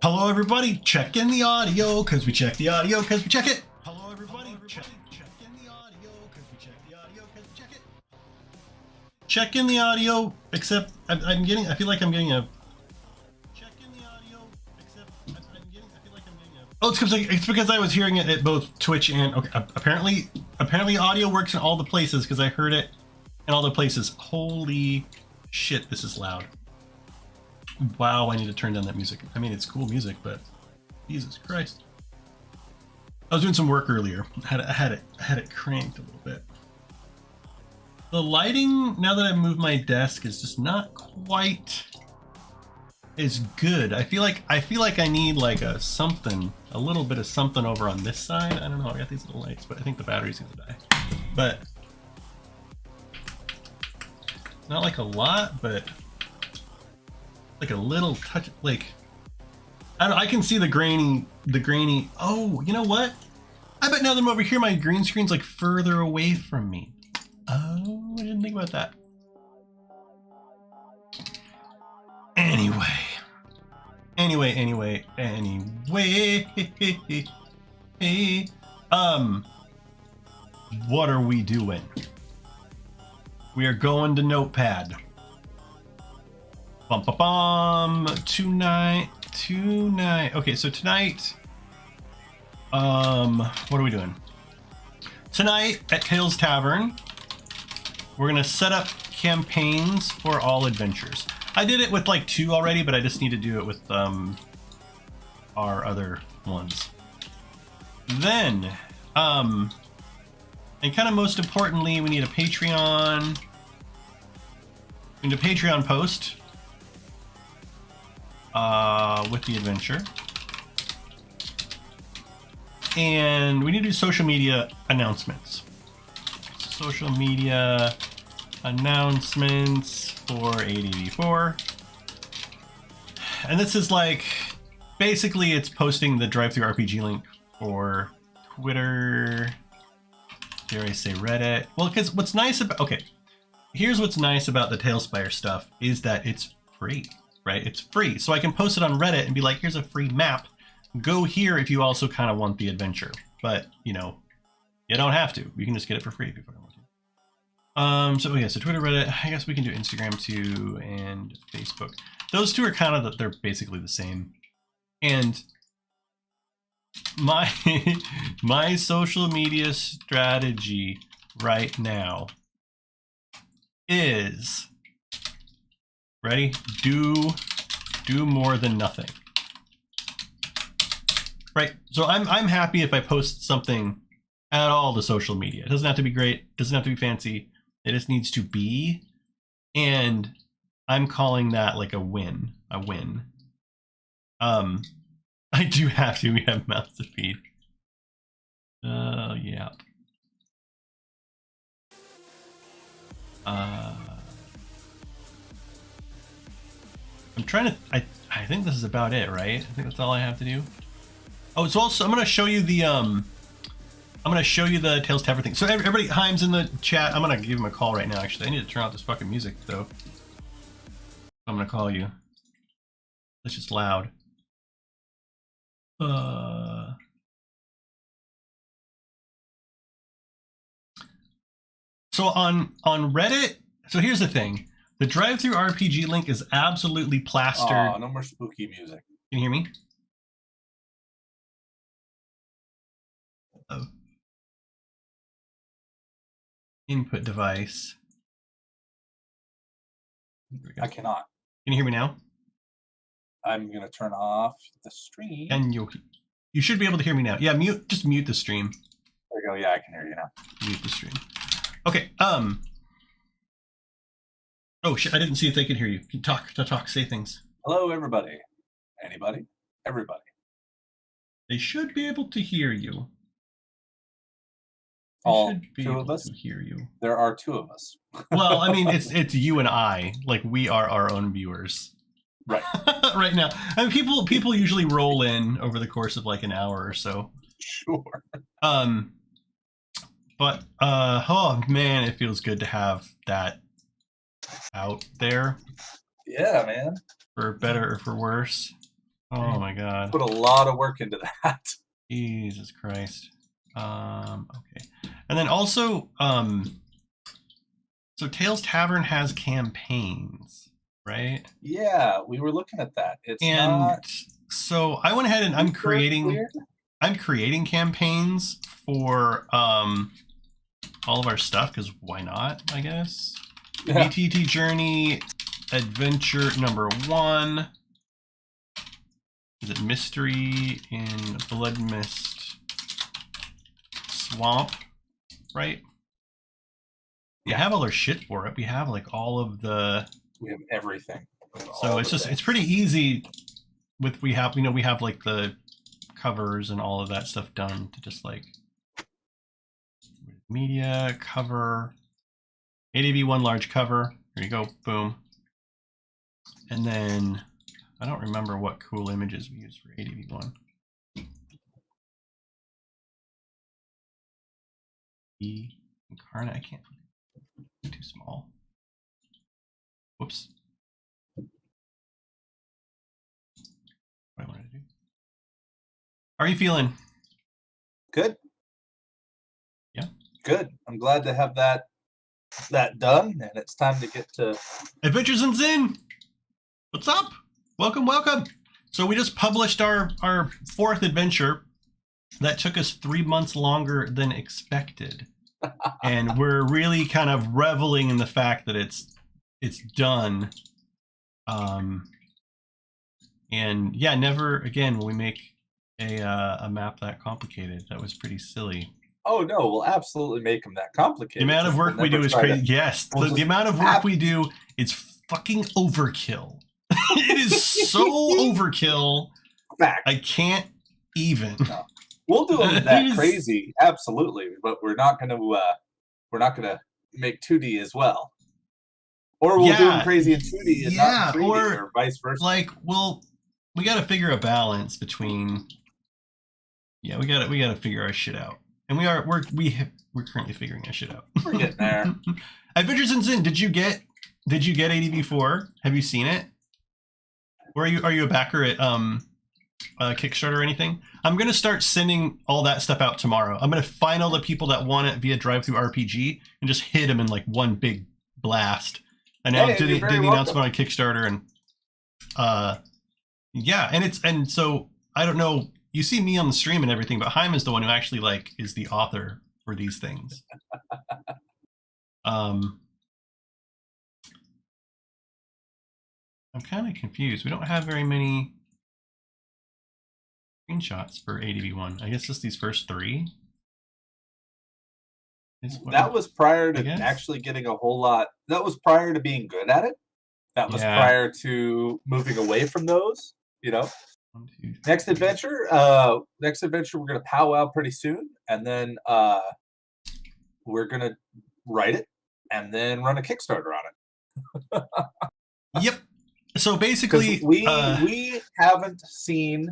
Hello, everybody. Check in the audio because we check the audio because we check it. Hello, everybody. Check in the audio because we check the audio because we check it. Check in the audio, except I feel like I'm getting a. Check in the audio, except I feel like I'm getting a. Oh, it's because I was hearing it at both Twitch and okay. Apparently, audio works in all the places because I heard it in all the places. Holy shit, this is loud. Wow, I need to turn down that music. I mean, it's cool music, but Jesus Christ. I was doing some work earlier. I had it cranked a little bit. The lighting, now that I've moved my desk, is just not quite as good. I feel like I need like a little bit of something over on this side. I don't know. I got these little lights, but I think the battery's gonna die. But not like a lot, but like a little touch, like I can see the grainy. Oh, you know what? I bet now that I'm over here, my green screen's like further away from me. Oh, I didn't think about that. Anyway. What are we doing? We are going to Notepad. Tonight. Okay, so tonight, what are we doing? Tonight at Tales Tavern, we're gonna set up campaigns for all adventures. I did it with like 2 already, but I just need to do it with our other ones. Then, and kind of most importantly, we need a Patreon. We need a Patreon post. With the adventure, and we need to do social media announcements. Social media announcements for 884, and this is like basically it's posting the drive-through RPG link for Twitter. Dare I say Reddit? Well, because what's nice about here's what's nice about the Talespire stuff is that it's free. Right? It's free. So I can post it on Reddit and be like, here's a free map. Go here if you also kind of want the adventure. But, you know, you don't have to. You can just get it for free if you want to. So Twitter, Reddit, I guess we can do Instagram too, and Facebook. Those 2 are kind of, they're basically the same. And my, my social media strategy right now is... Ready? Do more than nothing. Right. So I'm happy if I post something at all to social media. It doesn't have to be great. It doesn't have to be fancy. It just needs to be. And I'm calling that like a win. A win. I do have to. We have mouths to feed. Yeah. I'm trying to, I think this is about it, right? I think that's all I have to do. Oh, it's also, I'm going to show you the, Tales Tavern thing. So everybody, Heim's in the chat. I'm going to give him a call right now, actually. I need to turn off this fucking music, though. I'm going to call you. It's just loud. So on Reddit, so here's the thing. The drive-through RPG link is absolutely plastered. Oh, no more spooky music. Can you hear me? Oh. Input device. I cannot. Can you hear me now? I'm gonna turn off the stream. And you should be able to hear me now. Yeah, just mute the stream. There you go. Yeah, I can hear you now. Mute the stream. Okay. Oh shit! I didn't see if they could hear you. Talk, say things. Hello, everybody. Anybody? Everybody. They should be able to hear you. All 2 of us. Hear you. There are 2 of us. Well, I mean, it's you and I. Like we are our own viewers. Right. Right now. I mean, people usually roll in over the course of like an hour or so. Sure. But oh man, it feels good to have that out there. Yeah, man. For better or for worse. Oh my god. Put a lot of work into that. Jesus Christ. Okay. And then also, so Tales Tavern has campaigns, right? Yeah, we were looking at that. It's And not so I went ahead and I'm creating campaigns for all of our stuff, because why not, I guess. Yeah. BTT Journey Adventure number 1. Is it Mystery in Blood Mist Swamp, right? We have all our shit for it. We have like all of the. We have everything. So it's pretty easy. We have like the covers and all of that stuff done to just like media cover, ADV1 large cover. There you go, boom. And then I don't remember what cool images we use for ADV1. Incarnate, I can't. Too small. Whoops. What I wanted to do. How are you feeling? Good. Yeah. Good. I'm glad to have that done, and it's time to get to Adventures in Zin. What's up? Welcome, welcome. So we just published our 4th adventure. That took us 3 months longer than expected. And we're really kind of reveling in the fact that it's done. And yeah, never again will we make a map that complicated. That was pretty silly. Oh no, we'll absolutely make them that complicated. The amount of work we do is crazy. Yes, the amount of work we do is fucking overkill. It is so overkill. Fact. I can't even. No. We'll do them that crazy, absolutely, but we're not gonna make 2D as well, or we'll do them crazy in 2D and not 3D, or vice versa. Like, we got to figure a balance between. Yeah, we got to figure our shit out, and we're currently figuring our shit out. We're getting there. Adventures in Zin, did you get ADV4? Have you seen it? Or are you a backer at Kickstarter or anything? I'm gonna start sending all that stuff out tomorrow. I'm gonna find all the people that want it via Drive-Thru RPG and just hit them in like one big blast. And now did the announcement on Kickstarter, and yeah, and so I don't know. You see me on the stream and everything, but Haim is the one who actually like is the author for these things. I'm kind of confused. We don't have very many screenshots for ADV1. I guess just these first 3. That was prior to actually getting a whole lot. That was prior to being good at it. That was prior to moving away from those, you know. 1, 2, 3. Next adventure we're gonna powwow pretty soon, and then we're gonna write it and then run a Kickstarter on it. Yep. So basically, we haven't seen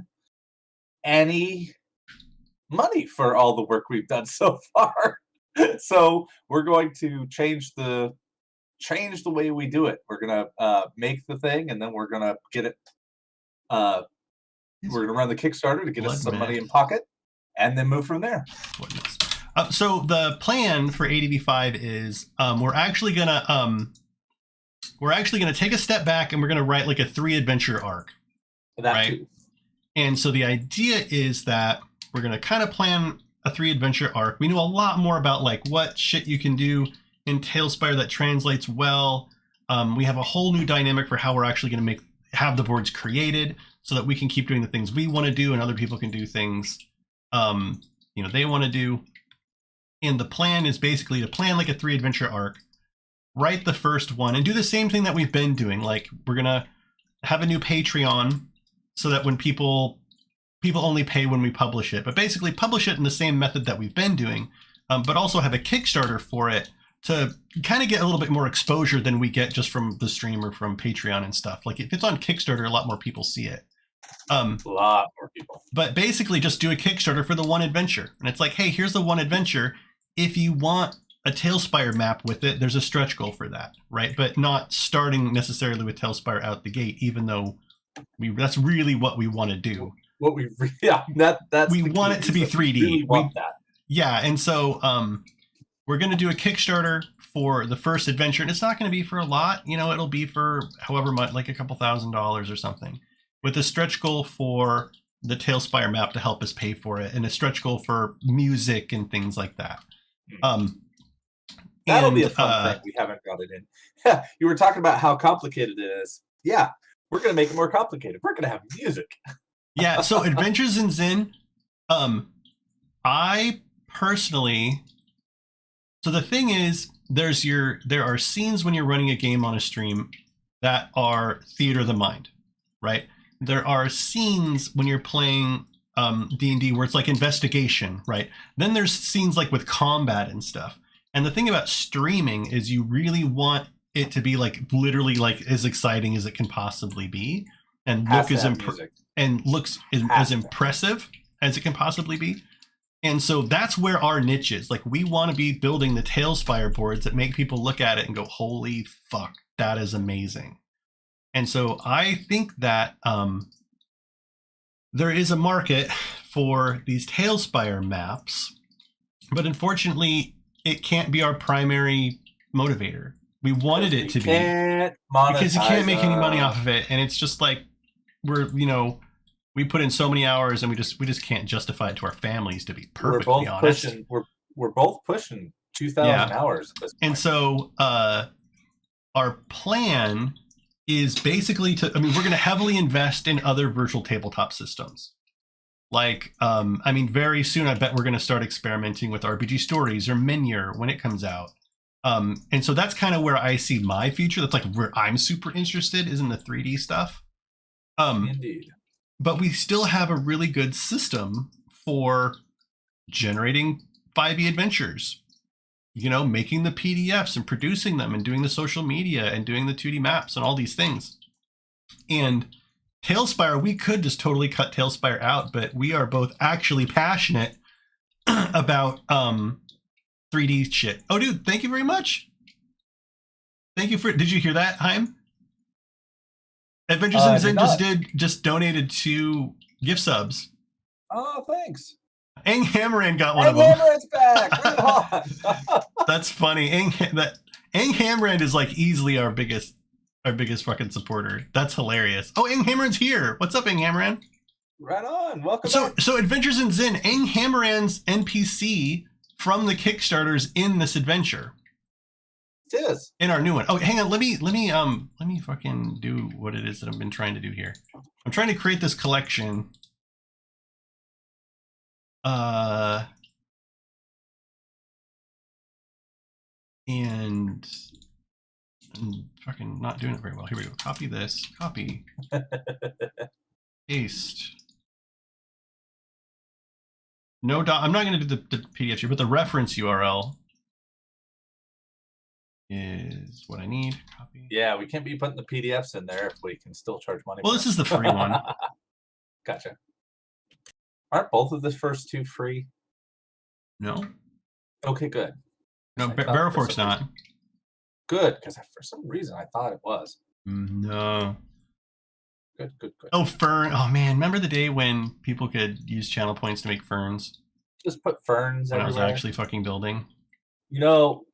any money for all the work we've done so far. So we're going to change the way we do it. We're gonna make the thing, and then we're gonna get it. We're gonna run the Kickstarter to get us some money in pocket, and then move from there. So the plan for ADV5 is we're actually gonna take a step back, and we're gonna write like a 3 adventure arc. That too. And so the idea is that we're gonna kind of plan a 3 adventure arc. We know a lot more about like what shit you can do in Talespire that translates well. We have a whole new dynamic for how we're actually gonna have the boards created, so that we can keep doing the things we want to do, and other people can do things they want to do. And the plan is basically to plan like a 3 adventure arc, write the first one, and do the same thing that we've been doing. Like, we're gonna have a new Patreon, so that when people only pay when we publish it, but basically publish it in the same method that we've been doing, but also have a Kickstarter for it to kind of get a little bit more exposure than we get just from the stream or from Patreon and stuff. Like, if it's on Kickstarter, a lot more people see it. A lot more people. But basically just do a Kickstarter for the 1 adventure. And it's like, hey, here's the 1 adventure. If you want a Talespire map with it, there's a stretch goal for that, right? But not starting necessarily with Talespire out the gate, even though That's really what we want to do. What we that's we the want key, it to be 3D. We really want that. Yeah, and so we're going to do a Kickstarter for the first adventure, and it's not going to be for a lot. You know, it'll be for however much, like a couple $1,000s or something, with a stretch goal for the Talespire map to help us pay for it, and a stretch goal for music and things like that. That'll be a fun thing. We haven't got it in. You were talking about how complicated it is. Yeah, we're going to make it more complicated. We're going to have music. Yeah, so Adventures in Zin, I personally, so the thing is, there are scenes when you're running a game on a stream that are theater of the mind, right? There are scenes when you're playing D&D where it's like investigation, right? Then there's scenes like with combat and stuff. And the thing about streaming is you really want it to be like literally like as exciting as it can possibly be, and look as as impressive as it can possibly be. And so that's where our niche is. Like, we want to be building the Talespire boards that make people look at it and go, holy fuck, that is amazing. And so I think that there is a market for these Talespire maps, but unfortunately it can't be our primary motivator. We wanted it to be, because you can't make any money off of it. And it's just like, we put in so many hours, and we just can't justify it to our families, to be perfectly honest. We're both pushing 2,000 hours at this point. And so our plan is basically we're going to heavily invest in other virtual tabletop systems. Like, very soon I bet we're going to start experimenting with RPG Stories or Menure when it comes out. And so that's kind of where I see my future. That's like where I'm super interested, is in the 3D stuff. Indeed. But we still have a really good system for generating 5e adventures, making the PDFs and producing them and doing the social media and doing the 2D maps and all these things. And Talespire, we could just totally cut Talespire out, but we are both actually passionate about 3D shit. Oh, dude, thank you very much. Thank you did you hear that, Haim? Adventures in Zen just donated 2 gift subs. Oh, thanks. Ang Hammeran got one of them. Hammeran's back. Right on. That's funny. Ang Hammeran is like easily our biggest fucking supporter. That's hilarious. Oh, Ang Hammeran's here. What's up, Ang Hammeran? Right on. Welcome back. So Adventures in Zen, Ang Hammeran's NPC from the Kickstarters in this adventure. It is. In our new one. Oh, hang on. Let me fucking do what it is that I've been trying to do here. I'm trying to create this collection. And I'm fucking not doing it very well. Here we go. Copy this. Copy. Paste. No dot. I'm not going to do the PDF here, but the reference URL is what I need. Copy. Yeah, we can't be putting the PDFs in there if we can still charge money. Well, this is the free one. Gotcha. Aren't both of the first 2 free? No. Okay, good. No, Barrowfork's not. Good, because for some reason I thought it was. No. Good. Oh, Fern. Oh, man. Remember the day when people could use channel points to make ferns? Just put ferns when everywhere. I was actually fucking building. That's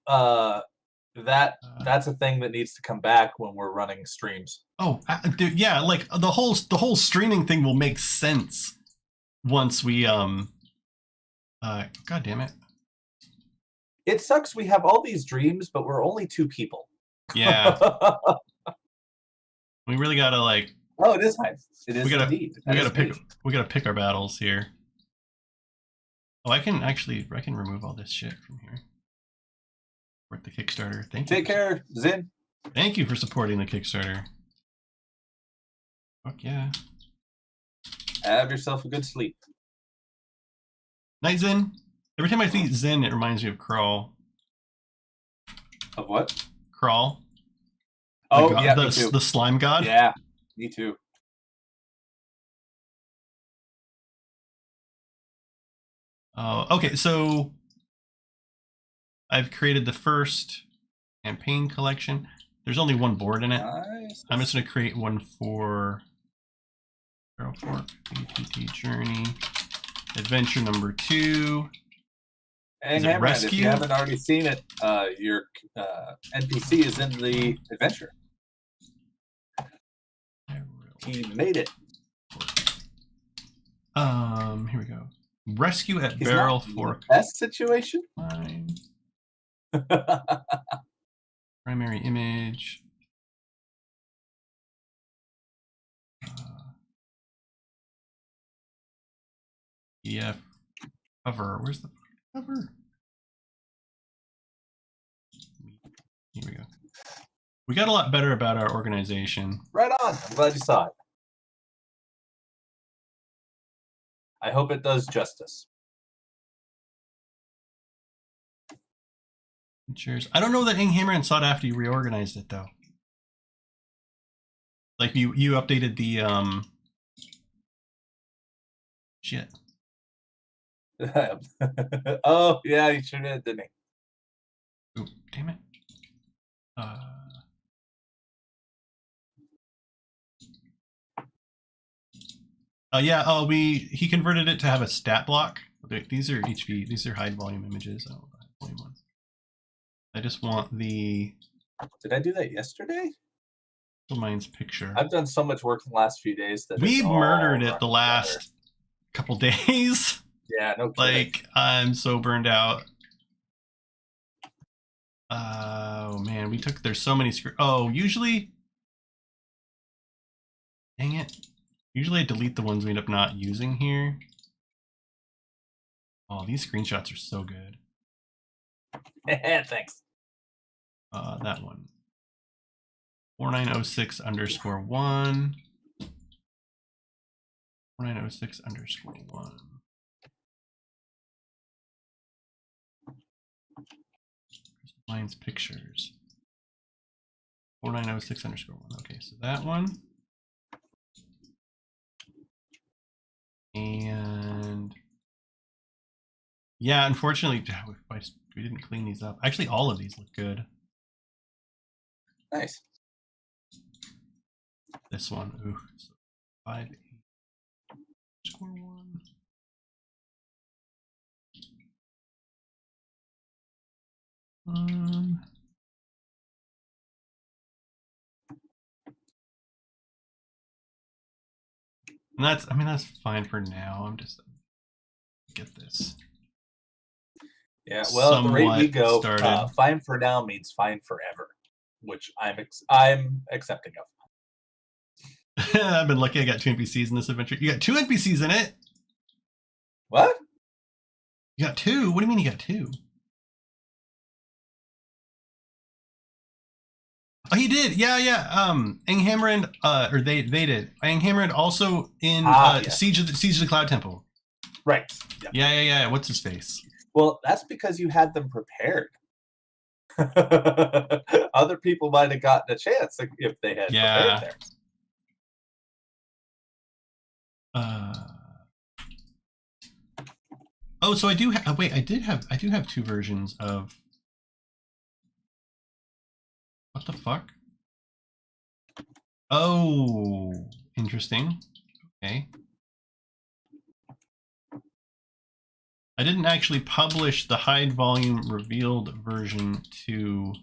a thing that needs to come back when we're running streams. Oh, dude, yeah. Like the whole streaming thing will make sense once we God damn it. It sucks we have all these dreams, but we're only 2 people. Yeah. We really gotta like. Oh, it is nice. It is indeed. We gotta pick our battles here. Oh, I can remove all this shit from here. Support the Kickstarter. Thank you. Take care, Zin. Thank you for supporting the Kickstarter. Fuck yeah. Have yourself a good sleep. Night, Zin. Every time I see Zen, it reminds me of Crawl. Of what? Crawl. Oh, yeah, me too. The slime god? Yeah, me too. Okay, so I've created the first campaign collection. There's only 1 board in it. Nice. I'm just going to create one for Barrel Fork, BTT Journey, Adventure number 2. And Is it Hammerhead, if Rescue? you haven't already seen it, your NPC is in the adventure. He made it. Here we go. Rescue at He's Barrel not in Fork. the best situation. Line. Primary image. PDF cover. Where's the cover? Here we go. We got a lot better about our organization. Right on. I'm glad you saw it. I hope it does justice. Cheers. I don't know that Inghammer saw it after you reorganized it though. Like you updated the shit. Oh yeah, you sure did, didn't he? Ooh, damn it. Yeah. Oh, he converted it to have a stat block. These are HV. These are high volume images. Oh, volume ones. I just want the. Did I do that yesterday? Mine's picture. I've done so much work in the last few days that we murdered it the last couple days. Yeah, no kidding. Like I'm so burned out. Oh man, there's so many usually. Dang it. Usually I delete the ones we end up not using here. Oh, these screenshots are so good. Thanks. That one. 4906_1. 4906_1. Mine's pictures. 4906_1. Okay, so that one. And yeah, unfortunately, we didn't clean these up. Actually, all of these look good. Nice. This one, ooh, so 58_1. And that's fine for now. I'm just get this. Yeah, well, at the rate we go, fine for now means fine forever, which I'm accepting of. I've been lucky I got 2 NPCs in this adventure. You got 2 NPCs in it? What? You got 2? What do you mean you got 2? Oh, he did. Yeah. Inghammer and or they did. Inghammer and also in Siege of the Cloud Temple. Right. Yeah. What's his face? Well, that's because you had them prepared. Other people might have gotten a chance if they had prepared theirs. Oh, so I do have. Wait, I do have 2 versions of. What the fuck? Oh, interesting. Okay. I didn't actually publish the high volume revealed version to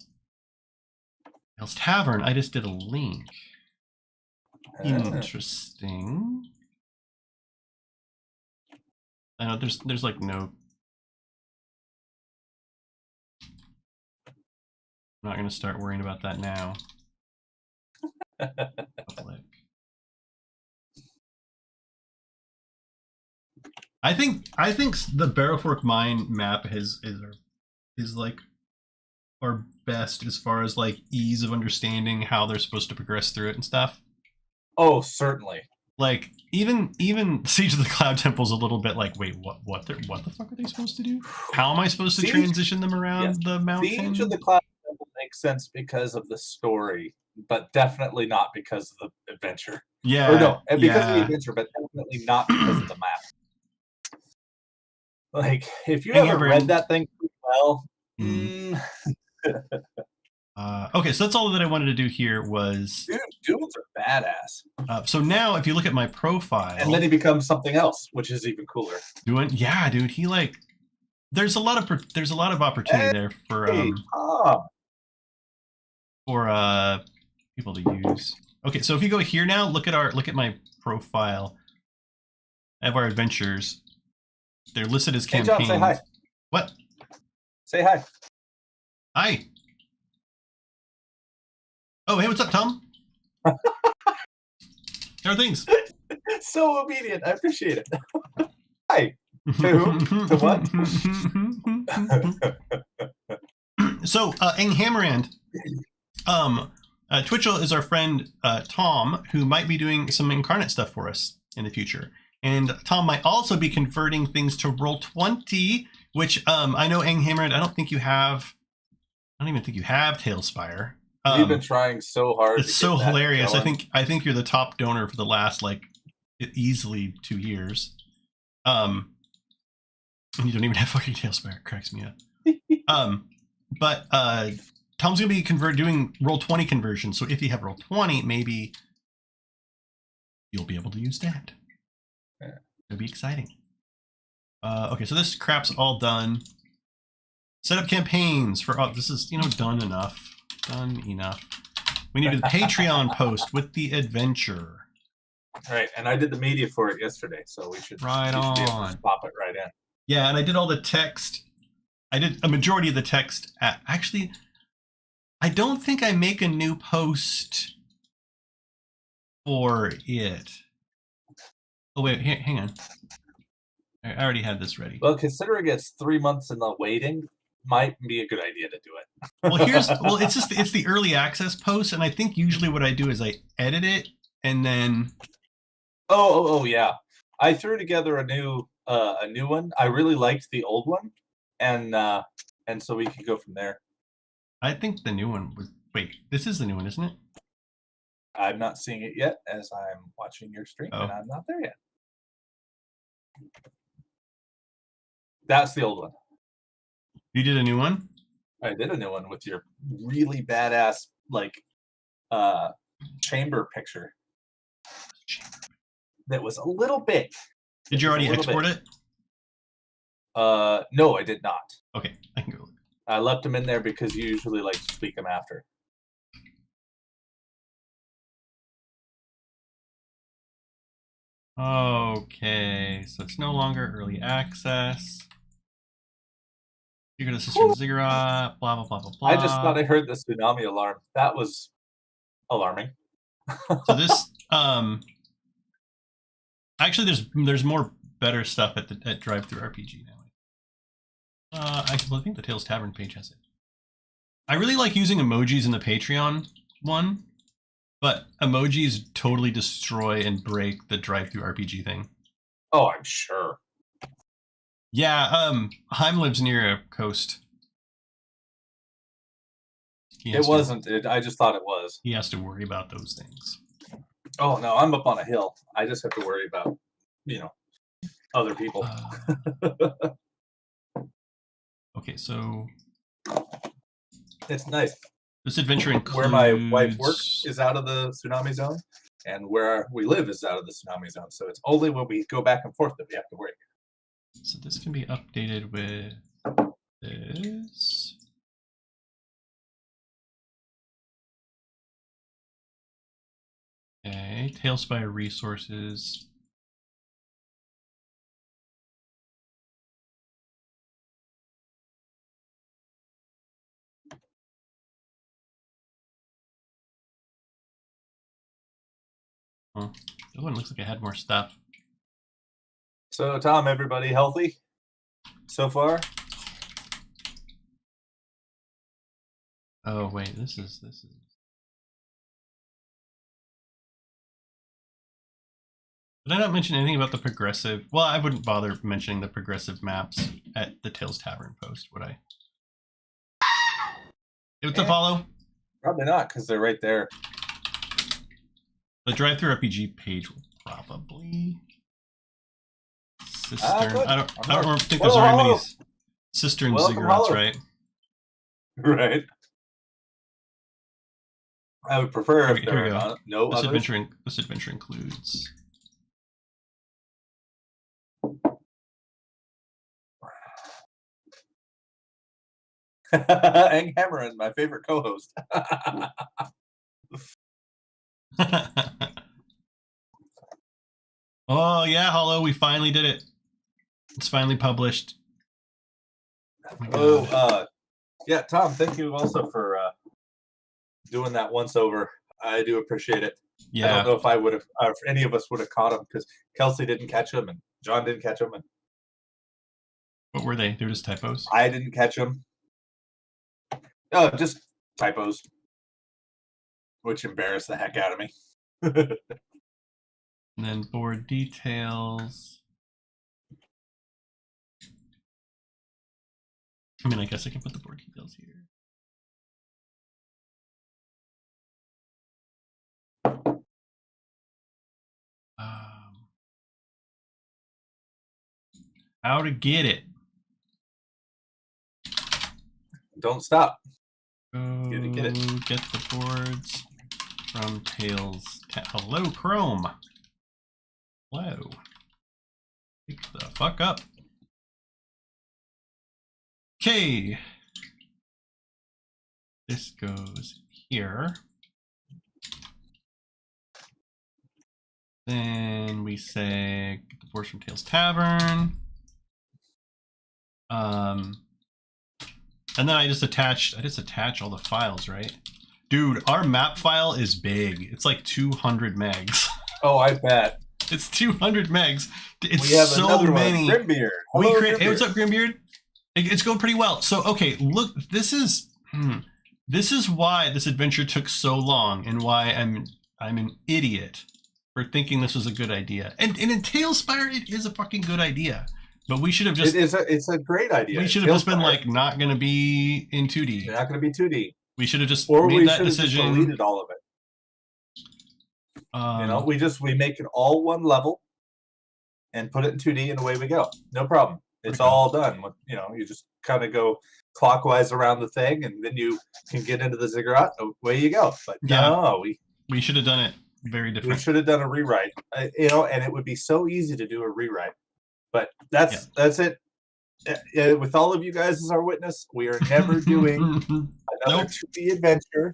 Hell's Tavern. I just did a link. Interesting. I know there's like no. I'm not going to start worrying about that now. Public. I think the Barrel Fork Mine map is like our best as far as like ease of understanding how they're supposed to progress through it and stuff. Oh, certainly. Like even Siege of the Cloud Temple is a little bit like, wait, what the fuck are they supposed to do? How am I supposed to transition them around the mountain? Siege of the Cloud Temple makes sense because of the story, but definitely not because of the adventure. Yeah. Or no, because of the adventure, but definitely not because of the map. Like, if you haven't read that thing pretty well, Okay, so that's all that I wanted to do here was... Dude, duels are badass. So now, if you look at my profile... And then he becomes something else, which is even cooler. Yeah, dude, he like... There's a lot of opportunity there for people to use. Okay, so if you go here now, look at my profile. I have our adventures. They're listed as campaigns. Hey John, say hi. What? Say hi. Hi. Oh, hey, what's up, Tom? How are things? So obedient. I appreciate it. Hi. To who? To what? So, in Hammerand, Twitchell is our friend Tom, who might be doing some incarnate stuff for us in the future. And Tom might also be converting things to Roll20, which I know Hammerand, I don't even think you have Talespire. We've been trying so hard. It's so hilarious. I think you're the top donor for the last like easily 2 years. And you don't even have fucking Talespire. It cracks me up. But Tom's gonna be doing Roll20 conversion. So if you have Roll20, maybe you'll be able to use that. Yeah. It'll be exciting. Okay, so this crap's all done. Set up campaigns for this is done enough. Done enough. We need a Patreon post with the adventure. Right, and I did the media for it yesterday, so we should right on. Be able to pop it right in. Yeah, and I did all the text. I did a majority of the text. Actually, I don't think I make a new post for it. Oh wait, hang on. I already had this ready. Well, considering it's 3 months in the waiting, might be a good idea to do it. It's the early access post, and I think usually what I do is I edit it and then. Oh yeah, I threw together a new one. I really liked the old one, and so we could go from there. I think the new one was. Wait, this is the new one, isn't it? I'm not seeing it yet as I'm watching your stream, and I'm not there yet. That's the old one. You did a new one? I did a new one with your really badass chamber picture. That was a little big. Did you already export it? No, I did not. Okay, I can go. I left them in there because you usually like to tweak them after. Okay, so it's no longer early access. You're gonna Cistern Ziggurat, blah blah blah blah blah. I just thought I heard the tsunami alarm. That was alarming. So this actually there's more better stuff at Drive-Thru RPG now. I think the Tales Tavern page has it. I really like using emojis in the Patreon one, but emojis totally destroy and break the Drive-Thru RPG thing. Oh, I'm sure. Yeah, Heim lives near a coast. It wasn't. I just thought it was. He has to worry about those things. Oh no, I'm up on a hill. I just have to worry about, other people. Okay, so it's nice. This adventure includes where my wife works is out of the tsunami zone, and where we live is out of the tsunami zone. So it's only when we go back and forth that we have to worry. So this can be updated with this. Okay, Talespire resources. Oh, that one looks like it had more stuff. So, Tom, everybody healthy so far? Oh wait, this is. Did I not mention anything about the progressive? Well, I wouldn't bother mentioning the progressive maps at the Tales Tavern post, would I? What's a follow? Probably not, because they're right there. The Drive-Thru RPG page will probably. Cistern. I don't think there's very many Cistern Ziggurats, right? Right. I would prefer Here if we there go. are no This others. adventure includes. And Cameron, my favorite co-host. Oh yeah, Hollow, we finally did it. It's finally published. Yeah, Tom, thank you also for doing that once over. I do appreciate it. Yeah. I don't know if I would have, if any of us would have caught him, because Kelsey didn't catch him and John didn't catch him, and What were they? They were just typos. I didn't catch him. Oh, just typos, which embarrassed the heck out of me. And then board details. I mean, I guess I can put the board details here. How to get it? Don't stop. Get it. Get the boards from Tails. Hello, Chrome. Hello. Pick the fuck up. Okay. This goes here. Then we say get the boards from Tails Tavern. And then I just attach all the files, right? Dude, our map file is big. It's like 200 megs. Oh, I bet. It's 200 megs. It's we have so many. Grimbeard. Hello, Grimbeard. Hey, what's up, Grimbeard? It's going pretty well. So, okay, look, this is why this adventure took so long, and why I'm an idiot for thinking this was a good idea. And in Talespire, it is a fucking good idea. But we should have just. It's a great idea. We should have just been like, not going to be in 2D. They're not going to be 2D. We should have just made that decision. Just deleted all of it. We make it all one level and put it in 2D, and away we go. No problem. It's all done. You just kind of go clockwise around the thing, and then you can get into the ziggurat. Away you go. But no, we should have done it very different. We should have done a rewrite. And it would be so easy to do a rewrite. But that's it. With all of you guys as our witness, we are never doing another 2D adventure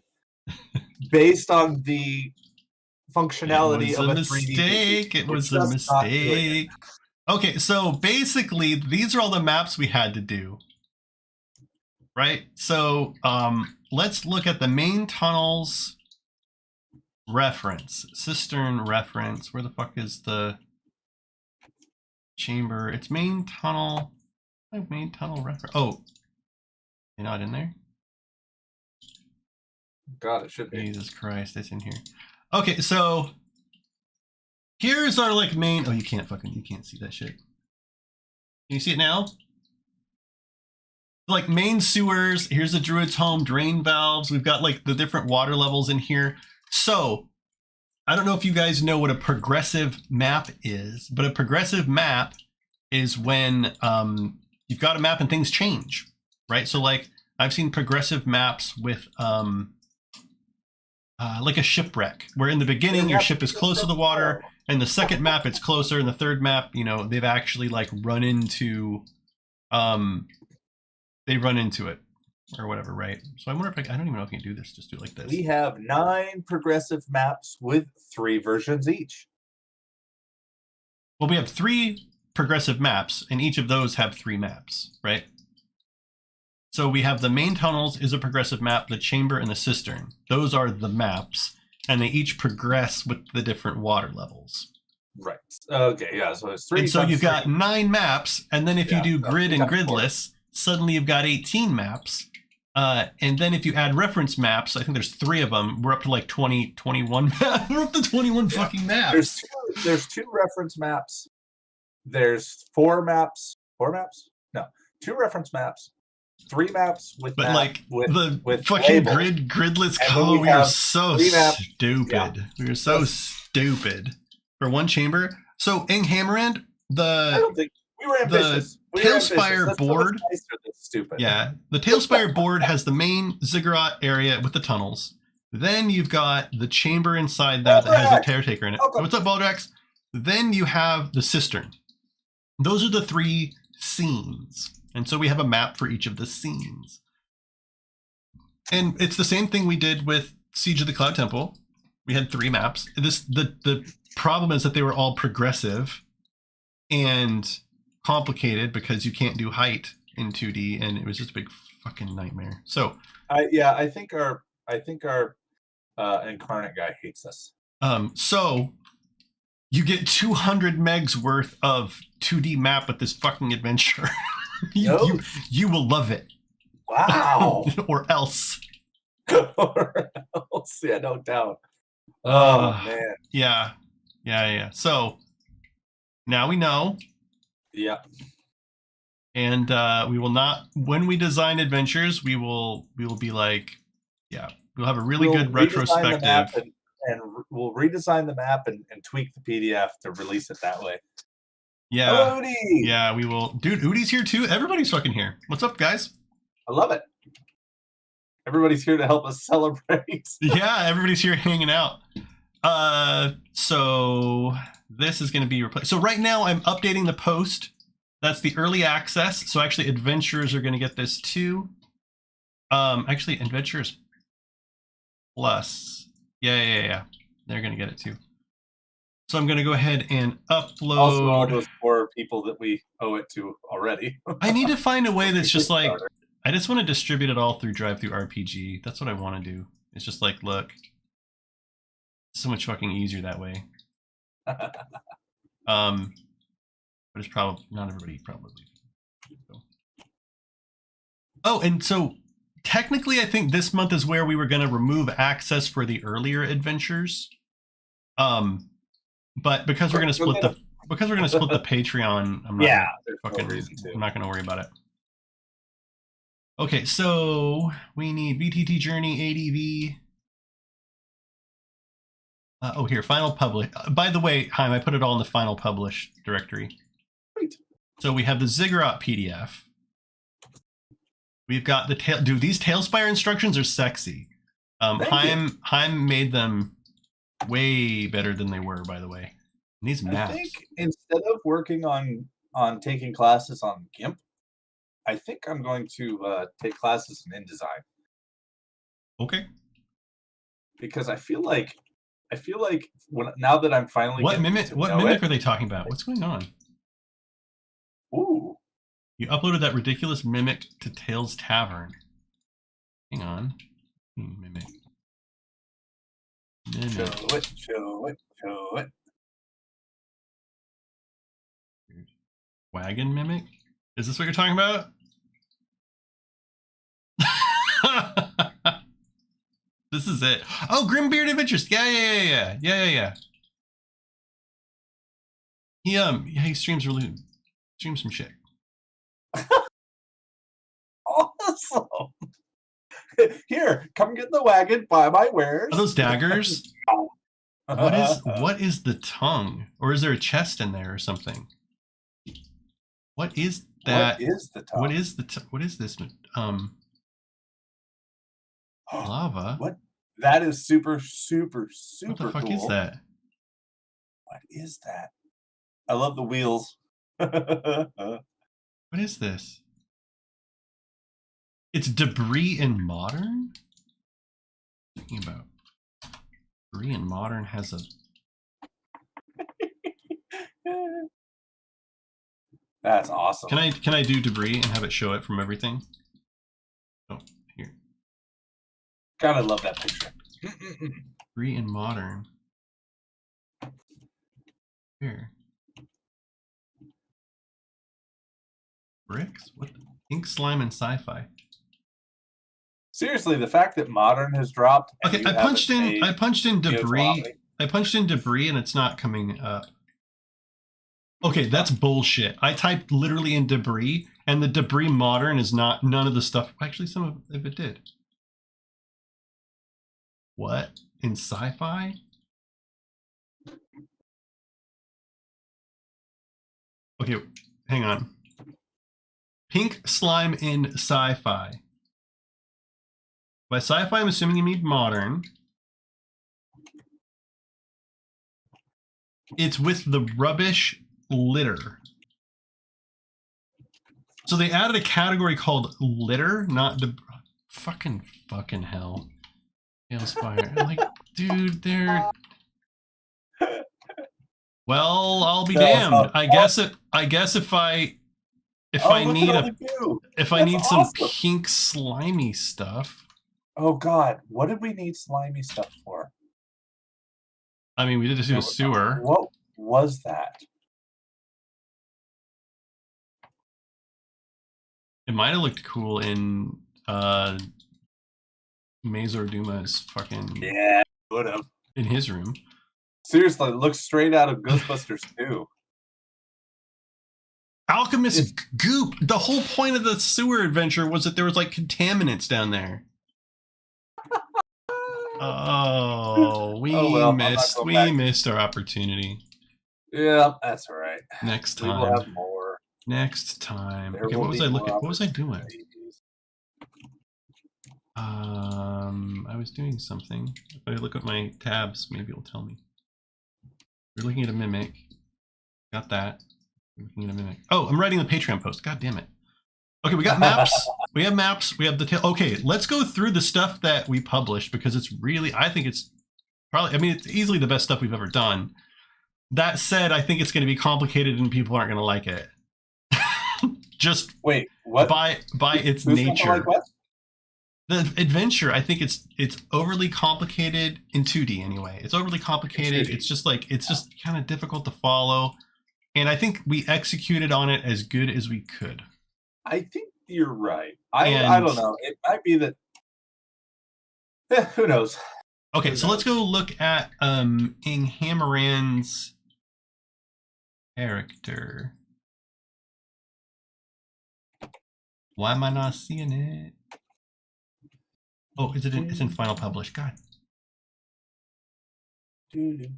based on the functionality of a 3D. It was a mistake. Okay, so basically, these are all the maps we had to do. Right? So let's look at the main tunnels reference. Cistern reference. Where the fuck is the chamber? It's main tunnel. Main tunnel reference. Oh, you're not in there? God, it should be. Jesus Christ, it's in here. Okay, so here's our main. Oh, you can't see that shit. Can you see it now? Main sewers. Here's the druid's home, drain valves. We've got the different water levels in here. So I don't know if you guys know what a progressive map is, but a progressive map is when you've got a map and things change, right? So I've seen progressive maps with a shipwreck, where in the beginning your ship is close to the water, and the second map it's closer, and the third map, they've actually run into it or whatever, right? So I wonder if I don't even know if you can do this. Just do it like this. We have 9 progressive maps with 3 versions each. Well, we have 3 progressive maps, and each of those have 3 maps, right? So we have the main tunnels is a progressive map, the chamber and the cistern. Those are the maps, and they each progress with the different water levels. Right. Okay, yeah, so it's 3. And so you've got 9 maps, and then if you do grid and gridless, suddenly you've got 18 maps. And then if you add reference maps, I think there's 3 of them. We're up to 20, 21 maps. We're up to 21 fucking maps. There's 2 reference maps. There's 4 maps. 4 maps? No, 2 reference maps. 3 maps with with fucking gridless. Oh, we are so stupid. Yeah. We are so stupid for one chamber. So in Hammerend, I don't think we were ambitious. The Talespire board. Yeah, the Talespire board has the main ziggurat area with the tunnels. Then you've got the chamber inside that has a caretaker in it. Welcome. What's up, Baldrax? Then you have the cistern. Those are the 3 scenes. And so we have a map for each of the scenes. And it's the same thing we did with Siege of the Cloud Temple. We had 3 maps. The problem is that they were all progressive and complicated because you can't do height in 2D, and it was just a big fucking nightmare. So I think our incarnate guy hates us. So you get 200 megs worth of 2D map with this fucking adventure. you will love it. Wow. Or else. Or else, yeah, no doubt. Oh man. Yeah. So now we know. Yeah. And we will not, when we design adventures, we will be like, yeah, we'll have a really good retrospective. And we'll redesign the map and tweak the PDF to release it that way. Yeah. Hello, Udi. Yeah, we will. Dude, Udi's here too. Everybody's fucking here. What's up, guys? I love it. Everybody's here to help us celebrate. Yeah, everybody's here hanging out. So this is going to be replaced. So right now I'm updating the post. That's the early access. So actually adventurers are going to get this too. Actually adventurers plus. Yeah. They're going to get it too. So I'm going to go ahead and upload. Also, all those poor people that we owe it to already. I need to find a way that's just like, I just want to distribute it all through RPG. That's what I want to do. It's just like, look, it's so much fucking easier that way. But it's probably not everybody probably. Oh, and so technically, I think this month is where we were going to remove access for the earlier adventures. But because we're going to split the Patreon, I'm not going to worry about it. Okay, so we need VTT Journey, ADV. Here, final publish. By the way, Chaim, I put it all in the final publish directory. Great. So we have the Ziggurat PDF. We've got the tail. Dude, these Talespire instructions are sexy. Chaim made them way better than they were, by the way. And these maps. I think instead of working on taking classes on GIMP, I think I'm going to take classes in InDesign. Okay. Because I feel like now that I'm finally what mimic are they talking about? What's going on? Ooh. You uploaded that ridiculous mimic to Tails Tavern. Hang on. Mimic. Show it. Wagon mimic? Is this what you're talking about? This is it. Oh, Grimbeard Adventures. Yeah. He streams some shit. Awesome. Here, come get the wagon, buy my wares. Are those daggers? What is the tongue? Or is there a chest in there or something? What is that? What is the tongue? What is this? Lava. What? That is super super What the fuck cool. is that? What is that? I love the wheels. What is this? It's debris in modern? Thinking about debris in modern has a. That's awesome. Can I do debris and have it show it from everything? Oh, here. God, I love that picture. Debris in modern. Here. Bricks? What? Ink, slime, and sci-fi. Seriously, the fact that modern has dropped. Okay, I punched in debris. I punched in debris and it's not coming up. Okay, that's bullshit. I typed literally in debris and the debris modern is not, none of the stuff. Actually, some of it did. What? In sci-fi? Okay, hang on. Pink slime in sci-fi. By sci-fi, I'm assuming you mean modern. It's with the rubbish litter. So they added a category called litter, not the fucking hell. Talespire. Like, dude, they're. Well, I'll be damned. I guess if I need some awesome. pink slimy stuff. Oh God, what did we need slimy stuff for? I mean, we did just do a sewer. What was that? It might have looked cool in Mazor Duma's fucking would have in his room. Seriously, it looks straight out of Ghostbusters 2. Alchemist goop. The whole point of the sewer adventure was that there was like contaminants down there. Oh, we missed our opportunity. Yeah, that's all right. Next time. We will have more. Next time. Okay, what was I looking? What was I doing? I was doing something. If I look at my tabs, maybe it'll tell me. We're looking at a mimic. Got that. We're looking at a mimic. Oh, I'm writing the Patreon post. God damn it. Okay, we got maps. We have maps. We have the okay, let's go through the stuff that we published because it's really, I think it's probably, I mean, it's easily the best stuff we've ever done. That said, I think it's going to be complicated and people aren't going to like it. Just wait, what? By its nature. Like what? The adventure, I think it's overly complicated in 2D anyway. It's overly complicated. It's just like, it's just kind of difficult to follow. And I think we executed on it as good as we could. I think you're right. I don't know. It might be that. Who knows? Okay, so let's go look at Ing Hammeran's character. Why am I not seeing it? Oh, is it? It's in Final Publish. God. I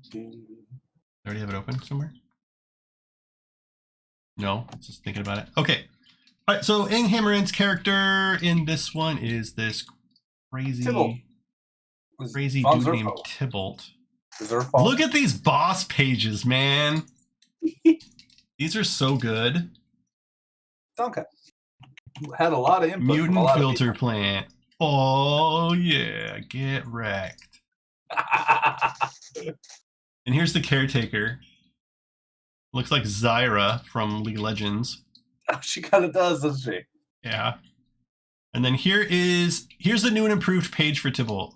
already have it open somewhere. No, just thinking about it. Okay. All right, so Ing Hammeran's character in this one is this crazy dude named Tybalt. Look at these boss pages, man. These are so good. Okay. Had a lot of input. Mutant filter plant. Oh yeah, get wrecked. And here's the caretaker. Looks like Zyra from League of Legends. She kind of does, doesn't she? Yeah. And then here's the new and improved page for Tybalt.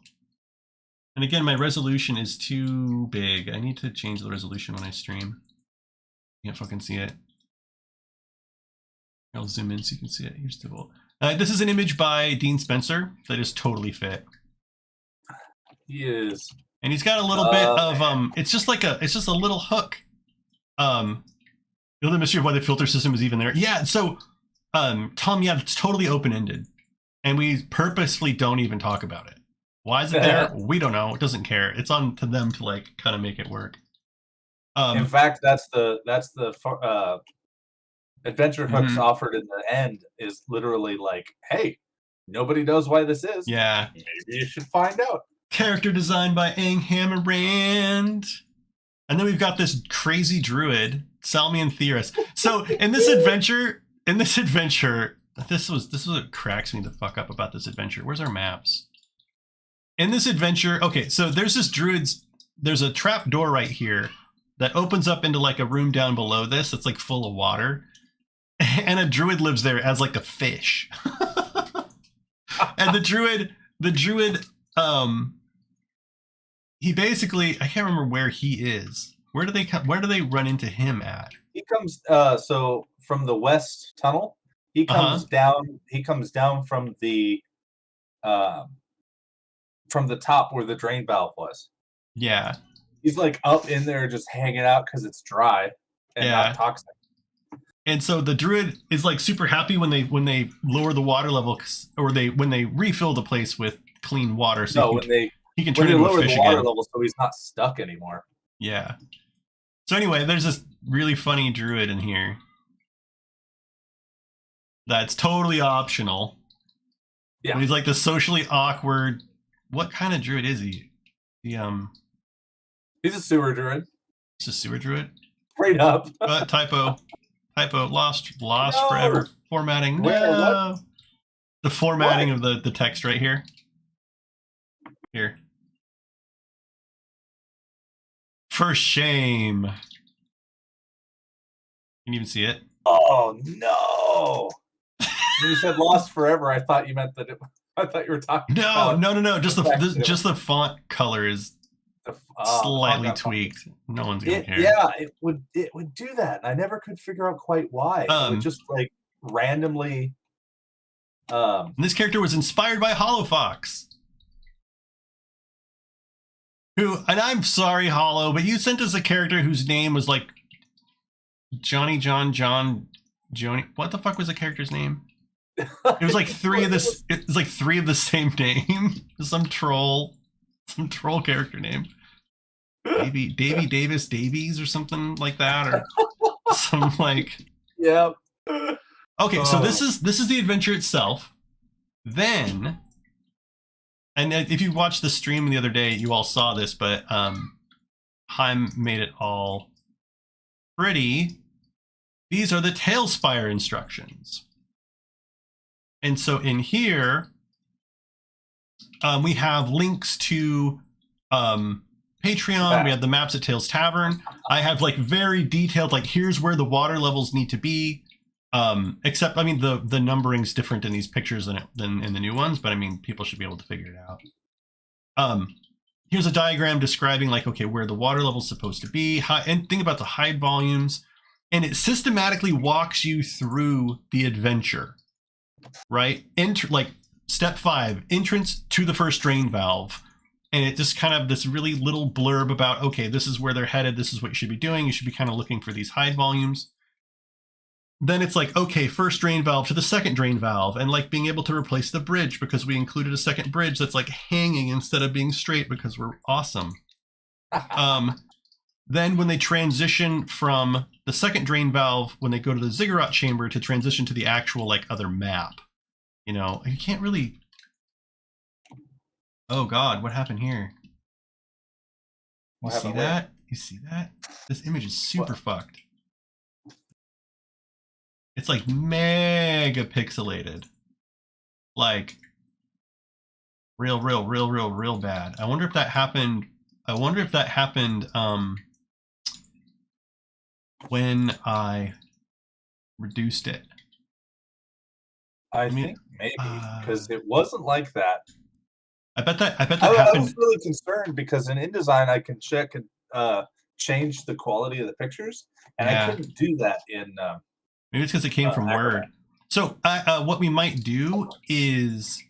And again, my resolution is too big. I need to change the resolution when I stream. Can't fucking see it. I'll zoom in so you can see it. Here's Tybalt. This is an image by Dean Spencer that is totally fit. He is. And he's got a little bit of it's just a little hook. The mystery of why the filter system is even there. Yeah, so Tom, yeah, it's totally open-ended. And we purposely don't even talk about it. Why is it there? We don't know. It doesn't care. It's on to them to like kind of make it work. In fact, that's the adventure hooks offered in the end is literally like, hey, nobody knows why this is. Yeah. Maybe you should find out. Character design by Ing Hammerand. And then we've got this crazy druid, Salmian Theorist. So in this adventure, this is what cracks me the fuck up about this adventure. Where's our maps? In this adventure, okay, so there's this there's a trap door right here that opens up into like a room down below this that's like full of water. And a druid lives there as like a fish. And the druid, he basically, I can't remember where he is. Where do they run into him at? He comes so from the west tunnel. He comes down. He comes down from the top where the drain valve was. Yeah. He's like up in there just hanging out because it's dry and not toxic. And so the druid is like super happy when they lower the water level, or when they refill the place with clean water. So he can turn into a fish again. Water level, so he's not stuck anymore. Yeah. So anyway, there's this really funny druid in here that's totally optional. Yeah. And he's like the socially awkward. What kind of druid is he? He's a sewer druid. It's a sewer druid. Straight up. Typo. Lost No. forever. Formatting. Where? No. What? The formatting of the text right here. Here. For shame. Can you even see it? Oh no! When you said lost forever, I thought you meant that. I thought you were talking. No. Just the the font color is slightly tweaked. No one's gonna care. Yeah, it would do that. I never could figure out quite why. It would just like randomly. This character was inspired by Hollow Fox. Who, and I'm sorry, Hollow, but you sent us a character whose name was like Johnny. What the fuck was the character's name? It was like three of this. It was like three of the same name. Some troll character name. Maybe Davy Davis Davies or something like that, or some like. Yep. Okay, so this is the adventure itself. Then, and if you watched the stream the other day, you all saw this, but Heim made it all pretty. These are the Talespire instructions. And so in here, we have links to Patreon. We have the maps at Tales Tavern. I have like very detailed, like here's where the water levels need to be. Except, I mean, the numbering's different in these pictures than in the new ones, but I mean, people should be able to figure it out. Here's a diagram describing like, okay, where the water level's supposed to be, and think about the hide volumes, and it systematically walks you through the adventure, right? Like step 5, entrance to the first drain valve. And it just kind of this really little blurb about, okay, this is where they're headed. This is what you should be doing. You should be kind of looking for these hide volumes. Then it's like, okay, first drain valve to the second drain valve, and like being able to replace the bridge because we included a second bridge that's like hanging instead of being straight because we're awesome. Then when they transition from the second drain valve, when they go to the Ziggurat chamber to transition to the actual like other map, you know, you can't really. Oh God, what happened here? You see that? You see that? This image is super fucked. It's like mega pixelated. Like real bad. I wonder if that happened. When I reduced it. I think maybe because it wasn't like that. I bet that happened. I was really concerned because in InDesign I can check and change the quality of the pictures, and I couldn't do that in. Maybe it's because it came from Word. So what we might do is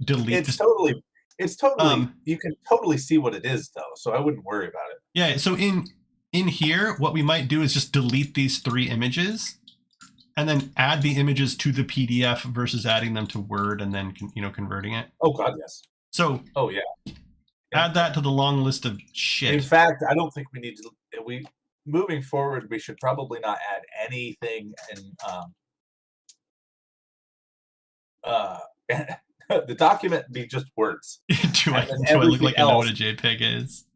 delete. It's totally. You can totally see what it is though, so I wouldn't worry about it. Yeah. So in here, what we might do is just delete these 3 images, and then add the images to the PDF versus adding them to Word and then converting it. Oh God, yes. So. Oh yeah. Add that to the long list of shit. In fact, I don't think we need to. Moving forward, we should probably not add anything in the document be just words. do I look like I know what a JPEG is?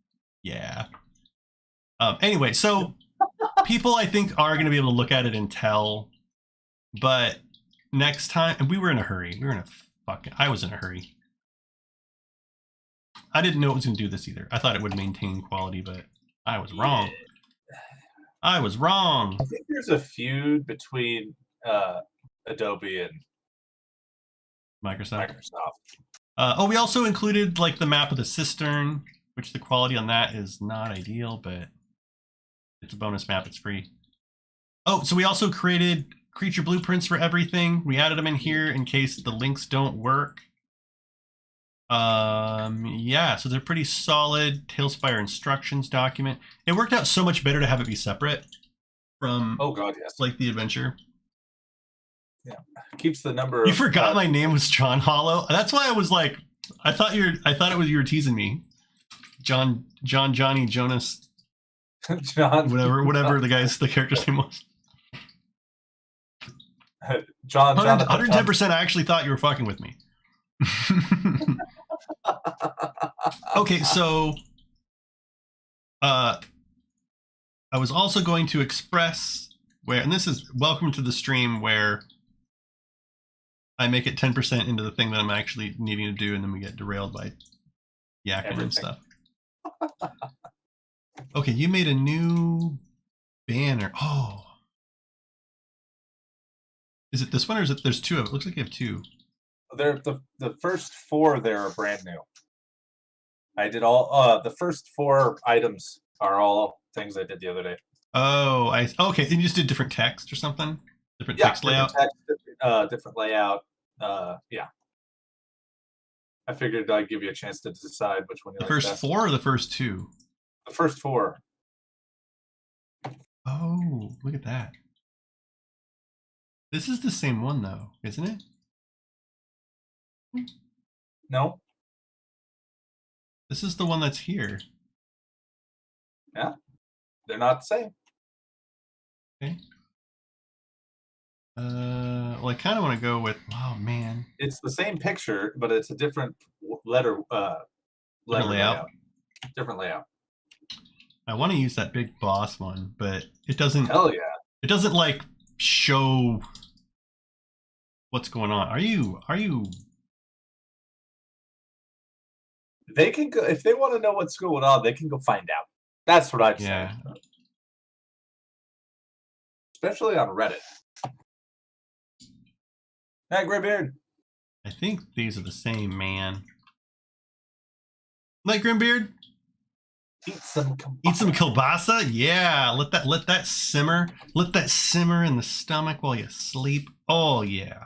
Yeah. Anyway, so people I think are going to be able to look at it and tell, but next time, and we were in a hurry. I was in a hurry. I didn't know it was going to do this either. I thought it would maintain quality, but I was wrong. I was wrong. I think there's a feud between Adobe and Microsoft. We also included like the map of the cistern, which the quality on that is not ideal, but it's a bonus map. It's free. Oh, so we also created creature blueprints for everything. We added them in here in case the links don't work. Yeah, so they're pretty solid. Talespire instructions document. It worked out so much better to have it be separate from oh God, yes. Like the adventure. Yeah. Keeps the number. You forgot my name was John Hollow. That's why I was like, I thought you were teasing me. Johnny, Jonas. John. Whatever the character's name was. John. 110%. I actually thought you were fucking with me. Okay, so I was also going to express where, and this is welcome to the stream where I make it 10% into the thing that I'm actually needing to do, and then we get derailed by yakking and stuff. Okay, you made a new banner. Oh. Is it this one, or is it, there's two of it? Looks like you have two. They're the first 4 there are brand new. I did all the first 4 items are all things I did the other day. Oh, okay. And you just did different text or something? Different text layout? Text, different layout. Yeah. I figured I'd give you a chance to decide which one you like best. The first 4 or the first 2? The first 4. Oh, look at that. This is the same one though, isn't it? No. This is the one that's here. Yeah. They're not the same. Okay. Well, I kind of want to go with. Oh man. It's the same picture, but it's a different letter layout. Different layout. I want to use that big boss one, but it doesn't. Hell yeah! It doesn't like show what's going on. Are you? They can go if they want to know what's going on. They can go find out. That's what I'd say. Especially on Reddit. Hey, Graybeard. I think these are the same, man. Like Grimbeard? Eat some kielbasa. Eat some kielbasa? Yeah. Let that simmer. Let that simmer in the stomach while you sleep. Oh yeah.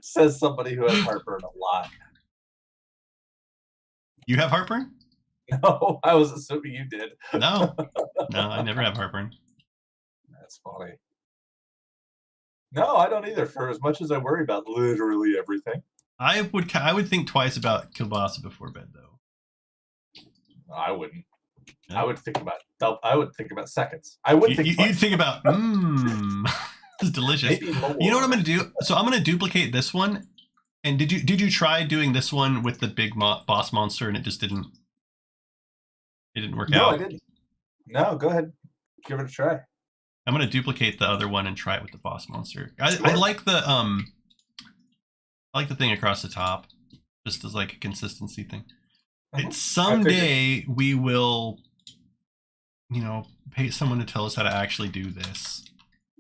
Says somebody who has heartburn a lot. You have heartburn? No, I was assuming you did. No, I never have heartburn. That's funny. No, I don't either. For as much as I worry about literally everything, I would think twice about kielbasa before bed, though. I wouldn't. Yeah. I would think about seconds. I would think. You'd think about this is delicious. You know what I'm going to do? So I'm going to duplicate this one. And did you try doing this one with the big boss monster and it just didn't? It didn't work out. No, I didn't. No, go ahead. Give it a try. I'm gonna duplicate the other one and try it with the boss monster. I like the thing across the top, just as like a consistency thing. It's someday we will, pay someone to tell us how to actually do this,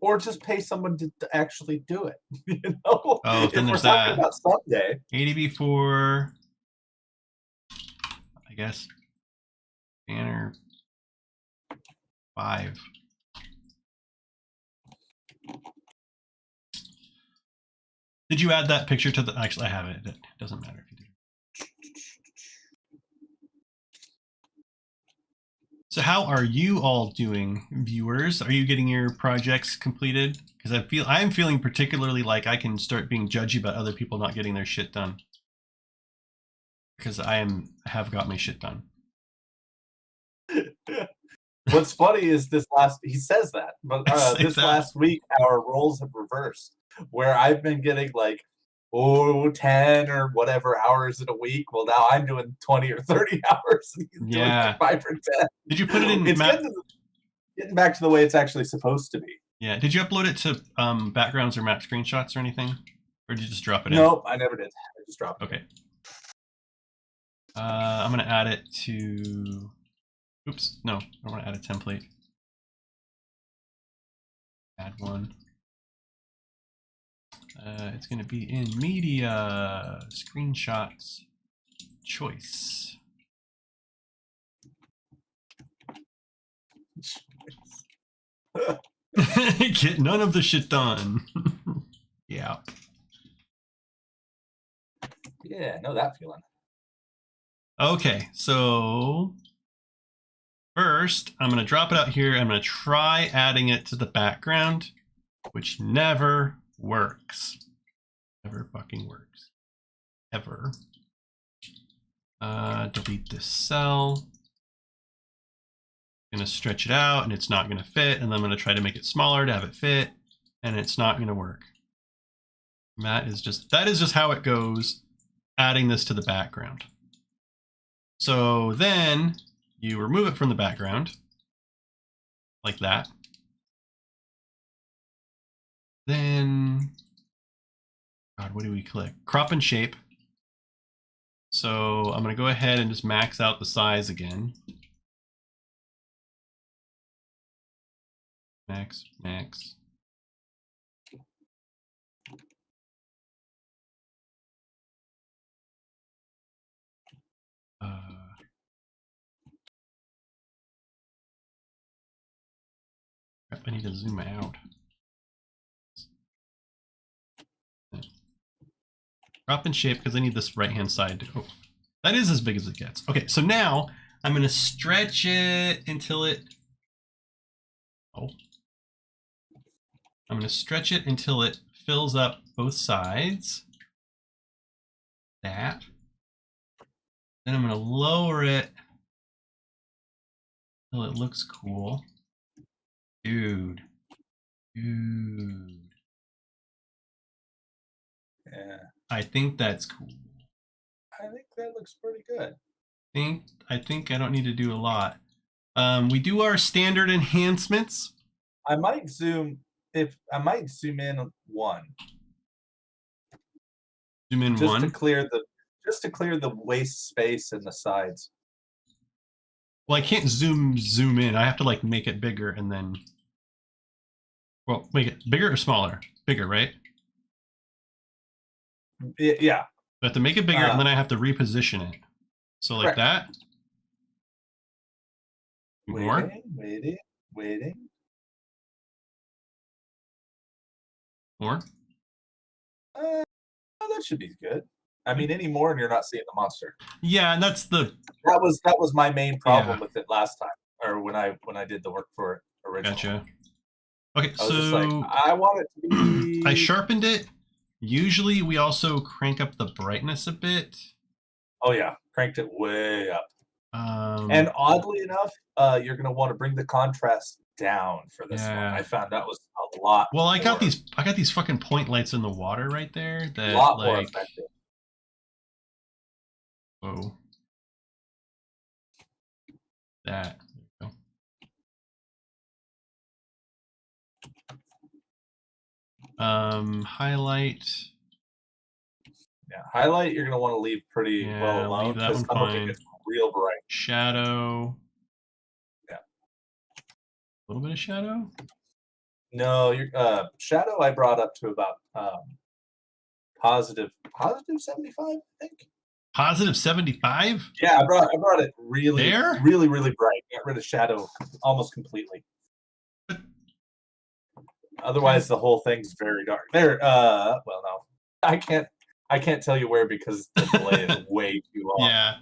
or just pay someone to actually do it. Oh, then there's that. About someday. ADB4, I guess. Banner 5. Did you add that picture to the? Actually, I have it. It doesn't matter if you do. So, how are you all doing, viewers? Are you getting your projects completed? Because I'm feeling particularly like I can start being judgy about other people not getting their shit done. Because I have got my shit done. What's funny is he says that, but this last week our roles have reversed, where I've been getting like 10 or whatever hours in a week. Well, now I'm doing 20 or 30 hours. And he's doing like 5 or 10. Did you put it in? It's getting back to the way it's actually supposed to be. Yeah. Did you upload it to backgrounds or map screenshots or anything, or did you just drop it in? Nope, I never did. I just dropped it. Okay. I'm gonna add it to. Oops, no, I want to add a template. Add one. It's going to be in media, screenshots, choice. Get none of the shit done. Yeah. Yeah, know that feeling. Okay, so first, I'm going to drop it out here. I'm going to try adding it to the background, which never works. Never fucking works. Ever. Delete this cell. I'm going to stretch it out, and it's not going to fit. And then I'm going to try to make it smaller to have it fit, and it's not going to work. That is just how it goes, adding this to the background. So then you remove it from the background, like that. Then, God, what do we click? Crop and shape. So I'm going to go ahead and just max out the size again. Max. I need to zoom out. Crop and shape because I need this right-hand side. Oh, that is as big as it gets. Okay, so now I'm going to stretch it until it... Oh. I'm going to stretch it until it fills up both sides. That. Then I'm going to lower it until it looks cool. Dude. Yeah. I think that's cool. I think that looks pretty good. I think I don't need to do a lot. We do our standard enhancements. I might zoom in one. Zoom in just one. to clear the waste space in the sides. Well, I can't zoom in. I have to like make it bigger and then. Well, make it bigger or smaller? Bigger, right? Yeah. I have to make it bigger and then I have to reposition it. So like that. More. Waiting. More. That should be good. I mean, any more and you're not seeing the monster. Yeah, and that's the. That was my main problem with it last time, or when I did the work for it originally. Gotcha. Okay, I was just like, I want it to be. I sharpened it. Usually, we also crank up the brightness a bit. Oh yeah, cranked it way up. And oddly enough, you're gonna want to bring the contrast down for this one. I found that was a lot. Well, I got these fucking point lights in the water right there. That a lot more effective. Whoa. That. There we go. Highlight. Yeah, highlight you're gonna want to leave pretty well alone because some of it gets real bright. Shadow. Yeah. A little bit of shadow. No, your shadow I brought up to about positive 75, I think. Positive 75? Yeah, I brought it really bright. Got rid of shadow almost completely. Otherwise, the whole thing's very dark. There, well, no, I can't tell you where because the delay is way too long. Yeah.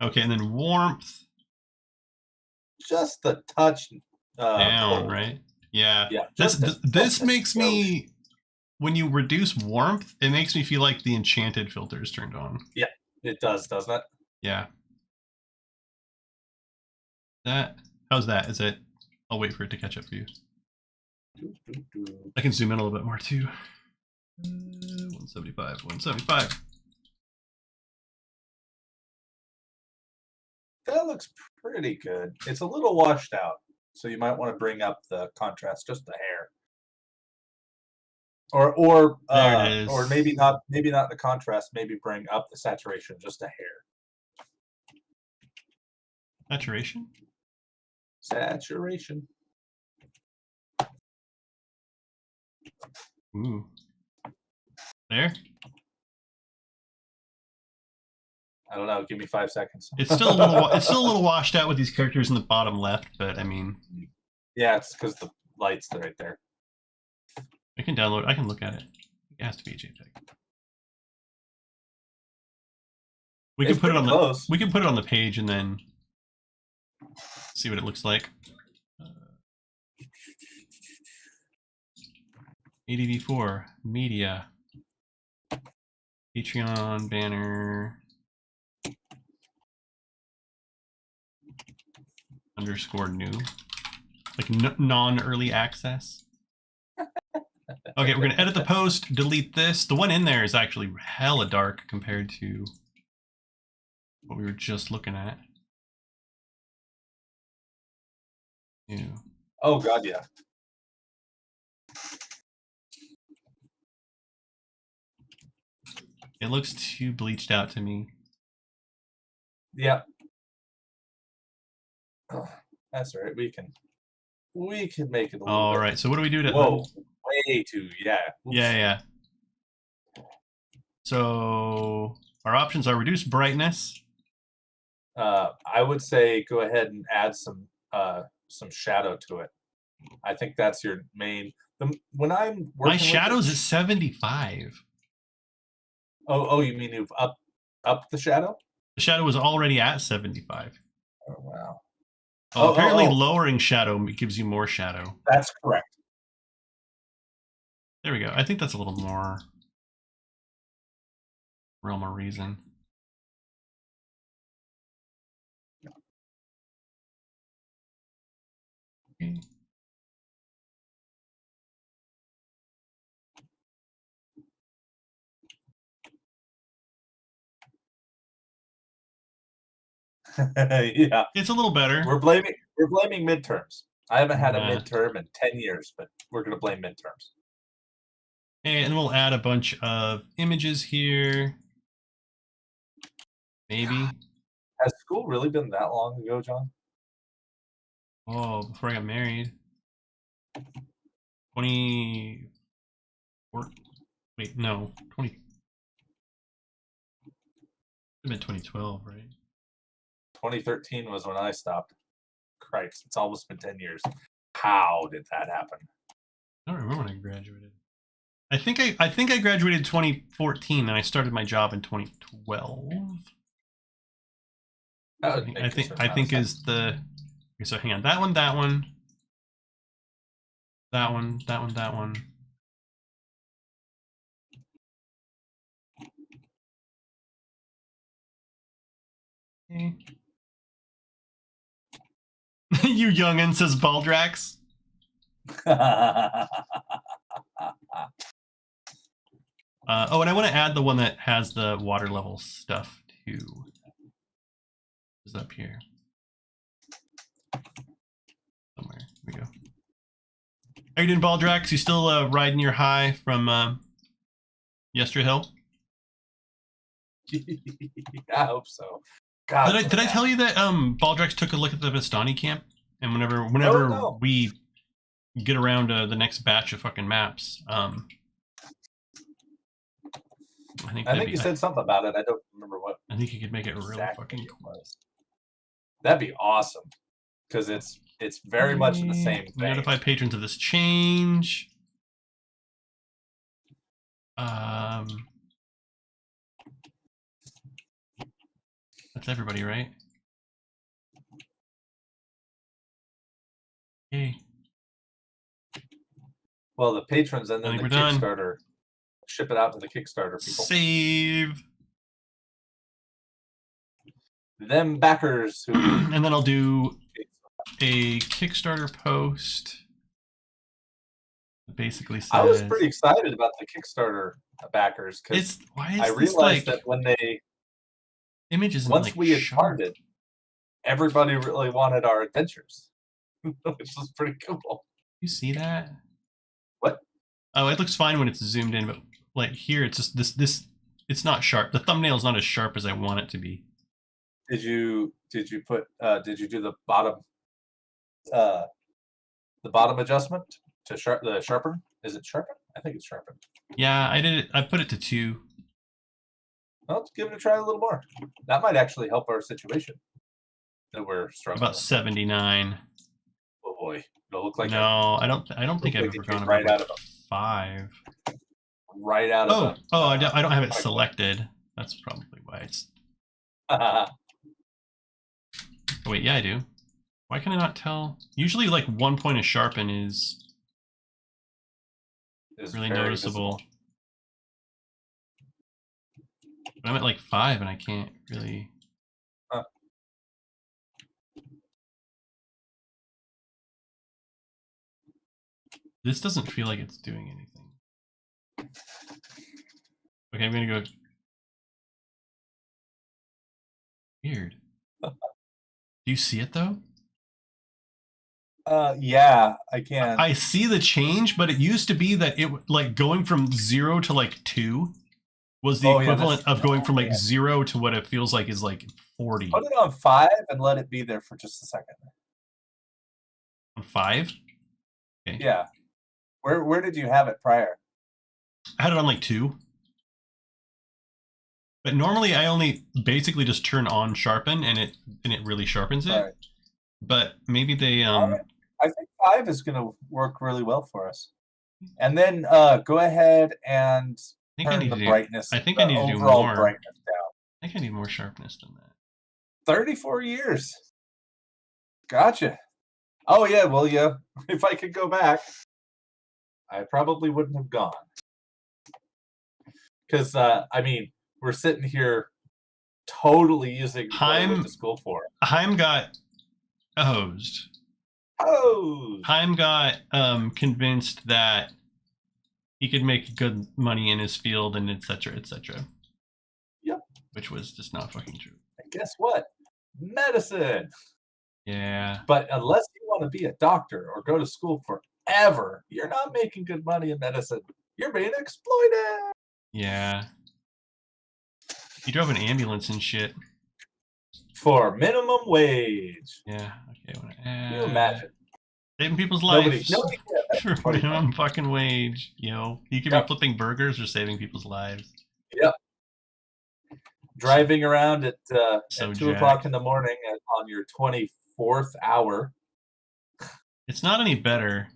Okay, and then warmth. Just the touch down, cold. right? Yeah. Yeah. This makes me. When you reduce warmth, it makes me feel like the enchanted filter is turned on. Yeah, it does, doesn't it? Yeah. How's that? Is it? I'll wait for it to catch up for you. I can zoom in a little bit more too. 175. That looks pretty good. It's a little washed out, so you might want to bring up the contrast just a hair. Or maybe not the contrast, maybe bring up the saturation just a hair. Saturation? Saturation. Ooh. There? I don't know, give me 5 seconds. It's still a little washed out with these characters in the bottom left, but I mean, yeah, it's because the light's right there. I can look at it. It has to be a JPEG. We can put it on the page and then see what it looks like. ADV4 media, Patreon banner _new, like non-early access. Okay, we're gonna edit the post, delete this. The one in there is actually hella dark compared to what we were just looking at. Ew. Oh god, yeah. It looks too bleached out to me. Yep. Oh, that's all right. We can make it a little All bit. right. So what do we do to? Whoa, way too. Yeah. Oops. Yeah. So our options are reduce brightness. I would say go ahead and add some shadow to it. I think that's your main. When I'm working My shadow's with at 75. Oh, you mean you've up the shadow? The shadow was already at 75. Oh wow. Apparently lowering shadow gives you more shadow. That's correct. There we go. I think that's a little more realm of reason. Okay. Yeah. It's a little better. We're blaming midterms. I haven't had a midterm in 10 years, but we're gonna blame midterms. And we'll add a bunch of images here. Maybe. Has school really been that long ago, John? Oh, before I got married. 20. Wait, no. 20. It would have been 2012, right? 2013 was when I stopped. Christ, it's almost been 10 years. How did that happen? I don't remember when I graduated. I think I graduated 2014 and I started my job in 2012. I think is the. Okay, so hang on. That one. That one. Okay. You youngin, says Baldrax. And I want to add the one that has the water level stuff too. Is up here somewhere. Here we go. How you doing, Baldrax? You still riding your high from Yester Hill? I hope so. God, did I tell you that Baldrax took a look at the Vistani camp, and whenever we get around the next batch of fucking maps, I think you said something about it. I don't remember what. I think you could make it really fucking cool. That'd be awesome, because it's very much the same thing. Notify patrons of this change. That's everybody, right? Okay. Well, the patrons and then the Kickstarter. Done. Ship it out to the Kickstarter people. Save. Them backers who. And then I'll do a Kickstarter post. Basically says, I was pretty excited about the Kickstarter backers because I realized that when they images once we had started, everybody really wanted our adventures, which was pretty cool. You see that? What? Oh, it looks fine when it's zoomed in, but like here, it's just this. It's not sharp. The thumbnail's not as sharp as I want it to be. Did you put? Did you do the bottom adjustment to sharpen? Is it sharpen? I think it's sharpen. Yeah, I did it. I put it to 2. Well, let's give it a try a little more. That might actually help our situation that we're struggling. About 79. Oh boy, it'll look like no. I don't think I've ever gone right out of 5. Right out of. I don't have it selected. That's probably why it's. Oh, wait, yeah, I do. Why can I not tell? Usually, like 1 point of sharpen is really noticeable. Visible. But I'm at like 5 and I can't really. This doesn't feel like it's doing anything. Okay, I'm gonna go. Weird. Do you see it though? Yeah, I can. I see the change, but it used to be that it like going from 0 to like 2 was the equivalent of going from like 0 to what it feels like is like 40. Put it on 5 and let it be there for just a second. On 5? Okay. Yeah. Where did you have it prior? I had it on like 2. But normally I only basically just turn on sharpen and it really sharpens it. Right. But maybe they I think 5 is going to work really well for us. And then go ahead and turn the brightness. I think I need to do more brightness down. I think I need more sharpness than that. 34 years. Gotcha. Oh yeah, well yeah. If I could go back, I probably wouldn't have gone. Because I mean, we're sitting here totally using what I went to school for. Heim got hosed. Hosed. Heim got convinced that he could make good money in his field and etc. etc. Yep. Which was just not fucking true. And guess what? Medicine. Yeah. But unless you want to be a doctor or go to school forever, you're not making good money in medicine. You're being exploited. Yeah. He drove an ambulance and shit. For minimum wage. Yeah. Okay. Can you imagine? Saving people's lives. Nobody for minimum fucking wage. You know, you could be flipping burgers or saving people's lives. Yep. Driving around at 2 o'clock in the morning on your 24th hour. It's not any better.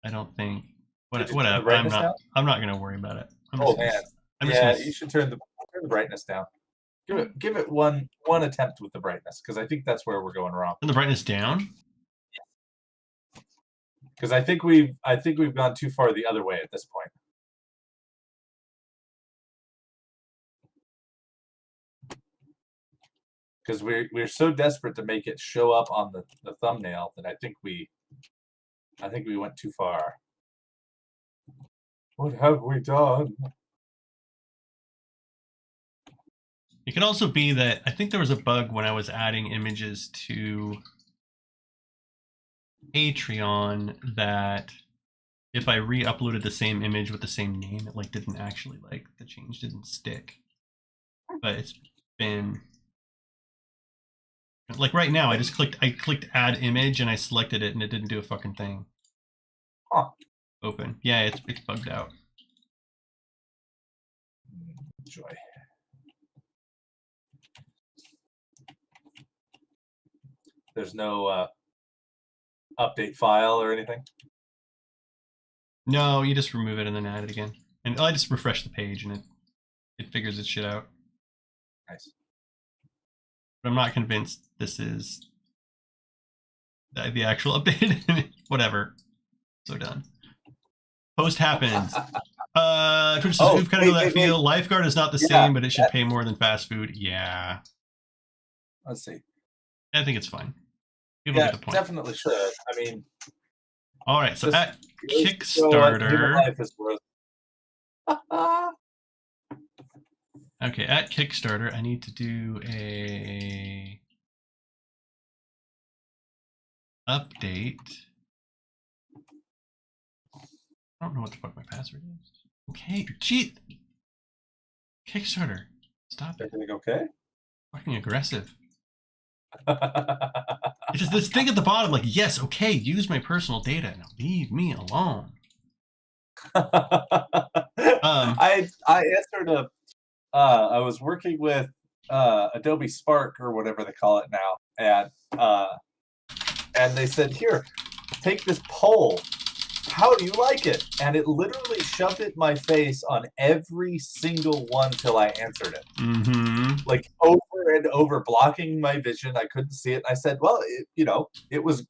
I don't think. Whatever. I'm not going to worry about it. You should turn the brightness down. Give it one attempt with the brightness, because I think that's where we're going wrong. Turn the brightness down? Because I think we've gone too far the other way at this point. Because we're so desperate to make it show up on the thumbnail that I think we went too far. What have we done? It could also be that I think there was a bug when I was adding images to Patreon that if I re-uploaded the same image with the same name, it like didn't actually the change didn't stick. But it's been like right now. I clicked add image and I selected it and it didn't do a fucking thing. Huh. Open. Yeah, it's bugged out. Joy. There's no update file or anything? No, you just remove it and then add it again. And I just refresh the page and it figures its shit out. Nice. But I'm not convinced this is the actual update. Whatever. So done. Post happens. Twitch says, we've kind of know that feel. Lifeguard is not the same, but it should pay more than fast food. Yeah. Let's see. I think it's fine. People get the point. Definitely should. I mean. All right. So at Kickstarter. Okay, at Kickstarter, I need to do a update. I don't know what the fuck my password is. Okay, gee. Kickstarter, stop it. Everything okay? Fucking aggressive. It's just this thing at the bottom, like, yes, okay, use my personal data. Now leave me alone. I answered I was working with Adobe Spark or whatever they call it now, and they said, here, take this poll. How do you like it? And it literally shoved it in my face on every single one till I answered it. Mm-hmm. Like over and over, blocking my vision. I couldn't see it. And I said, well, it was,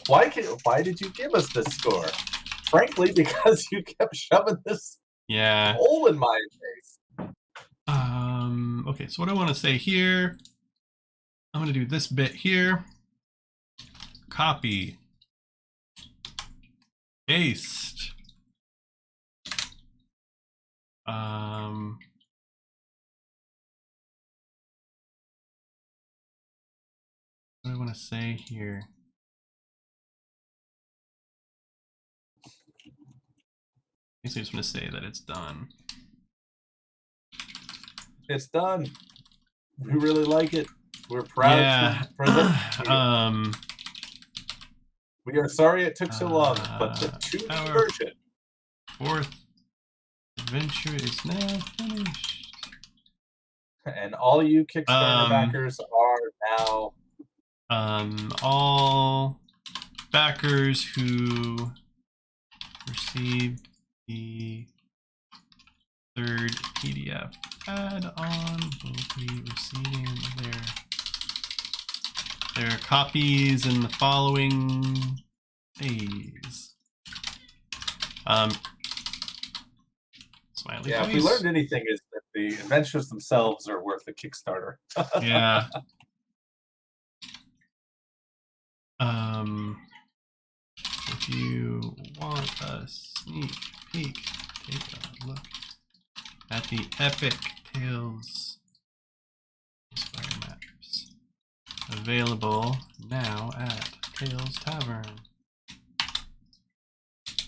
why did you give us this score? Frankly, because you kept shoving this hole in my face. Okay, so what I want to say here, I'm going to do this bit here. Copy. Paste. want to say here. I guess I just want to say that it's done. It's done. We really like it. We're proud to present it to you. We are sorry it took so long, but the 2D version. Fourth adventure is now finished. And all you Kickstarter backers are now... all backers who received the third PDF add-on will be receiving their copies in the following days. Smiley face. If we learned anything, is that the adventures themselves are worth a Kickstarter. Yeah. If you want a sneak peek, take a look at the epic Tales Talespire maps available now at Tales Tavern.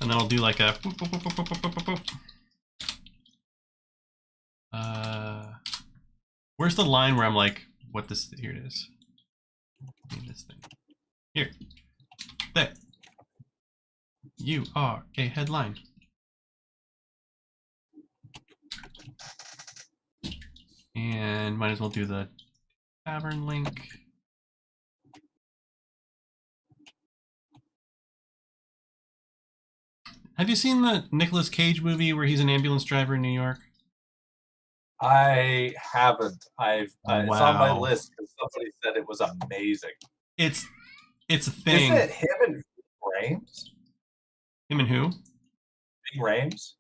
And then I'll do like a boop, boop, boop, boop, boop, boop, boop, boop. Where's the line where I'm like, what this? Here it is. Need this thing. Here. There. You are a headline. And might as well do the tavern link. Have you seen the Nicolas Cage movie where he's an ambulance driver in New York? I haven't. It's on my list because somebody said it was amazing. It's a thing. Isn't it him and Rames? Him and who? Ving Rhames?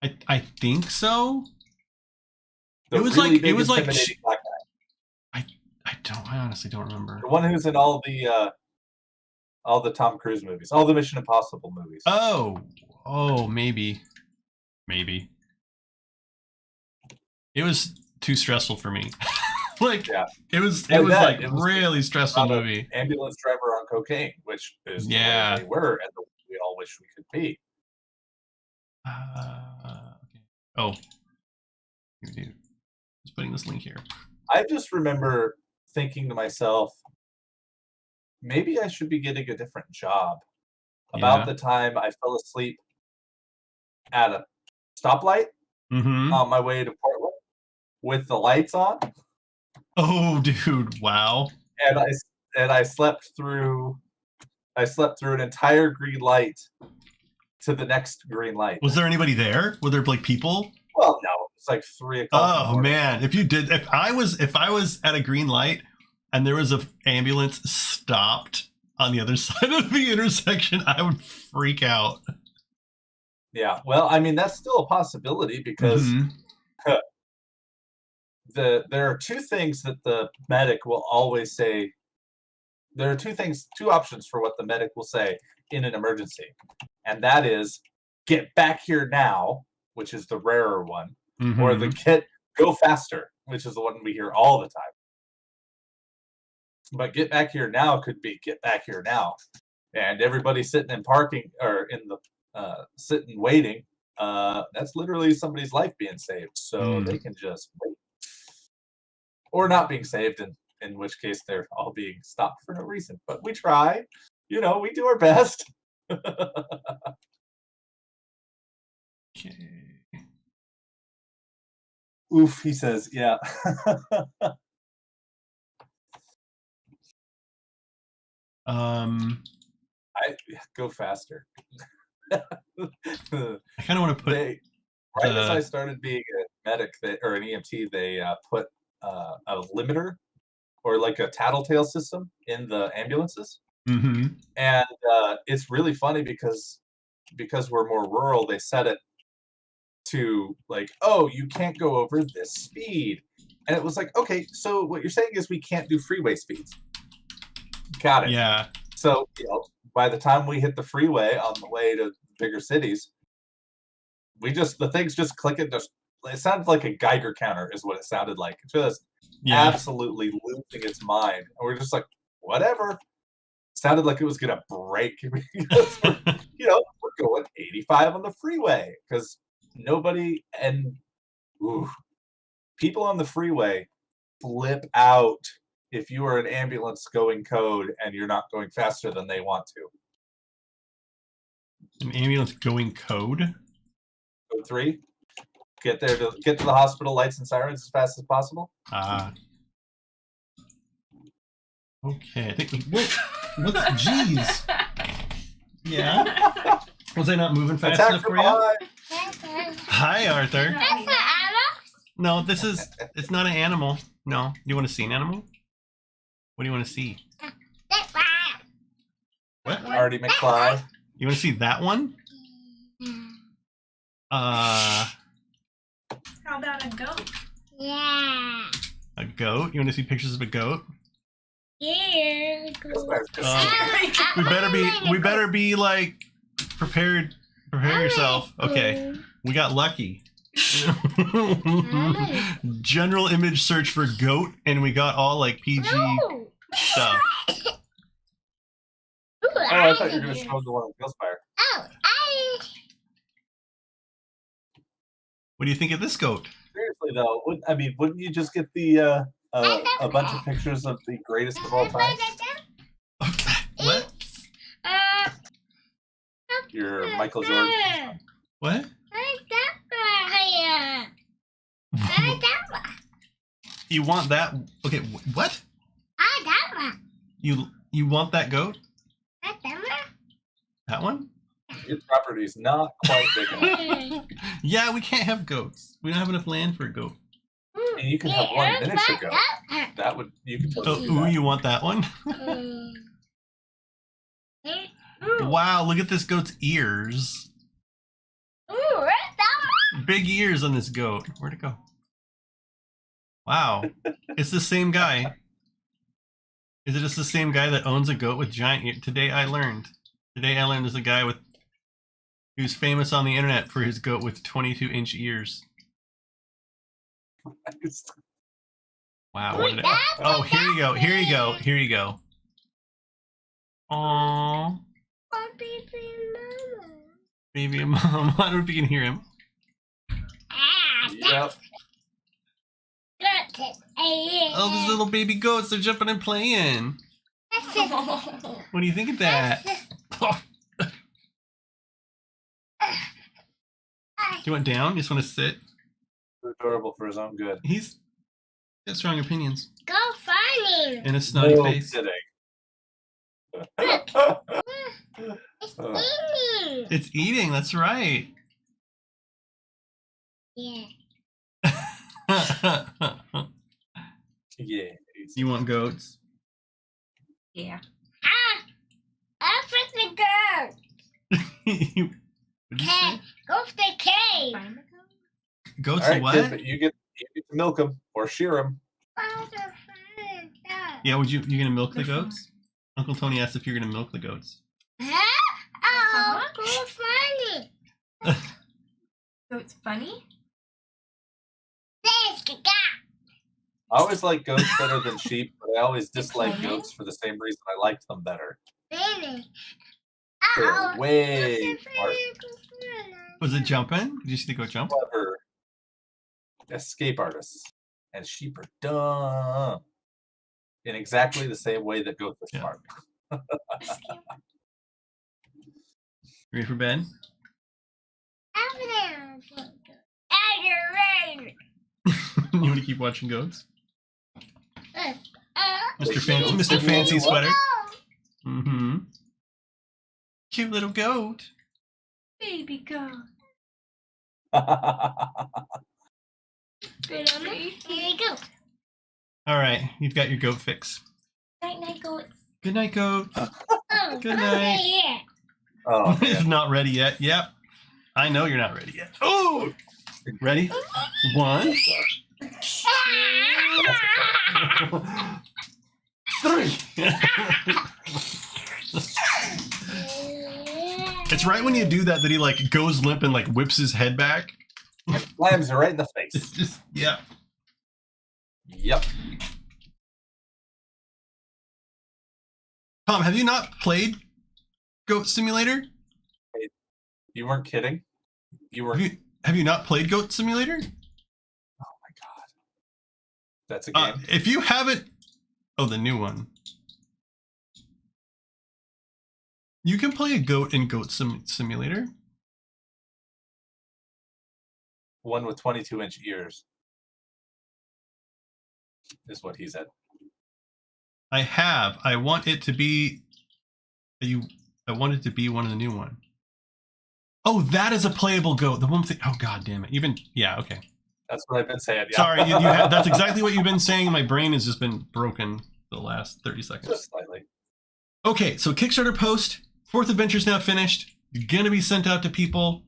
I think so. The it was really like big, it was like black guy. I honestly don't remember. The one who's in all the Tom Cruise movies, all the Mission Impossible movies. Oh, maybe. It was too stressful for me. It was like really stressful movie. Ambulance driver on cocaine, which is the way they were, and we all wish we could be. Okay. Oh, dude, just putting this link here. I just remember thinking to myself, maybe I should be getting a different job. About the time I fell asleep at a stoplight on my way to Portland with the lights on. Oh, dude! Wow. And I slept through an entire green light to the next green light. Was there anybody there? Were there like people? Well, no. It's like 3 o'clock. Oh man! If I was at a green light and there was an ambulance stopped on the other side of the intersection, I would freak out. Yeah. Well, I mean that's still a possibility because there are two things that the medic will always say. There are two options for what the medic will say in an emergency, and that is "get back here now," which is the rarer one, or the "go faster," which is the one we hear all the time. But "get back here now" could be "get back here now," and everybody sitting in parking or in the sitting waiting. That's literally somebody's life being saved, so they can just wait, or not being saved, in which case they're all being stopped for no reason. But we try, we do our best. Okay. Oof, he says, yeah. I go faster. I kind of want to put right as I started being a medic or an EMT, they put a limiter or like a tattletale system in the ambulances. And it's really funny because we're more rural, they set it to like, oh, you can't go over this speed. And it was like, okay, so what you're saying is we can't do freeway speeds. Got it. Yeah. So, by the time we hit the freeway on the way to bigger cities, the things just click it. It sounded like a Geiger counter is what it sounded like. Just absolutely losing its mind. And we're just like, whatever. Sounded like it was gonna break because we're going 85 on the freeway because nobody and people on the freeway flip out if you are an ambulance going code and you're not going faster than they want to. An ambulance going code? Code 3. Get to the hospital, lights and sirens as fast as possible. Okay, I think what's jeez. Yeah. Was I not moving fast enough for you? Hi, Arthur. That's an animal? No, it's not an animal. No. You want to see an animal? What do you want to see? What? Marty McFly. You want to see that one? How about a goat? Yeah. A goat? You want to see pictures of a goat? Yeah. We better be like prepared. Prepare yourself. Okay. We got lucky. General image search for goat, and we got all like PG stuff. Oh, I thought you were going to show the one on Talespire. What do you think of this goat? Seriously though, wouldn't you just get the a bunch of pictures of the greatest of all time? What? Your Michael Jordan. What? You want that? Okay, what? You want that goat? That one? Your property's not quite big enough. Yeah, we can't have goats. We don't have enough land for a goat. And you can have one miniature goat. You can totally do that. You want that one? Wow, look at this goat's ears. Big ears on this goat. Where'd it go? Wow. It's the same guy. Is it just the same guy that owns a goat with giant ears? Today I learned there's a guy who's famous on the internet for his goat with 22-inch ears. Wow. Oh, here you go. Here you go. Here you go. Aww. Baby and mom. I don't know if you can hear him. Yep. Oh, these little baby goats, they're jumping and playing. What do you think of that? Do you want down? You just want to sit? Adorable for his own good. He's got strong opinions. Go find him. And a snotty face. Kidding. It's eating. It's eating, that's right. Yeah. Yeah. You want goats? Yeah. I'm freaking good. What'd you say? Go to the cave. Goats All right, what? kid, but you get to milk them or shear them. Yeah, you gonna milk the goats? Uncle Tony asked if you're gonna milk the goats. Oh, go find it. So it's funny? I always like goats better than sheep, but I always dislike goats for the same reason I liked them better. They're way smart. Was it jumping? Did you see the goat jump? Clever escape artists. And sheep are dumb. In exactly the same way that goats are smart. Ready for bed? You want to keep watching goats? Mr. Fancy Sweater. Mm-hmm. Cute little goat. Baby goat. Here you go. All right, you've got your goat fix. Night night goats. Good night, goat. Oh, Good night. Yeah. Oh, It's not ready yet. Yep. I know you're not ready yet. Oh! Ready? 1, 3. It's right when you do that he like goes limp and like whips his head back. slams her right in the face. It's just, yeah. Yep. Tom, have you not played Goat Simulator? You weren't kidding. You were. Have you not played Goat Simulator? Oh my god, that's a game. If you haven't, oh, the new one. You can play a goat in Goat Simulator. One with 22-inch ears is what he said. I have. I want it to be. I want it to be one of the new one. Oh, that is a playable goat. The one thing. Oh, god damn it! You've been. Yeah. Okay. That's what I've been saying. Yeah. Sorry, that's exactly what you've been saying. My brain has just been broken the last 30 seconds. Just slightly. Okay, so Kickstarter post. 4th adventure's now finished. You're gonna be sent out to people.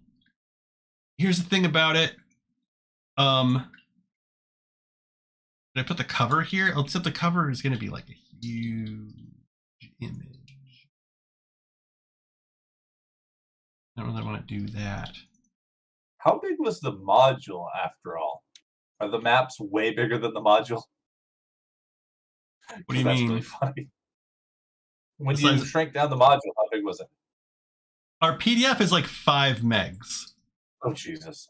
Here's the thing about it. Did I put the cover here? Except the cover is gonna be like a huge image. I don't really want to do that. How big was the module after all? Are the maps way bigger than the module? What do you That's mean? really funny. When It's you like- shrank down the module, how big was it? Our PDF is like 5 megs. Oh, Jesus.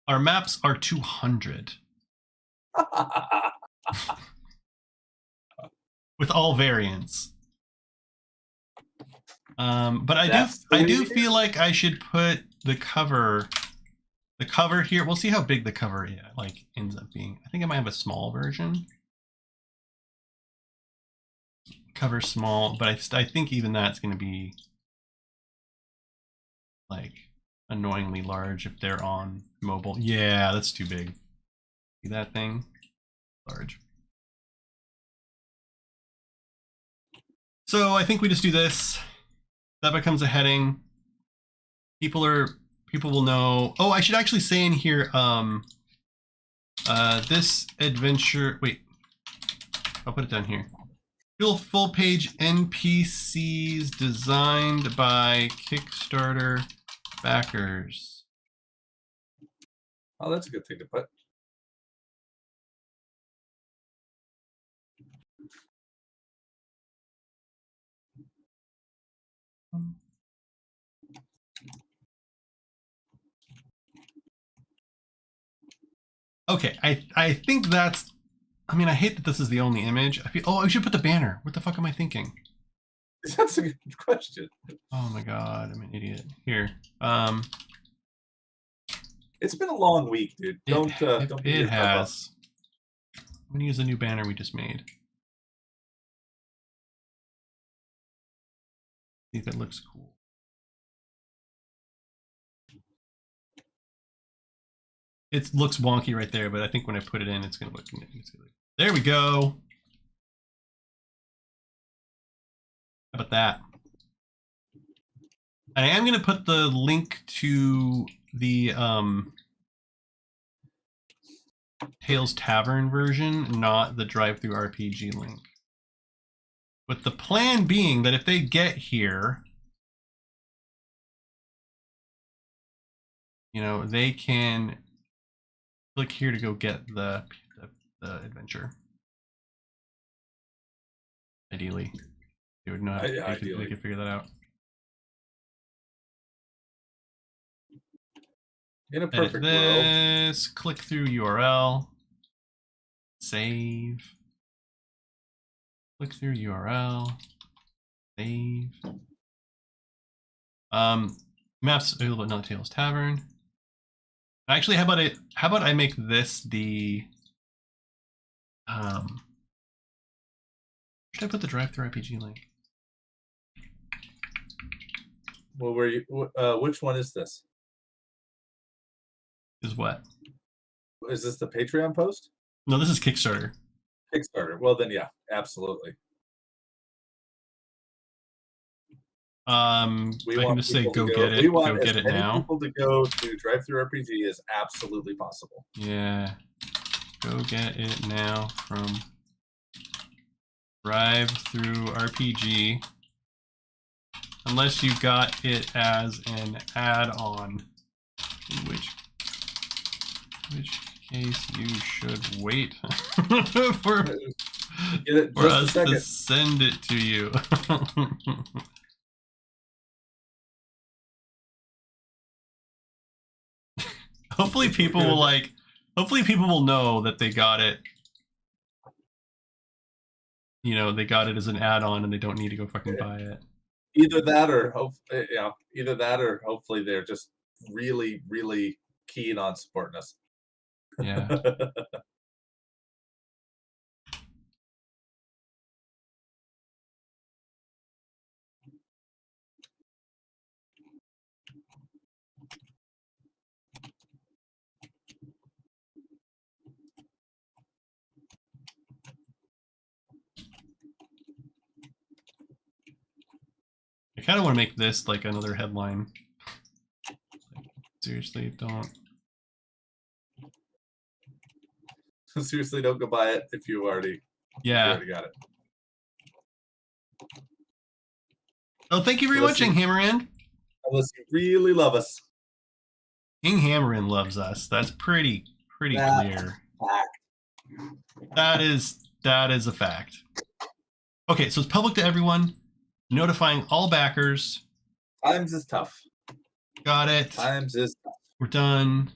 Our maps are 200 with all variants. But I do feel like I should put the cover here. We'll see how big the cover ends up being. I think I might have a small version. Cover small, but I think even that's going to be like annoyingly large if they're on mobile. Yeah, that's too big. See that thing? Large. So I think we just do this. That becomes a heading. People will know. Oh, I should actually say in here, this adventure. Wait, I'll put it down here. Full page NPCs designed by Kickstarter backers. Oh, that's a good thing to put. Okay, I think that's. I mean, I hate that this is the only image. I should put the banner. What the fuck am I thinking? That's a good question. Oh my god, I'm an idiot. Here. It's been a long week, dude. Don't beat It yourself up. has. I'm gonna use the new banner we just made. See if it looks cool. It looks wonky right there, but I think when I put it in, it's gonna look. There we go. How about that? I am gonna put the link to the Tales Tavern version, not the drive-through RPG link. With the plan being that if they get here, you know, they can click here to go get the adventure. Ideally, they would know how they could figure that out. In a Edit perfect world. this, click through URL, save, click through URL, save. Maps available at Tales Tavern. Actually, how about I make this the should I put the drive-through RPG link? Well, which one is this? Is what? Is this the Patreon post? No, this is Kickstarter. Kickstarter. Well, then, yeah, absolutely. I can just say go get it. Go get it now. People to go to drive-through RPG is absolutely possible. Yeah, go get it now from drive-through RPG. Unless you got it as an add-on, in which case you should wait for Get it For just a us second. to send it to you. Hopefully people will like, hopefully people will know that they got it. You know, they got it as an add-on and they don't need to go fucking buy it. Either that or hopefully they're just really, really keen on supporting us. Yeah. I kind of want to make this like another headline. Seriously, don't. Seriously, don't go buy it if you already got it. Oh, thank you for watching, Hammerand. Unless you really love us. King Hammerand loves us. That's pretty clear. That is a fact. Okay, so it's public to everyone, notifying all backers. Times is tough. Got it. Times is tough. We're done.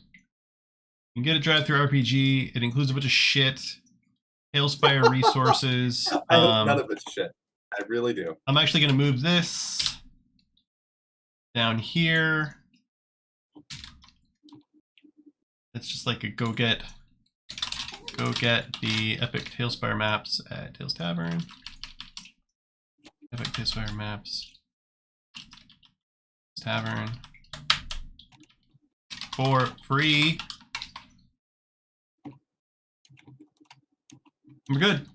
You can get a drive-through RPG. It includes a bunch of shit. Talespire resources. I hope none of it's shit. I really do. I'm actually going to move this down here. It's just like a go get the epic Talespire maps at Tales Tavern. Epic Talespire maps. Tavern. For free. We're good.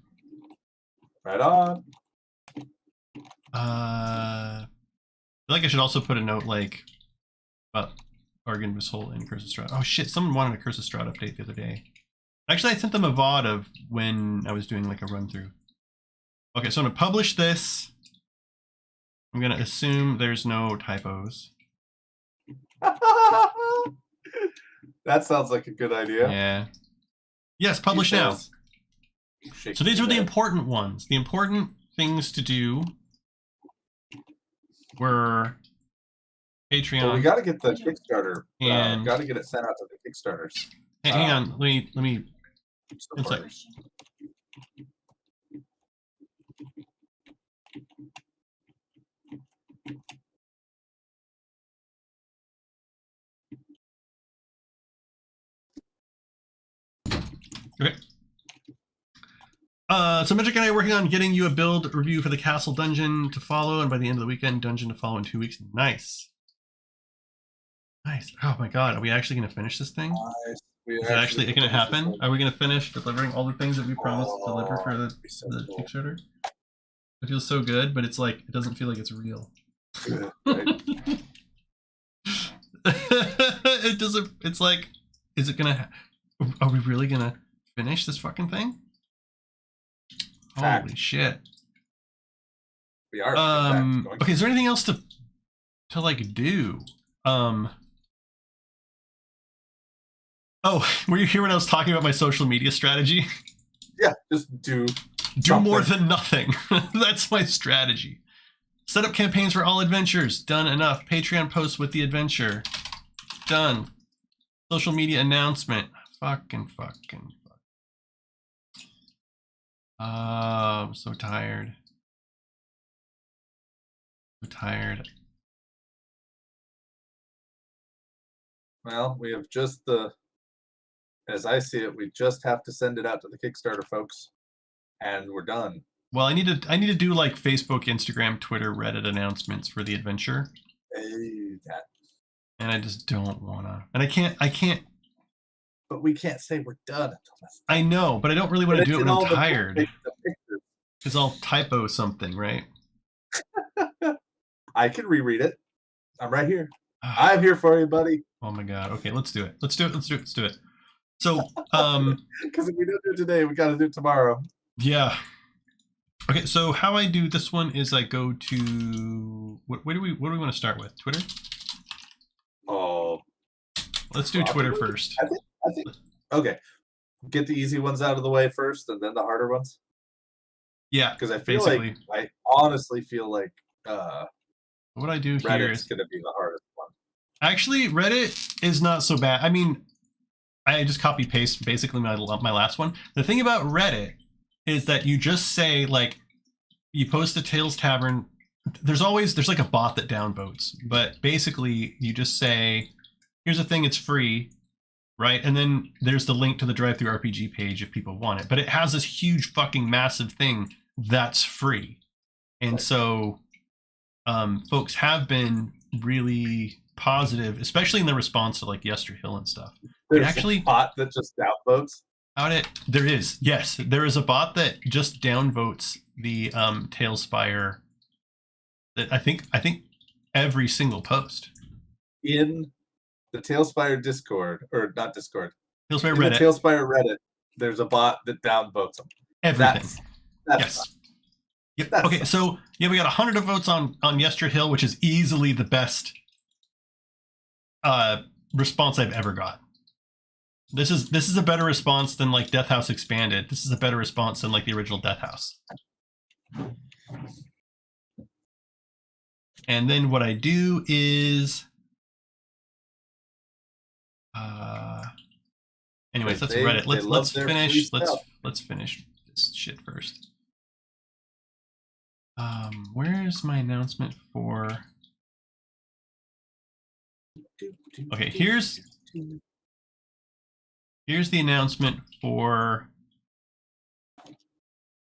Right on. I feel like I should also put a note like about Argon Vissol and Curse of Strahd. Oh shit, someone wanted a Curse of Strahd update the other day. Actually, I sent them a VOD of when I was doing like a run through. Okay, so I'm gonna publish this. I'm gonna assume there's no typos. That sounds like a good idea. Yeah. Yes, publish now. So these were the important ones. The important things to do were Patreon. Well, we got to get the Kickstarter. And got to get it sent out to the Kickstarters. hang on, let me. Supporters. Okay. So Magic and I are working on getting you a build review for the castle dungeon to follow, and by the end of the weekend, dungeon to follow in 2 weeks. Nice. Nice. Oh my god, are we actually going to finish this thing? Nice. Is it actually going to happen? Are we going to finish delivering all the things that we promised to deliver for the cool. Kickstarter? It feels so good, but it's like, it doesn't feel like it's real. Right? It doesn't, it's like, is it going to, are we really going to finish this fucking thing? Fact. Holy shit. We are. Okay, is there anything else to like do? Oh, were you here when I was talking about my social media strategy? Yeah, just do more than nothing. That's my strategy. Set up campaigns for all adventures. Done enough. Patreon posts with the adventure. Done. Social media announcement. Fucking. I'm so tired. Well, we have just as I see it, we just have to send it out to the Kickstarter folks, and we're done. Well, I need to do like Facebook, Instagram, Twitter, Reddit announcements for the adventure. That. And I just don't wanna. And I can't. But we can't say we're done until that's done. I know, but I don't really want to do it when I'm tired. Pictures. Because I'll typo something, right? I can reread it. I'm right here. I'm here for you, buddy. Oh my god. Okay, let's do it. Let's do it. So, because if we don't do it today, we got to do it tomorrow. Yeah. Okay, so how I do this one is I go to what do we want to start with? Twitter? Oh. Let's do Twitter first. I think okay. Get the easy ones out of the way first and then the harder ones. Yeah, Because I feel basically. like, I honestly feel like What I do here Reddit's is going to be the hardest one. actually Reddit is not so bad. I mean, I just copy paste basically my last one. The thing about Reddit is that you just say like you post a Tales Tavern. There's like a bot that downvotes, but basically you just say, here's a thing, it's free, right? And then there's the link to the Drive Through RPG page if people want it. But it has this huge fucking massive thing that's free. And Right. so folks have been really positive, especially in the response to like Yester Hill and stuff. There's actually a bot that just outvotes. There is, yes, there is a bot that just downvotes the Talespire. That I think every single post In the Talespire Discord, or not Discord, Talespire in the Reddit, Talespire Reddit, there's a bot that downvotes them. everything. That's Yes. fun. Yep. That's Okay, fun. so yeah, we got 100 votes on Yester Hill, which is easily the best response I've ever got. This is a better response than like Death House Expanded. This is a better response than like the original Death House. And then what I do is, anyways, that's Reddit. Let's finish. Let's finish this shit first. Where's my announcement for? Okay, here's the announcement for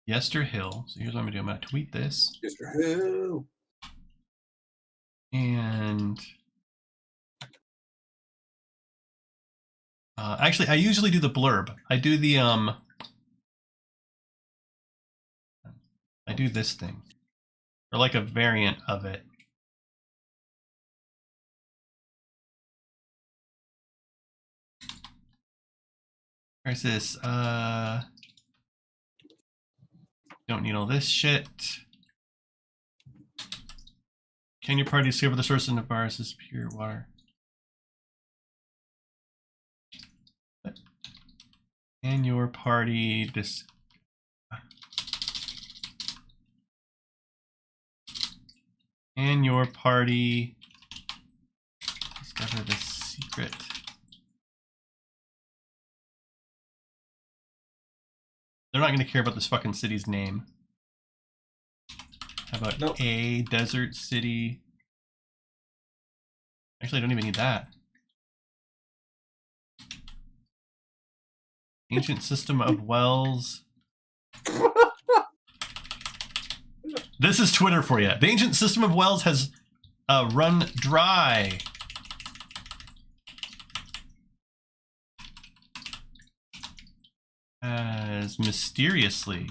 Yester Hill. So here's what I'm gonna do. I'm gonna tweet this. Yester Hill. And actually, I usually do the blurb. I do the I do this thing, or like a variant of it. Where's this? Don't need all this shit. Can your party discover the source of Navarre's pure water? Can your party discover the secret? They're not going to care about this fucking city's name. How about a desert city? Actually, I don't even need that. Ancient system of wells. This is Twitter for you. The ancient system of wells has run dry. As mysteriously.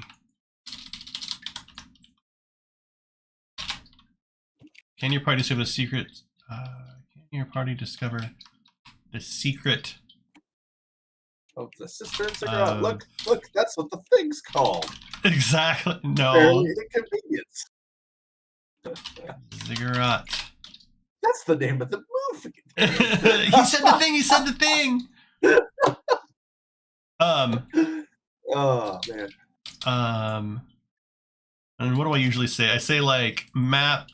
Can your party discover the secret? Can your party discover the secret of the Cistern Ziggurat? Look, that's what the thing's called. Exactly. No. Fairly inconvenience. Ziggurat. That's the name of the movie. He said the thing. He said the thing. Oh man. And what do I usually say? I say like map.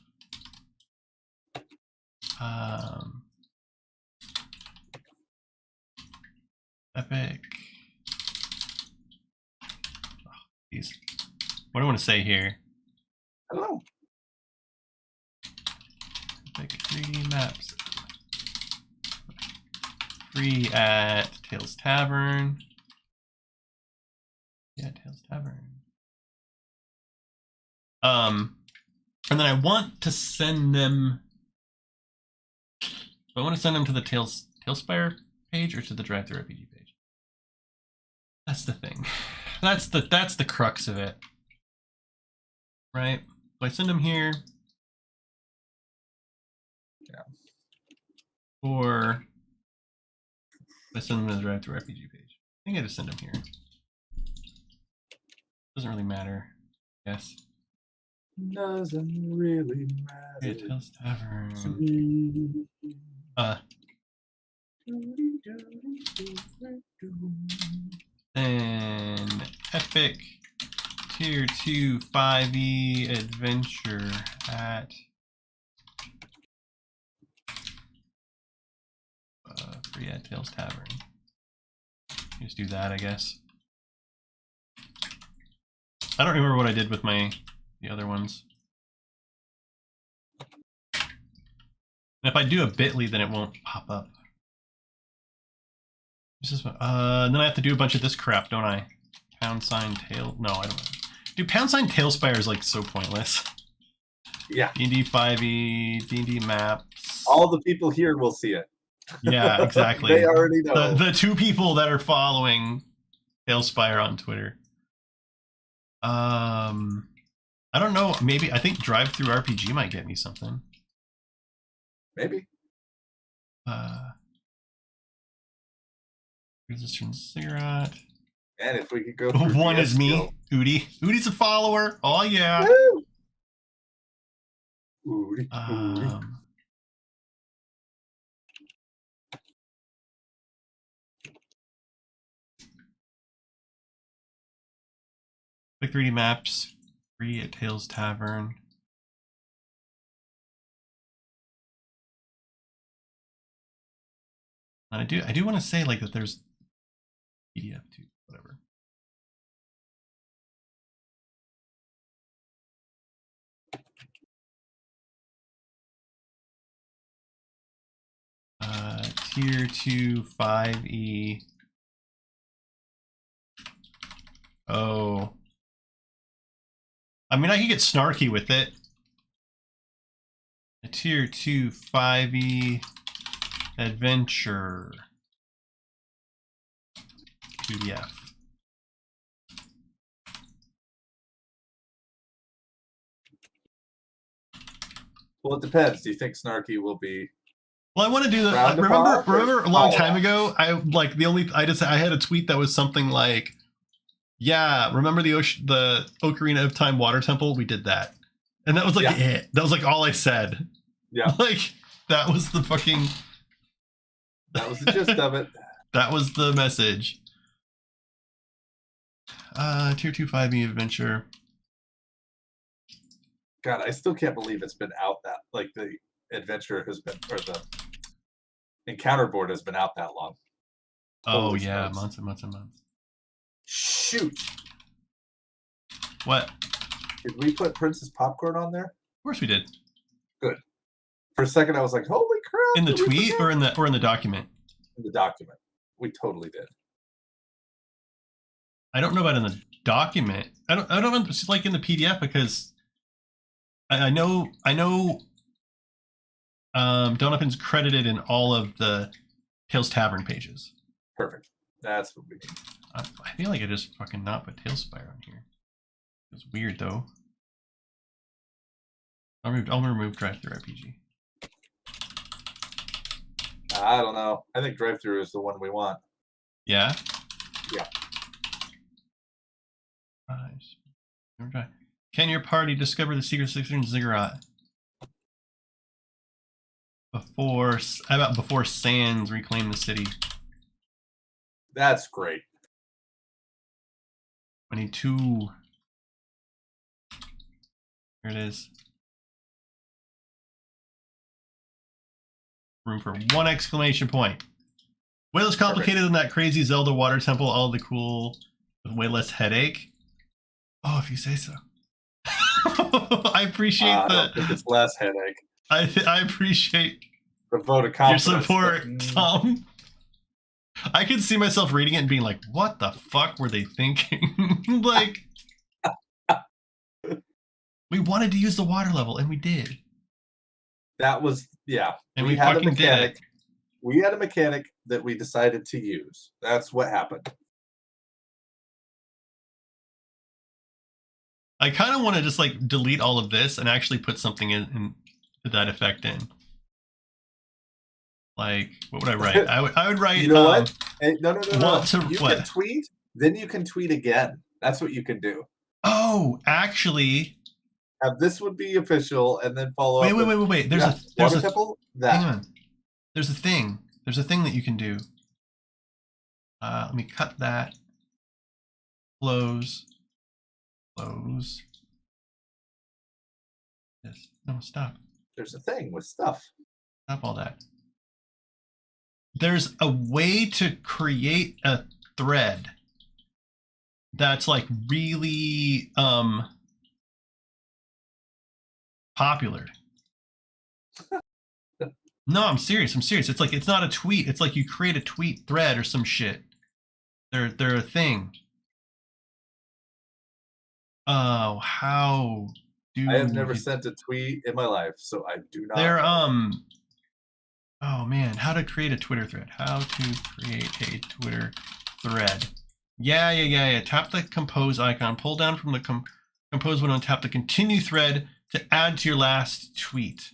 Epic. Oh, geez. What do I want to say here? I don't know. Epic 3D maps. Free at Tales Tavern. Yeah, Tales Tavern. And then I want to send them. I want to send them to the Talespire page or to the Drive Through RPG page. That's the thing. That's the crux of it, right? So I send them here. Yeah. Or I send them to the Drive Through RPG page. I think I just send them here. Doesn't really matter. Yes. Doesn't really matter. Yeah, Tales Tavern. Then Epic Tier 2 5e adventure at free at Tails Tavern. Just do that, I guess. I don't remember what I did with the other ones. And if I do a bit.ly, then it won't pop up. This is, then I have to do a bunch of this crap, don't I? Pound sign tail. No, I don't. Dude, pound sign Talespire is like so pointless. Yeah. D&D 5e, D&D maps. All the people here will see it. Yeah, exactly. They already know. The two people that are following Talespire on Twitter. I don't know. Maybe I think Drive Through RPG might get me something. Maybe. Cistern Ziggurat. And if we could go through One is me, skill. Udi. Udi's a follower. Oh yeah. Woo! Oody. Like 3D maps, free at Tails Tavern. And I do want to say like that there's PDF too, whatever. Tier 2 5e. Oh. I mean, I could get snarky with it. A Tier 2 5e adventure. PDF. Well, it depends. Do you think Snarky will be? Well, I want to do that. Round Remember a long time off? ago, I had a tweet that was something like, yeah, remember the Ocarina of Time water temple? We did that. And that was like it. That was like all I said. Yeah. Like that was the fucking That was the gist of it. that was the message. Tier 2 5e adventure. God, I still can't believe it's been out that like the adventure has been, or the encounter board has been out that long. Oh Holy yeah, smokes. months and months and months. Shoot! What? Did we put Princess Popcorn on there? Of course we did. For a second, I was like, "Holy crap!" In the did we tweet forget? or in the document? In the document? We totally did. I don't know about in the document. I don't know if it's like in the PDF because I know Donovan's credited in all of the Tails Tavern pages. Perfect. That's what we need. I feel like I just fucking not put Talespire on here. It's weird though. I'll remove Drive Through RPG. I don't know. I think drive-through is the one we want. Yeah? Yeah. Nice. Can your party discover the secret Cistern Ziggurat before Sands reclaim the city? That's great. I need 2. Here it is. Room for 1 exclamation point. Way less complicated than that crazy Zelda water temple. All the cool with way less headache. Oh, if you say so. I appreciate I the. don't think it's less headache. I appreciate The vote of your confidence. support, but, Tom. I could see myself reading it and being like, "What the fuck were they thinking?" Like, we wanted to use the water level, and we did. That was And we we had a fucking did it. mechanic. We had a mechanic that we decided to use. That's what happened. I kind of want to just like delete all of this and actually put something in to that effect in. Like, what would I write? I would write. You know what? Hey, no. Want to You what? can tweet, then you can tweet again. That's what you can do. Oh, actually, Have this would be official, and then follow up. wait. There's water a temple. hang That on. There's a thing. There's a thing that you can do. Let me cut that. Close. Close. Yes. No, stop. There's a thing with stuff. Stop all that. There's a way to create a thread that's like really popular. No, I'm serious. It's like it's not a tweet. It's like you create a tweet thread or some shit. They're a thing. Oh, how do I have never sent a tweet in my life, so I do not. They're oh man, how to create a Twitter thread. How to create a Twitter thread. Yeah. Tap the compose icon, pull down from the compose window and tap the continue thread to add to your last tweet.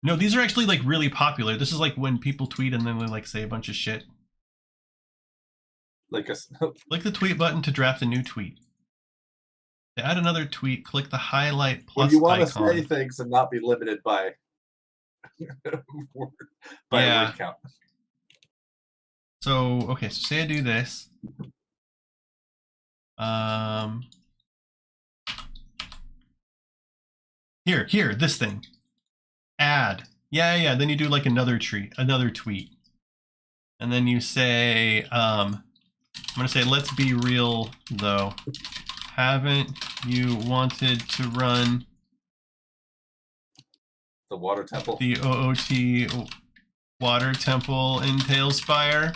No, these are actually like really popular. This is like when people tweet and then they like say a bunch of shit. Like a Click the tweet button to draft a new tweet. To add another tweet, click the highlight plus you want icon. to say things and not be limited by word count. So okay, so say I do this. Here, this thing. Add. Yeah. Then you do like another tweet. And then you say, I'm gonna say, let's be real though. Haven't you wanted to run The water temple? the OOT water temple in Talespire?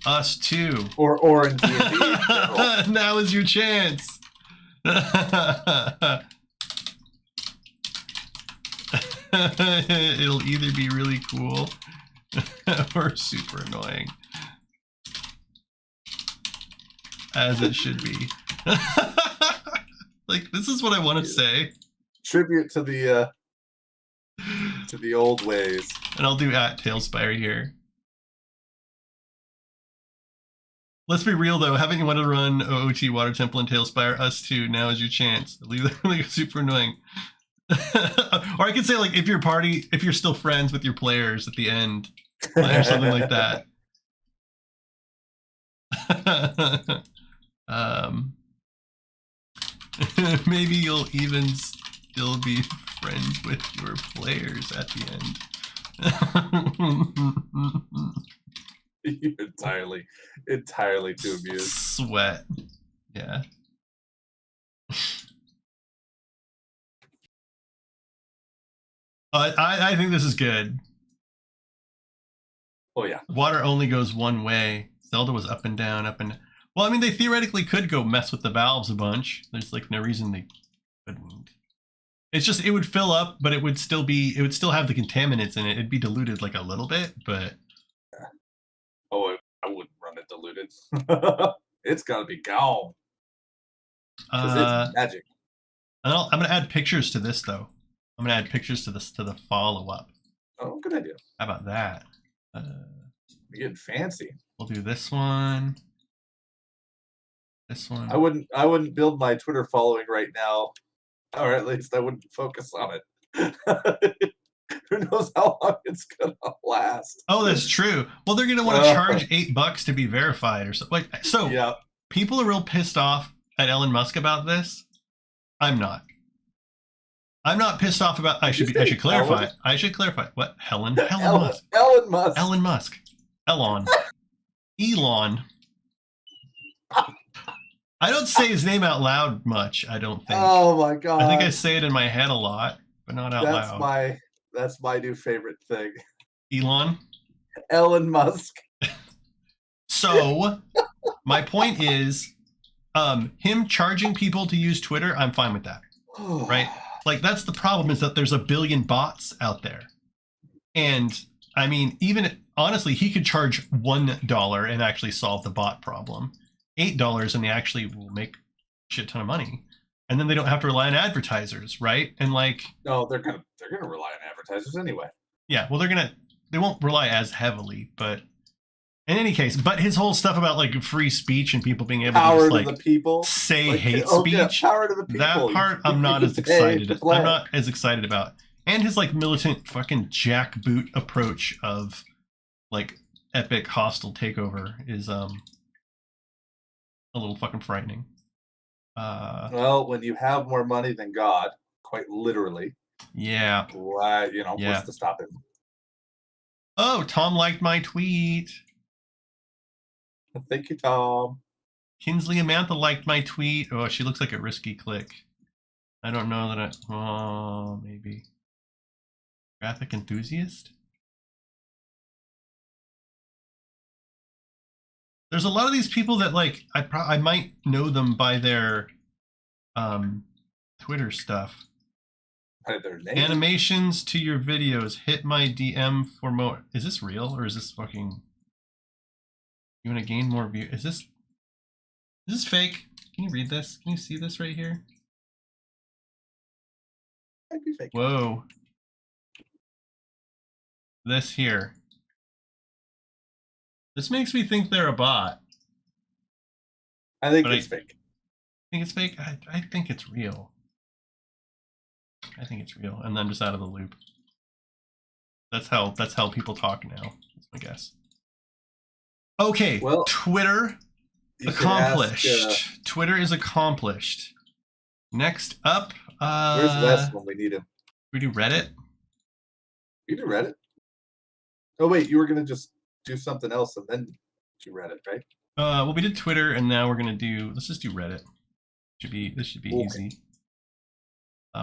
Us too. Or in D&D. Now is your chance. It'll either be really cool or super annoying. As it should be. Like, this is what I want to say. Tribute to the old ways. And I'll do @Talespire here. Let's be real though, haven't you want to run OOT Water Temple and Talespire? Us too, now is your chance. Like, super annoying. Or I could say like if you're still friends with your players at the end, or something like that. Maybe you'll even still be friends with your players at the end. You're entirely too amused. Sweat. Yeah. I think this is good. Oh yeah. Water only goes one way. Zelda was up and down, up and... Well, I mean, they theoretically could go mess with the valves a bunch. There's like no reason they couldn't. It's just, it would fill up, but it would still have the contaminants in it. It'd be diluted like a little bit, but... Oh, I wouldn't run it diluted. It's gotta be gone. Because it's magic. I'm gonna add pictures to this though. I'm gonna add pictures to the follow-up. Oh, good idea. How about that? You're getting fancy. We'll do this one. This one. I wouldn't build my Twitter following right now, or at least I wouldn't focus on it. Who knows how long it's gonna last? Oh, that's true. Well, they're gonna want to charge $8 to be verified or something. Like, so yeah. People are real pissed off at Elon Musk about this. I'm not. I'm not pissed off about. I should clarify. Ellen? I should clarify. What? Helen Musk. Elon Musk. Elon Musk. Elon. I don't say his name out loud much, I don't think. Oh my god. I think I say it in my head a lot, but not out loud. That's my new favorite thing. Elon? Elon Musk. So, my point is, him charging people to use Twitter, I'm fine with that. Right? Like, that's the problem, is that there's a billion bots out there. And, I mean, even, honestly, he could charge $1 and actually solve the bot problem. $8 and they actually will make a shit ton of money. And then they don't have to rely on advertisers, right? And like... No, they're gonna rely on advertisers anyway. Yeah, well, they won't rely as heavily, but... In any case, but his whole stuff about like free speech and people being able to just like the people. say like, hate speech, yeah, power to the people. That part I'm not as excited. I'm not as excited about. And his like militant fucking jackboot approach of like epic hostile takeover is a little fucking frightening. Well, when you have more money than God, quite literally, yeah. why, Yeah. what's to stop him? Oh, Tom liked my tweet. Thank you, Tom. Kinsley Amantha liked my tweet. Oh, she looks like a risky click. I don't know that I... Oh, maybe. Graphic enthusiast? There's a lot of these people that, like, I might know them by their Twitter stuff. By their name. Animations to your videos. Hit my DM for more. Is this real or is this fucking... You want to gain more view? Is this fake? Can you read this? Can you see this right here? Might be fake. Whoa. This here. This makes me think they're a bot. I think But it's fake. Think it's fake? I think it's real. I think it's real, and I'm just out of the loop. That's how people talk now. That's my guess. Okay, Well, Twitter you could accomplished. ask, Twitter is accomplished. Next up, where's Wes when we need him? we do Reddit. You do Reddit? Oh wait, you were gonna just do something else and then do Reddit, right? Well, we did Twitter, and now we're gonna do. Let's just do Reddit. This should be Okay. easy.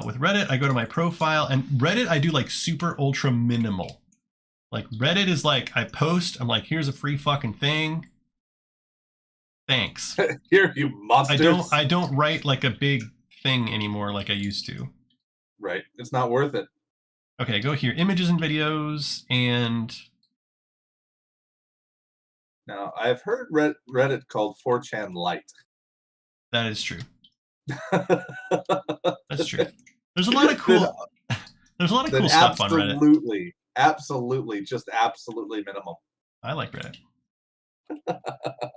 With Reddit, I go to my profile, and Reddit I do like super ultra minimal. Like Reddit is like I post, I'm like, here's a free fucking thing. Thanks. Here, you monsters. I don't write like a big thing anymore like I used to. Right, it's not worth it. Okay, go here, images and videos, and Now, I've heard Reddit called 4chan Lite. that is true. That's true. There's a lot of cool. There's a lot of cool stuff on Reddit. Absolutely, just absolutely minimum. I like Reddit.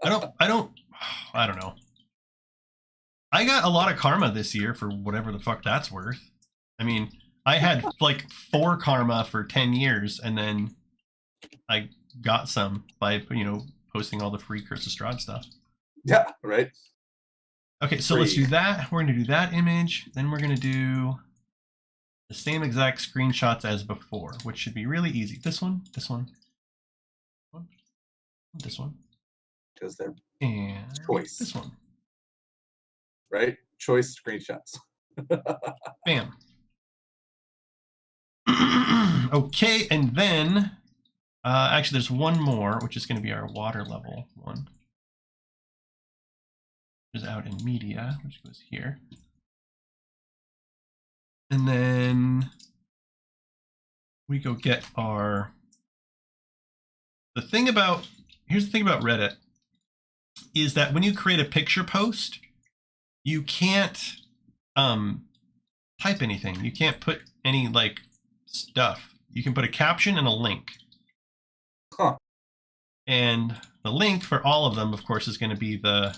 I don't know. I got a lot of karma this year for whatever the fuck that's worth. I mean, I had like 4 karma for 10 years, and then I got some by posting all the free Curse of Strahd stuff. Yeah, right. Okay, so let's do that. We're going to do that image. Then we're going to do the same exact screenshots as before, which should be really easy. This one, this one, this one. Because they're and choice. This one. Right? Choice screenshots. Bam. Okay, and then actually there's one more, which is going to be our water level one. Which is out in media, which goes here. And then we go get our... Here's the thing about Reddit, is that when you create a picture post, you can't type anything. You can't put any like stuff. You can put a caption and a link. Huh. And the link for all of them, of course, is going to be the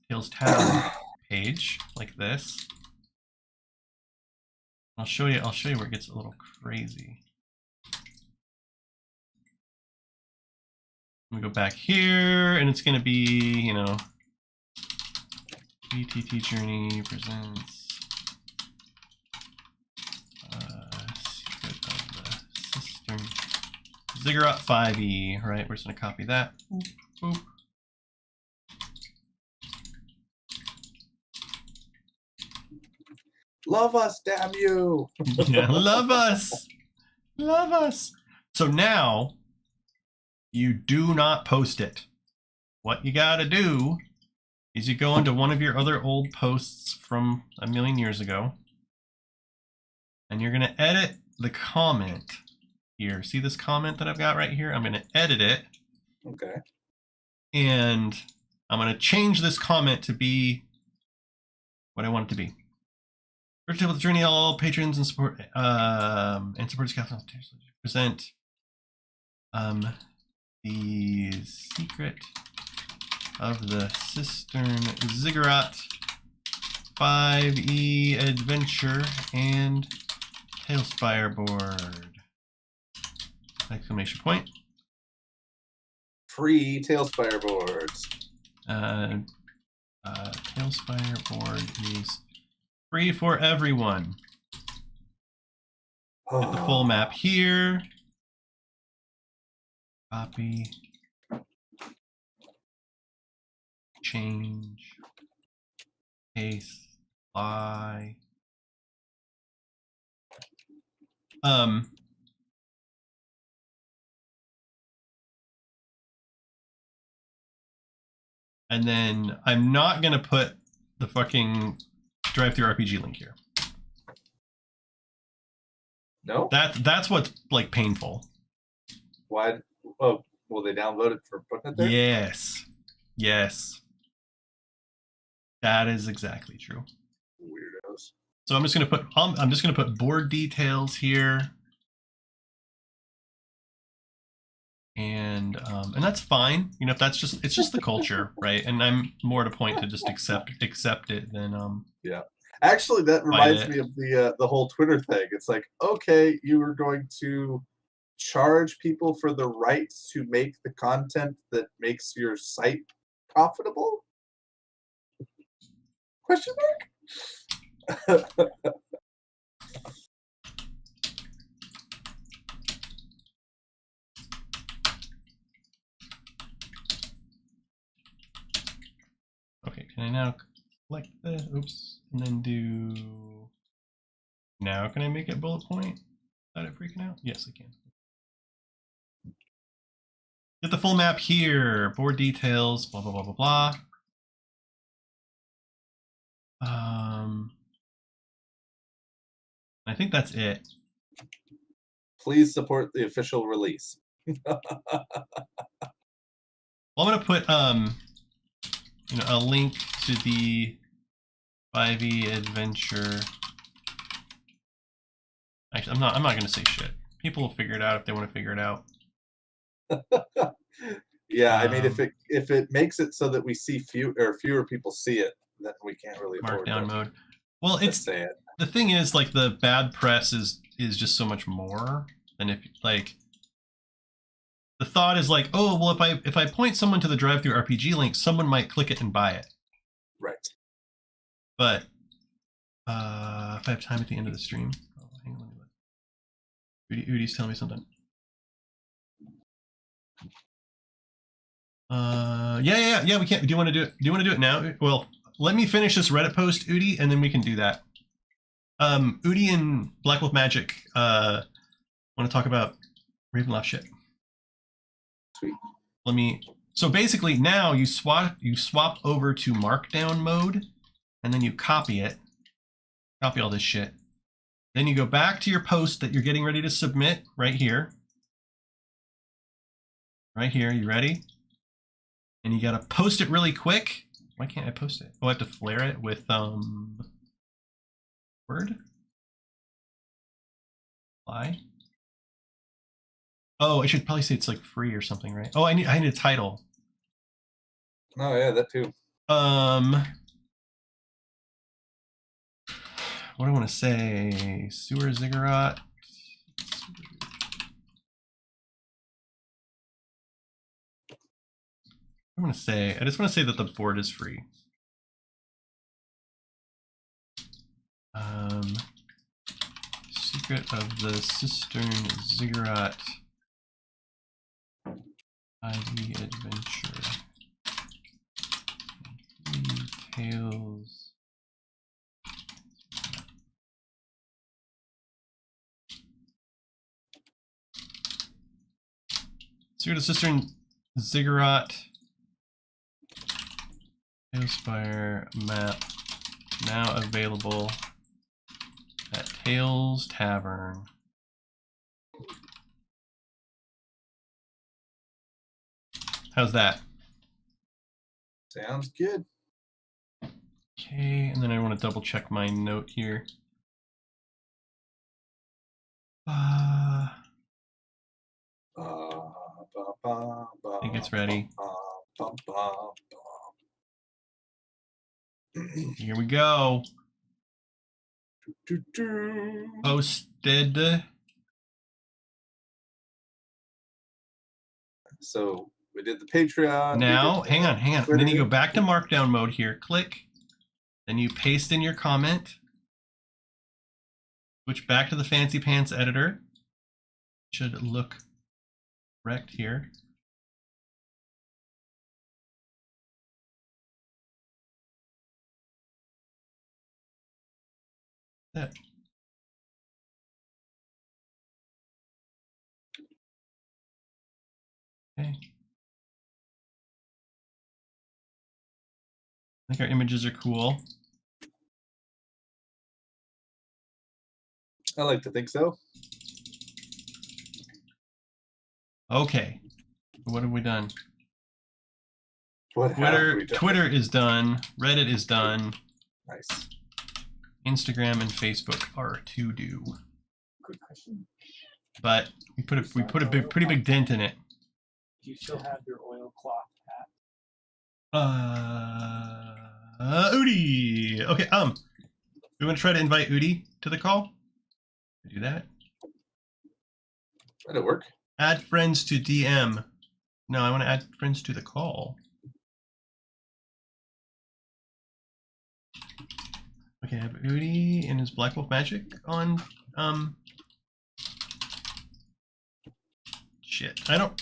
Tales Tavern page, like this. I'll show you where it gets a little crazy. We go back here, and it's going to be, BTT Journey presents Secret of the Cistern Ziggurat 5e, right? We're just going to copy that. Boop, boop. Love us, damn you. Yeah, love us. Love us. So now you do not post it. What you got to do is you go into one of your other old posts from a million years ago, and you're going to edit the comment here. See this comment that I've got right here? I'm going to edit it. Okay. And I'm going to change this comment to be what I want it to be. Virtual with Journey, all patrons and support and supporters present the Secret of the Cistern Ziggurat 5e Adventure and Talespire board. Exclamation point. Free Talespire boards. Talespire board is free for everyone. Get the full map here. Copy. Change. Paste. Apply. And then I'm not gonna put the fucking drive-through RPG link here. No? That's what's like painful. Why? Oh, will they download it for putting it there? Yes. Yes. That is exactly true. Weirdos. So I'm just gonna put board details here. And that's fine. You know, if that's just it's just the culture, right? And I'm more at a point to just accept it than Yeah. Actually, that reminds me of the whole Twitter thing. It's like, okay, you were going to charge people for the right to make the content that makes your site profitable? Question mark? okay, can I now select the oops and then do now can I make it bullet point without it freaking out? Yes, I can. Get the full map here, board details, blah blah blah blah blah. I think that's it. Please support the official release. Well, I'm gonna put you know, a link to the 5e adventure. Actually, I'm not gonna say shit. People will figure it out if they want to figure it out. Yeah, I mean, if it makes it so that we see fewer people see it, then we can't really afford Markdown it. mode. Well, it's sad. The thing is, like, the bad press is just so much more than if like the thought is like, oh well, if I point someone to the drive-through RPG link, someone might click it and buy it. Right. But if I have time at the end of the stream, oh, hang on, let me look. Udi's telling me something. Yeah. We can't. Do you want to do it? Do you want to do it now? Well, let me finish this Reddit post, Udi, and then we can do that. Udi and Black Wolf Magic want to talk about Ravenloft shit. Sweet. So basically now you swap over to Markdown mode, and then you copy all this shit. Then you go back to your post that you're getting ready to submit right here. Right here, you ready? And you gotta post it really quick. Why can't I post it? Oh, I have to flare it with Word? Apply? Oh, I should probably say it's like free or something, right? Oh, I need a title. Oh yeah, that too. What do I want to say? Sewer Ziggurat. I just want to say that the board is free. Secret of the Cistern Ziggurat ID Adventure. Tales. Secret of Cistern Ziggurat. Talespire map now available at Tales Tavern. How's that? Sounds good. Okay, and then I want to double check my note here. I think it's ready. Here we go. Posted. So We did the Patreon. Now, hang on. Twitter. Then you go back to Markdown mode here. Click. Then you paste in your comment. Switch back to the Fancy Pants editor. Should look correct here. That. Okay. I think our images are cool. I like to think so. Okay. What have we done? What have we done? Twitter is done. Reddit is done. Nice. Instagram and Facebook are to do. Good question. But we put a pretty big dent in it. Do you still have your oilcloth hat? Udi. Okay. We want to try to invite Udi to the call. Do that. That'll work. Add friends to DM. No, I want to add friends to the call. Okay, I have Udi and his Black Wolf Magic on. Shit. I don't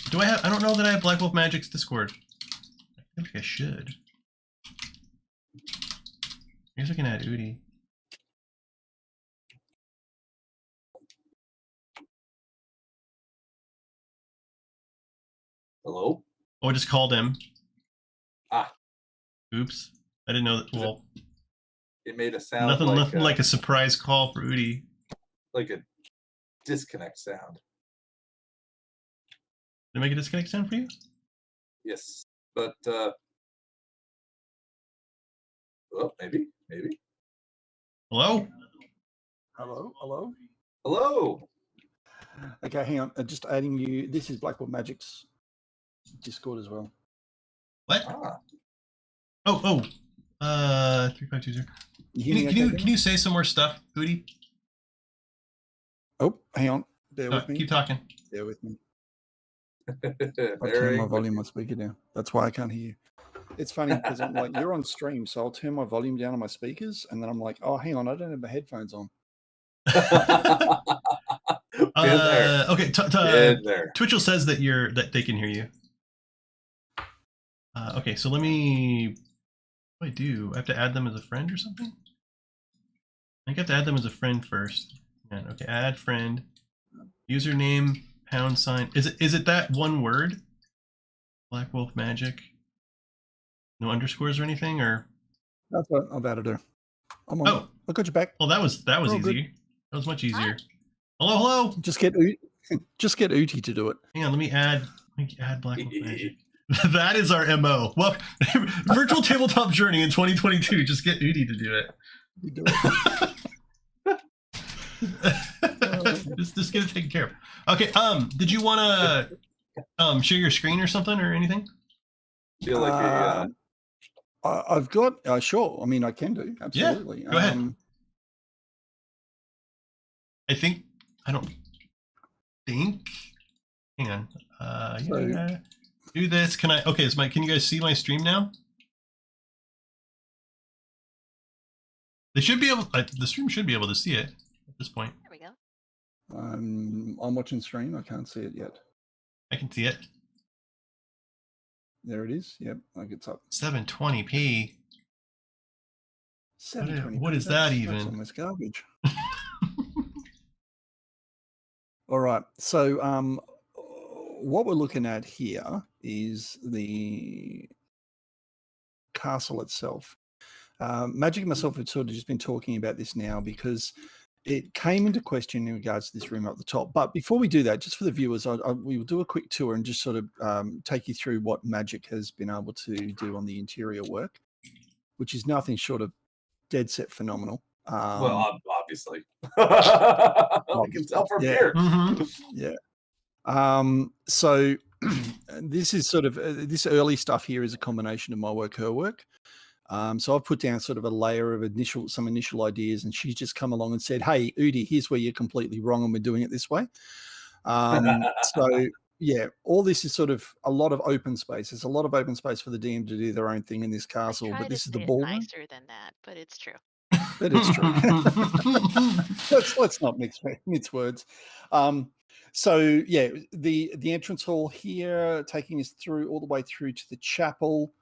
know that I have Black Wolf Magic's Discord. I think I should. I guess I can add Udi. Hello? Oh, I just called him. Ah. Oops. I didn't know that. Well, it made a sound. Nothing like a surprise call for Udi. Like a disconnect sound. Did I make a disconnect sound for you? Yes. But oh, maybe. Hello? Hello? Hello. Okay, hang on. Just adding you. This is Blackwood Magic's Discord as well. What? Ah. Oh. 3520. Can you say some more stuff, Udi? Oh, hang on. Bear with me. Keep talking. Bear with me. I'll Very turn my volume on speaker down. That's why I can't hear you. It's funny because I'm like, you're on stream, so I'll turn my volume down on my speakers, and then I'm like, oh, hang on, I don't have my headphones on. Okay. Twitchell says that they can hear you. Okay, so let me. What do I have to add them as a friend or something? I think I have to add them as a friend first. Okay, add friend. Username #. Is it that one word? Black Wolf Magic. No underscores or anything, or? That's what I've added her. I'm on. Oh, I got you back. Well, that was easy. Good. That was much easier. Hello. Just get Uti to do it. Hang on, let me add Black Wolf Magic. That is our MO. Well, virtual tabletop journey in 2022. Just get Udi to do it. You do it. just get it taken care of. Okay. Did you want to share your screen or something or anything? Feel like I've got. Sure. I mean, I can do absolutely. Yeah, go ahead. I don't think. Hang on. Yeah. Do this. Can I? Okay. Can you guys see my stream now? They should be able. The stream should be able to see it at this point. There we go. I'm watching stream. I can't see it yet. I can see it. There it is. Yep, I get up. 720p. 720p. What is that even? That's almost garbage. All right. So what we're looking at here is the castle itself. Magic and myself have sort of just been talking about this now because it came into question in regards to this room up the top. But before we do that, just for the viewers, we will do a quick tour and just sort of take you through what Magic has been able to do on the interior work, which is nothing short of dead set phenomenal. Well, obviously. I can tell from here. Mm-hmm. Yeah. So this is sort of this early stuff here is a combination of my work, her work. So I've put down sort of a layer of some initial ideas, and she's just come along and said, "Hey, Udi, here's where you're completely wrong, and we're doing it this way." So yeah, all this is sort of a lot of open space. There's a lot of open space for the DM to do their own thing in this castle. I try But to this is the say it ballroom. nicer than that, but it's true. But it's true. let's not mix words. So yeah, the entrance hall here, taking us through all the way through to the chapel,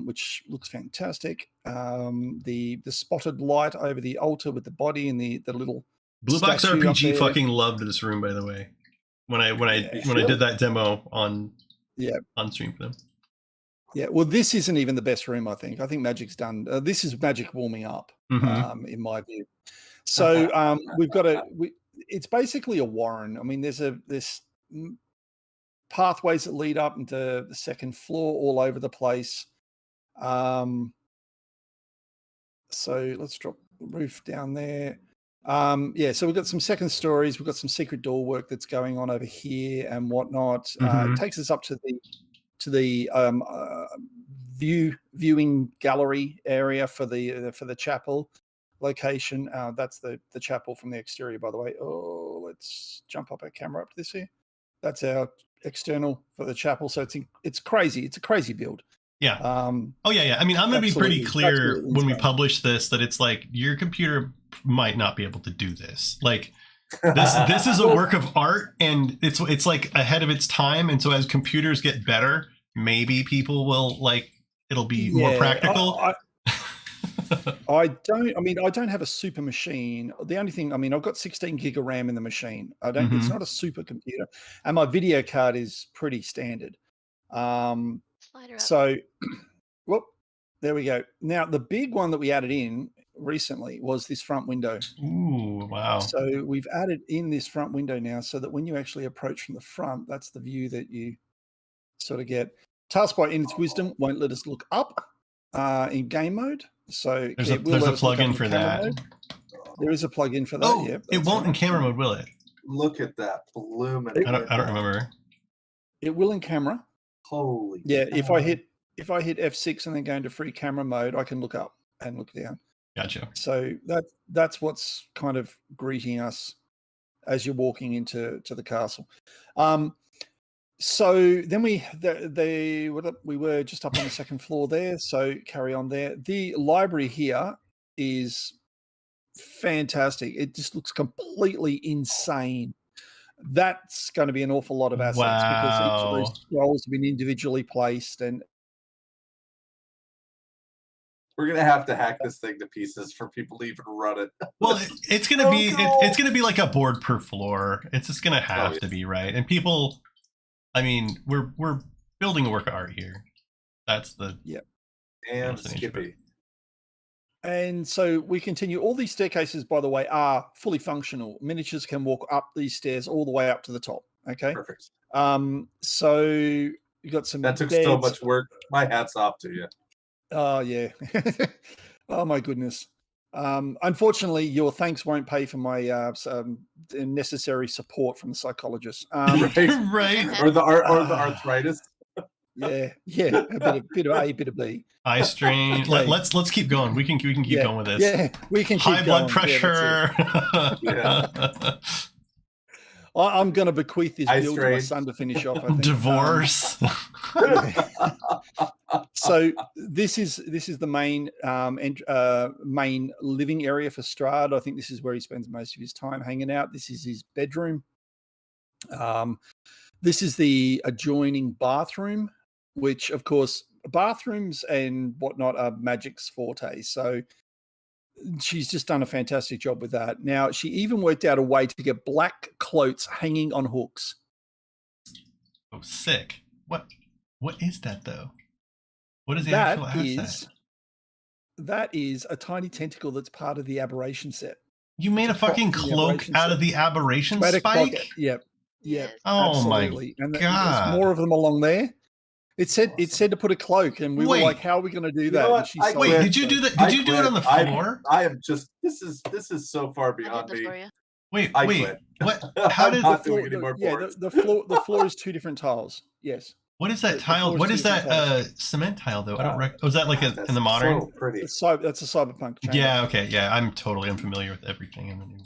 which looks fantastic. The spotted light over the altar with the body and the little Blue Box statue up RPG there. fucking loved this room, by the way. When I did that demo on stream for them. Yeah, well, this isn't even the best room. I think Magic's done. This is Magic warming up, in my view. So we've got it's basically a warren. I mean, there's pathways that lead up into the second floor all over the place. So let's drop the roof down there. So we've got some second stories. We've got some secret door work that's going on over here and whatnot. It takes us up to the viewing gallery area for the chapel location. That's the chapel from the exterior, by the way. Oh, let's jump up our camera up to this here. That's our external for the chapel. So it's crazy. It's a crazy build. Yeah. I mean, I'm going to be pretty clear when we publish this that it's like your computer might not be able to do this. Like this is a work of art, and it's like ahead of its time. And so as computers get better, maybe people will it'll be more practical. I don't have a super machine. The only thing, I've got 16 gig of RAM in the machine. It's not a super computer, and my video card is pretty standard. So, whoop, there we go. Now, the big one that we added in recently was this front window. Ooh, wow. So we've added in this front window now so that when you actually approach from the front, that's the view that you sort of get. Talespire, in its wisdom, won't let us look up in game mode. So there's a plug-in for that. Mode. There is a plug-in for that. Oh, yeah, it won't in camera mode, will it? Look at that blooming. I don't remember. It will in camera. Holy. Yeah, if I hit F6 and then go into free camera mode, I can look up and look down. Gotcha. So that's what's kind of greeting us as you're walking into the castle. So then we were just up on the second floor there. So carry on there. The library here is fantastic. It just looks completely insane. That's going to be an awful lot of assets because each of those scrolls have been individually placed, and we're gonna have to hack this thing to pieces for people to even run it. Well, it's gonna be it's gonna be like a board per floor. It's just gonna have to be, right? And people, I mean, we're building a work of art here. That's the And Skippy. And so we continue. All these staircases, by the way, are fully functional. Miniatures can walk up these stairs all the way up to the top. Okay. Perfect. So you got some. That took beds. so much work. My hat's off to you. Oh yeah. Oh my goodness. Unfortunately, your thanks won't pay for my necessary support from the psychologist. Right. Or the arthritis. Yeah. A bit of A, bit of B. Eye strain. Okay. Let's keep going. We can keep going with this. Yeah, we can keep high blood pressure. Yeah. I'm going to bequeath this Eye build to my son to finish off. I think. Divorce. So this is the main main living area for Strahd. I think this is where he spends most of his time hanging out. This is his bedroom. This is the adjoining bathroom, which of course bathrooms and whatnot are Magic's forte. So she's just done a fantastic job with that. Now she even worked out a way to get black cloaks hanging on hooks. Oh, sick! What is that though? What is the actual asset? That is a tiny tentacle that's part of the aberration set. You made a fucking cloak out of the aberration spike? Yep. Yes. Oh absolutely. My and god! There's more of them along there. It said to put a cloak, and we were like, "How are we going to do that?" And she wait, did you do that? Did you do it on the floor? I am just. This is so far beyond me. Wait. Quit. What? How did not doing any more boards. The floor is two different tiles. Yes. What is that tile? What is that cement tile though? I don't recognize. Was that like in the modern? So pretty. That's a cyberpunk. Yeah. Okay. Yeah. I'm totally unfamiliar with everything in the new.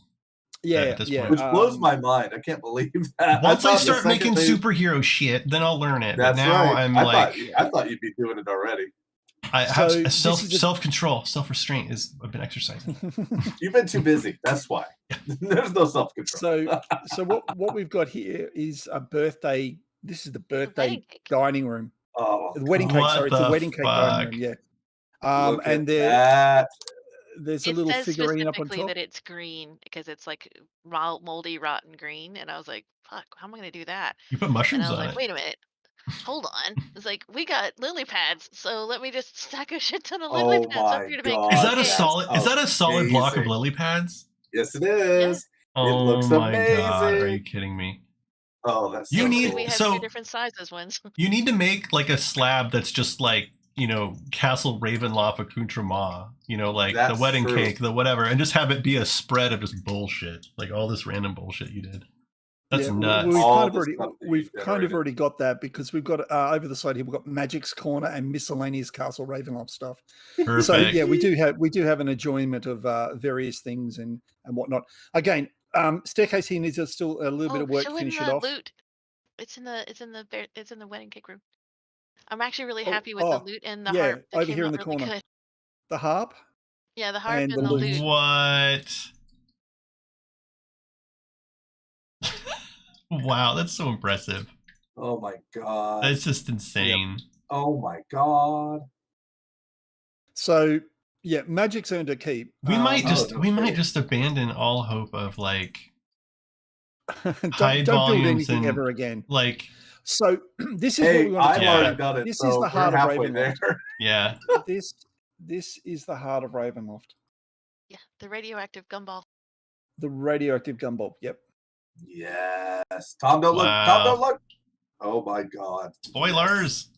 Yeah, at this yeah. point. Which blows my mind. I can't believe that. Once I thought the start making second they- superhero shit, then I'll learn it. But That's now right. I'm I like, thought you'd be doing it already. I have So this is a- self control, self restraint is I've been exercising. You've been too busy. That's why. There's no self control. so what we've got here is a birthday. This is the birthday wedding cake. dining room. Oh, The wedding cake, What sorry, it's the the wedding cake dining room, fuck? yeah. look And at that. there's a It little says figurine up on specifically top. that it's green because it's like moldy, rotten green, and I was like, "Fuck, how am I gonna do that?" You put And mushrooms I was on like, it. "Wait a minute, hold on." It's like we got lily pads, so let me just stack a shit ton of lily Oh pads up my here to make God. Is green that a cake. solid? Is that a solid block of amazing. lily pads? Yes, it is. Oh looks my god! Are you amazing. kidding me? Oh, that's You so need- Because cool. we have so- 2 different sizes ones. You need to make like a slab that's just like, you know, Castle Ravenloft accoutrement, you know, like the That's wedding true. cake, the whatever, and just have it be a spread of just bullshit, like all this random bullshit you did. That's Yeah, nuts. We've All kind of the already stuff that you've we've kind of generated. already got that because we've got over the side here we've got Magic's Corner and miscellaneous Castle Ravenloft stuff. Perfect. So yeah, we do have an enjoyment of various things and whatnot. Again, staircase here needs still a little bit of work to show him finish it the off. loot. It's in the wedding cake room. I'm actually really Oh, happy with the loot and the yeah, harp. That over came here in out the really corner. good. The harp. Yeah, the harp And and the the loot. loot. What? Wow, that's so impressive. Oh my God. That's just insane. Oh my God. So yeah, Magic's earned a keep. We might no kidding. just abandon all hope of like don't high build volumes anything and ever again. like So this is what Hey, we want to I've Yeah. already done it. This so is the we're heart of halfway Ravenloft. there. yeah. This is the heart of Ravenloft. Yeah, the radioactive gumball. The radioactive gumball. Yep. Yes. Tom, don't look. Tom, Wow. don't look. Oh my God. Spoilers.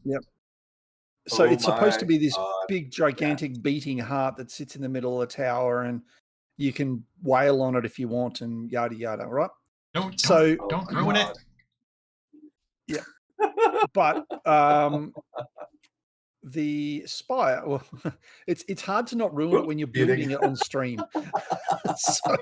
So Oh it's supposed to my be this God. big, gigantic beating heart that sits in the middle of the tower, and you can wail on it if you want, and yada yada. Right? Don't So, Oh don't my ruin God. it. but the spire. Well, it's hard to not ruin it when you're Kidding. building it on stream. So,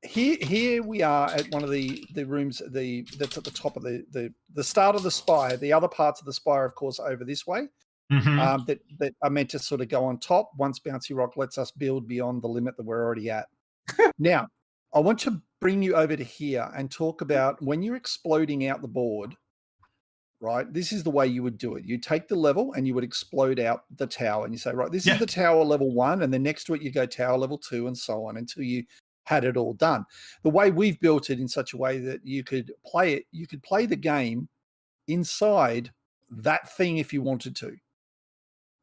here we are at one of the rooms that's at the top of the start of the spire. The other parts of the spire, of course, are over this way. Mhm. That are meant to sort of go on top once Bouncy Rock lets us build beyond the limit that we're already at. Now, I want to bring you over to here and talk about when you're exploding out the board, right? This is the way you would do it. You take the level and you would explode out the tower and you say, right, this Yeah. is the tower level 1, and then next to it you go tower level 2 and so on until you had it all done. The way we've built it in such a way that you could play the game inside that thing if you wanted to.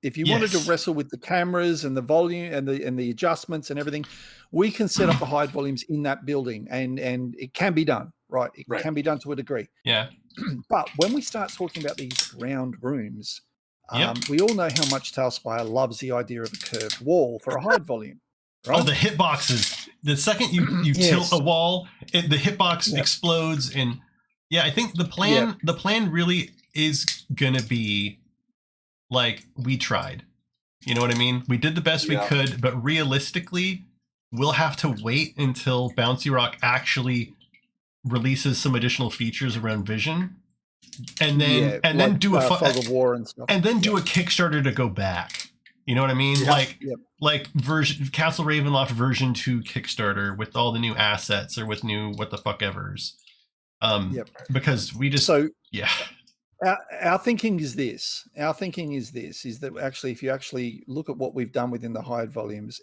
If you wanted to Yes. wrestle with the cameras and the volume and the adjustments and everything, we can set up the high volumes in that building, and it can be done, right? It Right. can be done to a degree. Yeah. But when we start talking about these round rooms, Yep. we all know how much Talespire loves the idea of a curved wall for a high volume. Right? Oh, the hitboxes. The second you Yes. tilt a wall, the hitbox Yep. explodes, and yeah, I think the plan really is gonna be like we tried. You know what I mean? We did the best we Yeah. could, but realistically, we'll have to wait until Bouncy Rock actually releases some additional features around vision, and then like, do a Fog of War and stuff. and then do a Kickstarter to go back. You know what I mean? Yeah. Like version Castle Ravenloft version 2 Kickstarter with all the new assets or with new what the fuck evers. Because we just yeah. Our thinking is this. Our thinking is that actually, if you actually look at what we've done within the high volumes,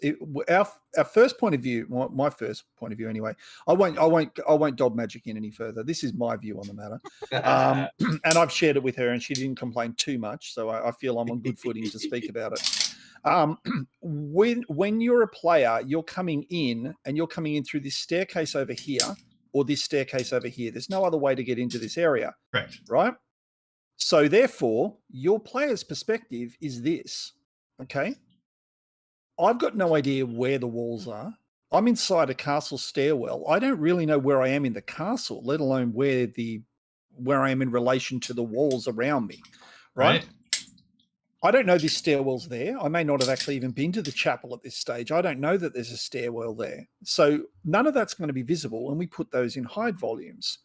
our first point of view, my first point of view anyway. I won't dob Magic in any further. This is my view on the matter, and I've shared it with her, and she didn't complain too much, so I feel I'm on good footing to speak about it. When you're a player, you're coming in through this staircase over here or this staircase over here. There's no other way to get into this area, Correct. right? So therefore, your player's perspective is this, okay? I've got no idea where the walls are. I'm inside a castle stairwell. I don't really know where I am in the castle, let alone where I am in relation to the walls around me, right? I don't know this stairwell's there. I may not have actually even been to the chapel at this stage. I don't know that there's a stairwell there. So none of that's going to be visible, and we put those in hide volumes.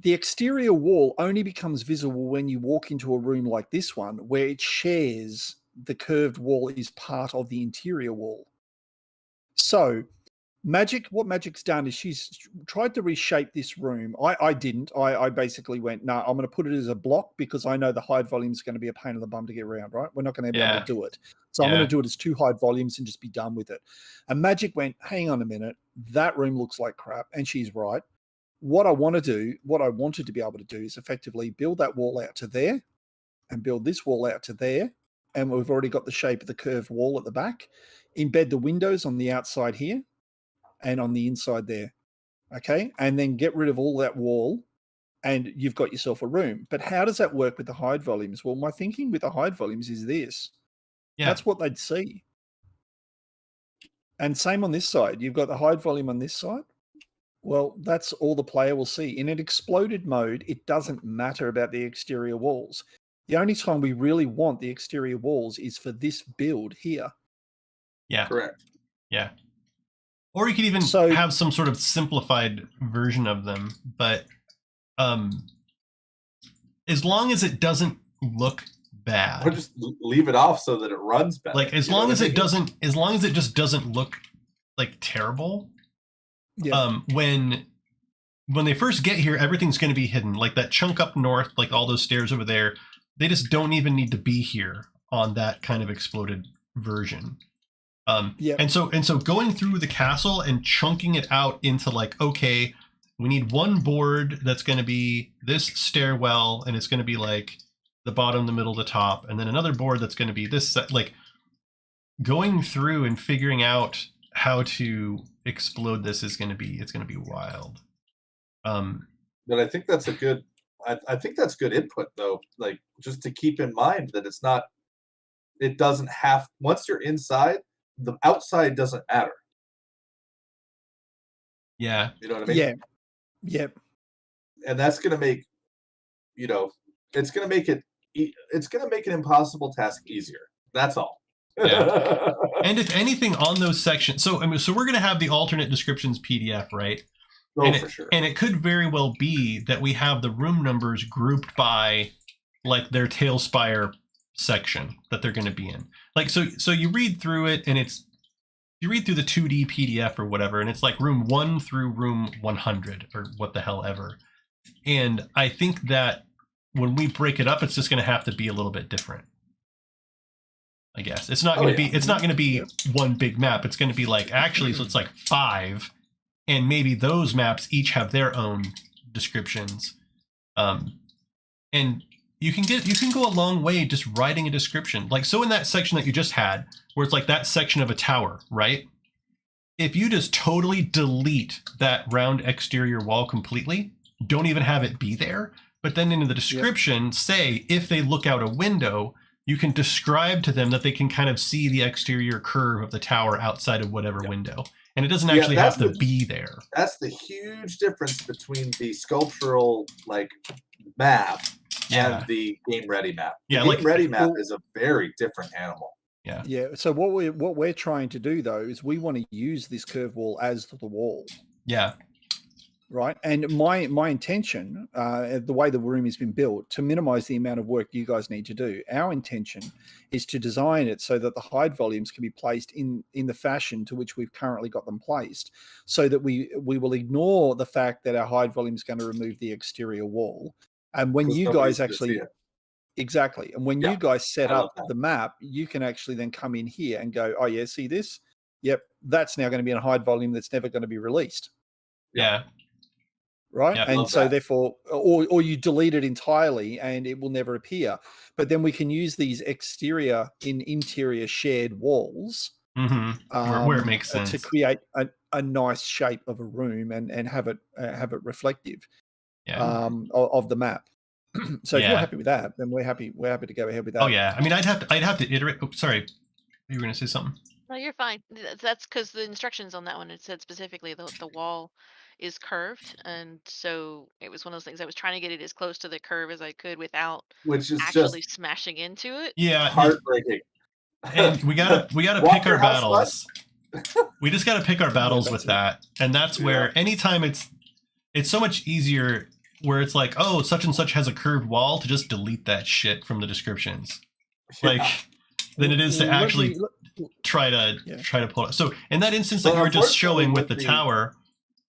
The exterior wall only becomes visible when you walk into a room like this one, where it shares the curved wall is part of the interior wall. So what Magic's done is she's tried to reshape this room. I didn't. I basically went, no, I'm going to put it as a block because I know the hide volume is going to be a pain in the bum to get around, right? We're not going to be able to do it. So I'm going to do it as 2 hide volumes and just be done with it. And Magic went, hang on a minute, that room looks like crap. And she's right. What I wanted to be able to do is effectively build that wall out to there and build this wall out to there. And we've already got the shape of the curved wall at the back. Embed the windows on the outside here and on the inside there. Okay. And then get rid of all that wall and you've got yourself a room. But how does that work with the hide volumes? Well, my thinking with the hide volumes is this. Yeah. That's what they'd see. And same on this side. You've got the hide volume on this side. Well, that's all the player will see. In an exploded mode, it doesn't matter about the exterior walls. The only time we really want the exterior walls is for this build here. Yeah. Correct. Yeah. Or you could even have some sort of simplified version of them, but as long as it doesn't look bad. Or just leave it off so that it runs better. Like as long as it just doesn't look like terrible. Yeah. When they first get here, everything's going to be hidden. Like that chunk up north, like all those stairs over there, they just don't even need to be here on that kind of exploded version. And so going through the castle and chunking it out into like, okay, we need one board that's going to be this stairwell, and it's going to be like the bottom, the middle, the top, and then another board that's going to be this. Like going through and figuring out how to explode this it's going to be wild. But I think that's a good. I think that's good input though. Like just to keep in mind that it's not. It doesn't have once you're inside. The outside doesn't matter. Yeah. You know what I mean? Yeah. Yep. And that's going to make, it's going to make an impossible task easier. That's all. Yeah. And if anything on those sections, so we're going to have the alternate descriptions PDF, right? Oh, for sure. And it could very well be that we have the room numbers grouped by like their Talespire section that they're going to be in. Like so you read through it and you read through the 2D PDF or whatever, and it's like room 1 through room 100 or what the hell ever. And I think that when we break it up, it's just going to have to be a little bit different. I guess it's not going to be one big map. It's going to be like actually, so it's like 5, and maybe those maps each have their own descriptions. And you can go a long way just writing a description. Like, so in that section that you just had, where it's like that section of a tower, right? If you just totally delete that round exterior wall completely, don't even have it be there, but then in the description, say, if they look out a window, you can describe to them that they can kind of see the exterior curve of the tower outside of whatever window. And it doesn't actually have to be there. That's the huge difference between the sculptural, like, map and the game ready map. The game ready map is a very different animal. Yeah. Yeah. So what we're trying to do though is we want to use this curve wall as the wall. Yeah. Right. And my intention, the way the room has been built, to minimize the amount of work you guys need to do. Our intention is to design it so that the hide volumes can be placed in the fashion to which we've currently got them placed, so that we will ignore the fact that our hide volume is going to remove the exterior wall. And when you guys actually, exactly. And when you guys set up the map, you can actually then come in here and go, oh yeah, see this? Yep. That's now going to be in a hide volume that's never going to be released. Yeah. Right. Yeah, and so therefore, or you delete it entirely and it will never appear. But then we can use these exterior interior shared walls where it makes sense to create a nice shape of a room and have it reflective. Of the map. So if you're happy with that, then we're happy to go ahead with that. Oh yeah. I mean, I'd have to iterate. Oh, sorry. You were going to say something? No, you're fine. That's because the instructions on that one, it said specifically the wall is curved, and so it was one of those things. I was trying to get it as close to the curve as I could without Which is actually just smashing into it. Yeah, heartbreaking. and we gotta pick Walker our House what? battles. We just gotta pick our battles that's with it. that, and that's where anytime it's so much easier where it's like, oh, such and such has a curved wall, to just delete that shit from the descriptions, like than it is to Let actually me- try to pull it. So in that instance So that you were just unfortunately showing with the with the- tower,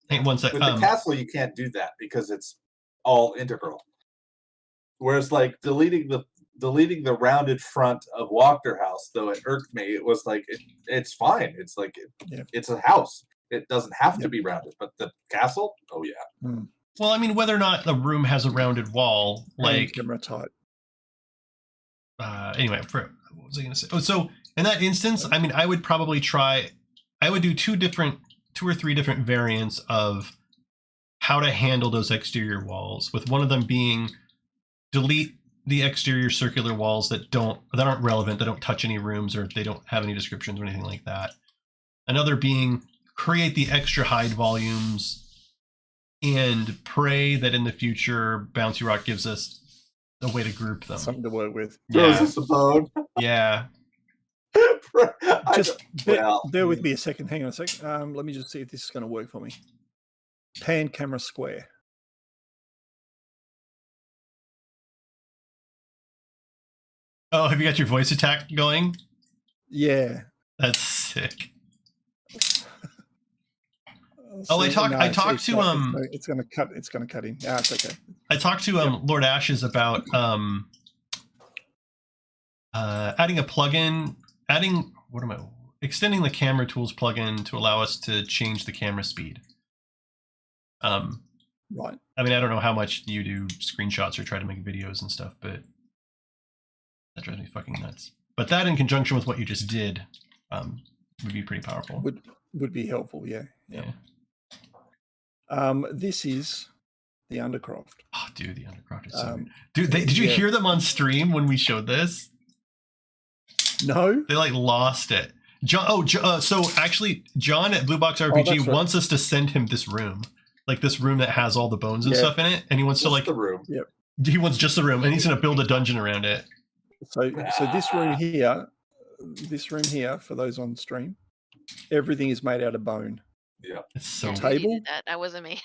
hey, one sec. With the castle, you can't do that because it's all integral. Whereas, like deleting the rounded front of Walker House, though it irked me, it was like it's fine. It's like it's a house. It doesn't have to be rounded. But the castle, oh yeah. Well, I mean, whether or not the room has a rounded wall, like camera tight. anyway, what was I going to say? Oh, so in that instance, I mean, I would do two or three different variants of how to handle those exterior walls, with one of them being delete the exterior circular walls that aren't relevant, that don't touch any rooms, or they don't have any descriptions or anything like that. Another being create the extra hide volumes and pray that in the future Bouncy Rock gives us a way to group them. Something to work with. Throws Yeah. us a bone. Yeah. Just bear with me a second. Hang on a sec. Let me just see if this is going to work for me. Pan camera square. Oh, have you got your voice attack going? Yeah. That's sick. So, I talked to It's going to cut. It's going to cut in. Ah, it's okay. I talked to Lord Ashes about adding a plugin, extending the camera tools plugin to allow us to change the camera speed. Right. I mean, I don't know how much you do screenshots or try to make videos and stuff, but that drives me fucking nuts. But that, in conjunction with what you just did, would be pretty powerful. Would be helpful. Yeah. Yeah. This is the Undercroft. Oh, dude, the Undercroft is so good. Dude, did you hear them on stream when we showed this? No. They like lost it. So actually, John at Blue Box RPG wants us to send him this room, like this room that has all the bones and stuff in it, and he wants just the room. Yep. He wants just the room, and he's going to build a dungeon around it. So this room here, for those on stream, everything is made out of bone. Yeah. It's so table. That wasn't me.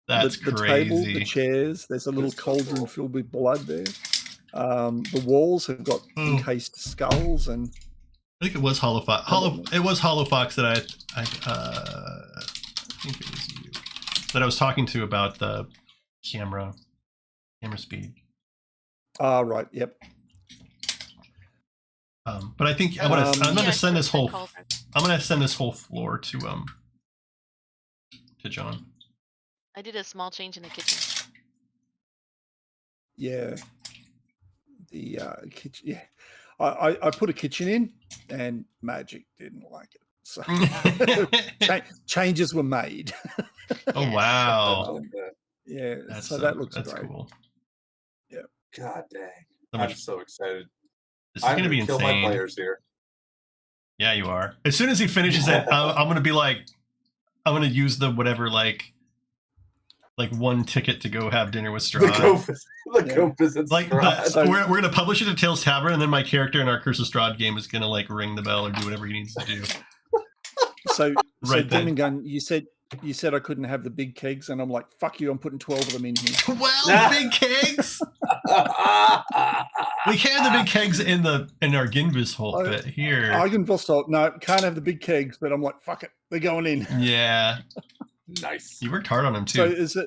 That's the crazy. table, the chairs. There's a little cauldron filled with blood there. The walls have got encased skulls, and I think it was Holofox. It was Holofox that I think it was you that I was talking to about the camera speed. Right. Yep. But I think I'm gonna send this whole floor to John. I did a small change in the kitchen. Yeah. The kitchen. Yeah. I put a kitchen in, and Magic didn't like it. So changes were made. Oh wow! Yeah, that's that looks that's great. cool. Yeah. God dang! So I'm so excited. This is gonna be kill insane. my players here. Yeah, you are. As soon as he finishes it, I'm gonna be like, I'm gonna use the whatever like one ticket to go have dinner with Strahd. Go visit like Strahd. we're gonna publish it at Tales Tavern, and then my character in our Curse of Strahd game is gonna like ring the bell or do whatever he needs to do. So Right then. Demon Gun, you said I couldn't have the big kegs, and I'm like, fuck you, I'm putting 12 of them in here. 12 big kegs. We can have the big kegs in our Ginvis hole, but here. Argenvostok, no, can't have the big kegs, but I'm like, fuck it, they're going in. Yeah. Nice. You worked hard on them too. So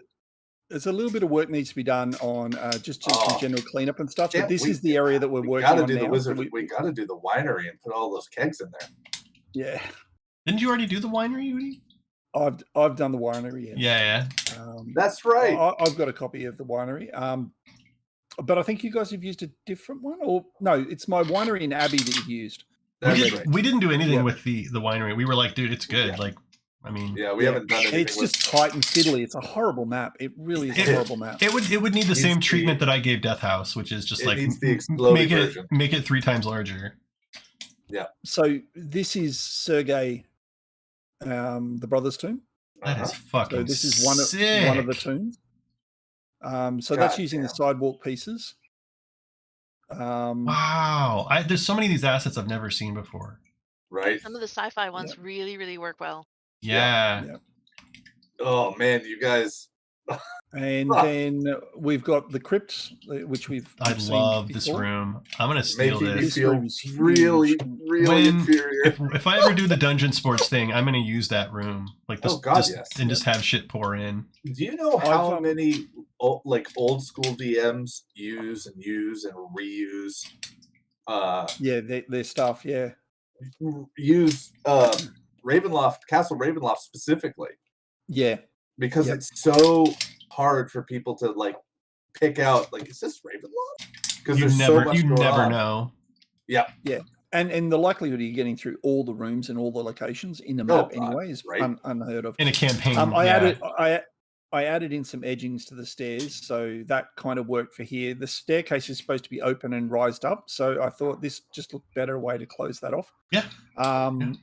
there's a little bit of work needs to be done on just some general cleanup and stuff. Yeah, but this is the area that we're working gotta on do now. the wizard. We got to do the winery and put all those kegs in there. Yeah. Didn't you already do the winery, Woody? I've done the winery. Yeah. That's right. I've got a copy of the winery. But I think you guys have used a different one, or no? It's my winery in Abbey that you've used. We didn't do anything with the winery. We were like, dude, it's good. Yeah. Like, I mean, we haven't done anything. It's just tight and fiddly. It's a horrible map. It really is a horrible map. It would need the same treatment that I gave Death House, which is just like make it 3 times larger. Yeah. So this is Sergei, the brother's tomb. That is fucking So this is one of the sick. tombs. So that's God using the damn. sidewalk pieces. Wow. There's so many of these assets I've never seen before. Right? Some of the sci-fi ones really, really work well. Yeah. Yeah. Oh man, you guys. And then we've got the crypts, which we've I seen love before. this room. I'm gonna steal Making you this. feel room is really, huge. really inferior. If I ever do the dungeon sports thing, I'm gonna use that room. Like this, Oh, God, yes. and just have shit pour in. Do you know how I've, many old school DMs use and reuse Yeah, their stuff. Yeah. use Ravenloft, Castle Ravenloft specifically, Yeah. because Yep. it's so hard for people to like pick out, like, is this Ravenloft? Because there's so much going on. Know. Yeah. Yeah. And the likelihood of you getting through all the rooms and all the locations in the map anyway is right? Unheard of. In a campaign. I added in some edgings to the stairs, so that kind of worked for here. The staircase is supposed to be open and rised up, so I thought this just looked better way to close that off. Yeah. I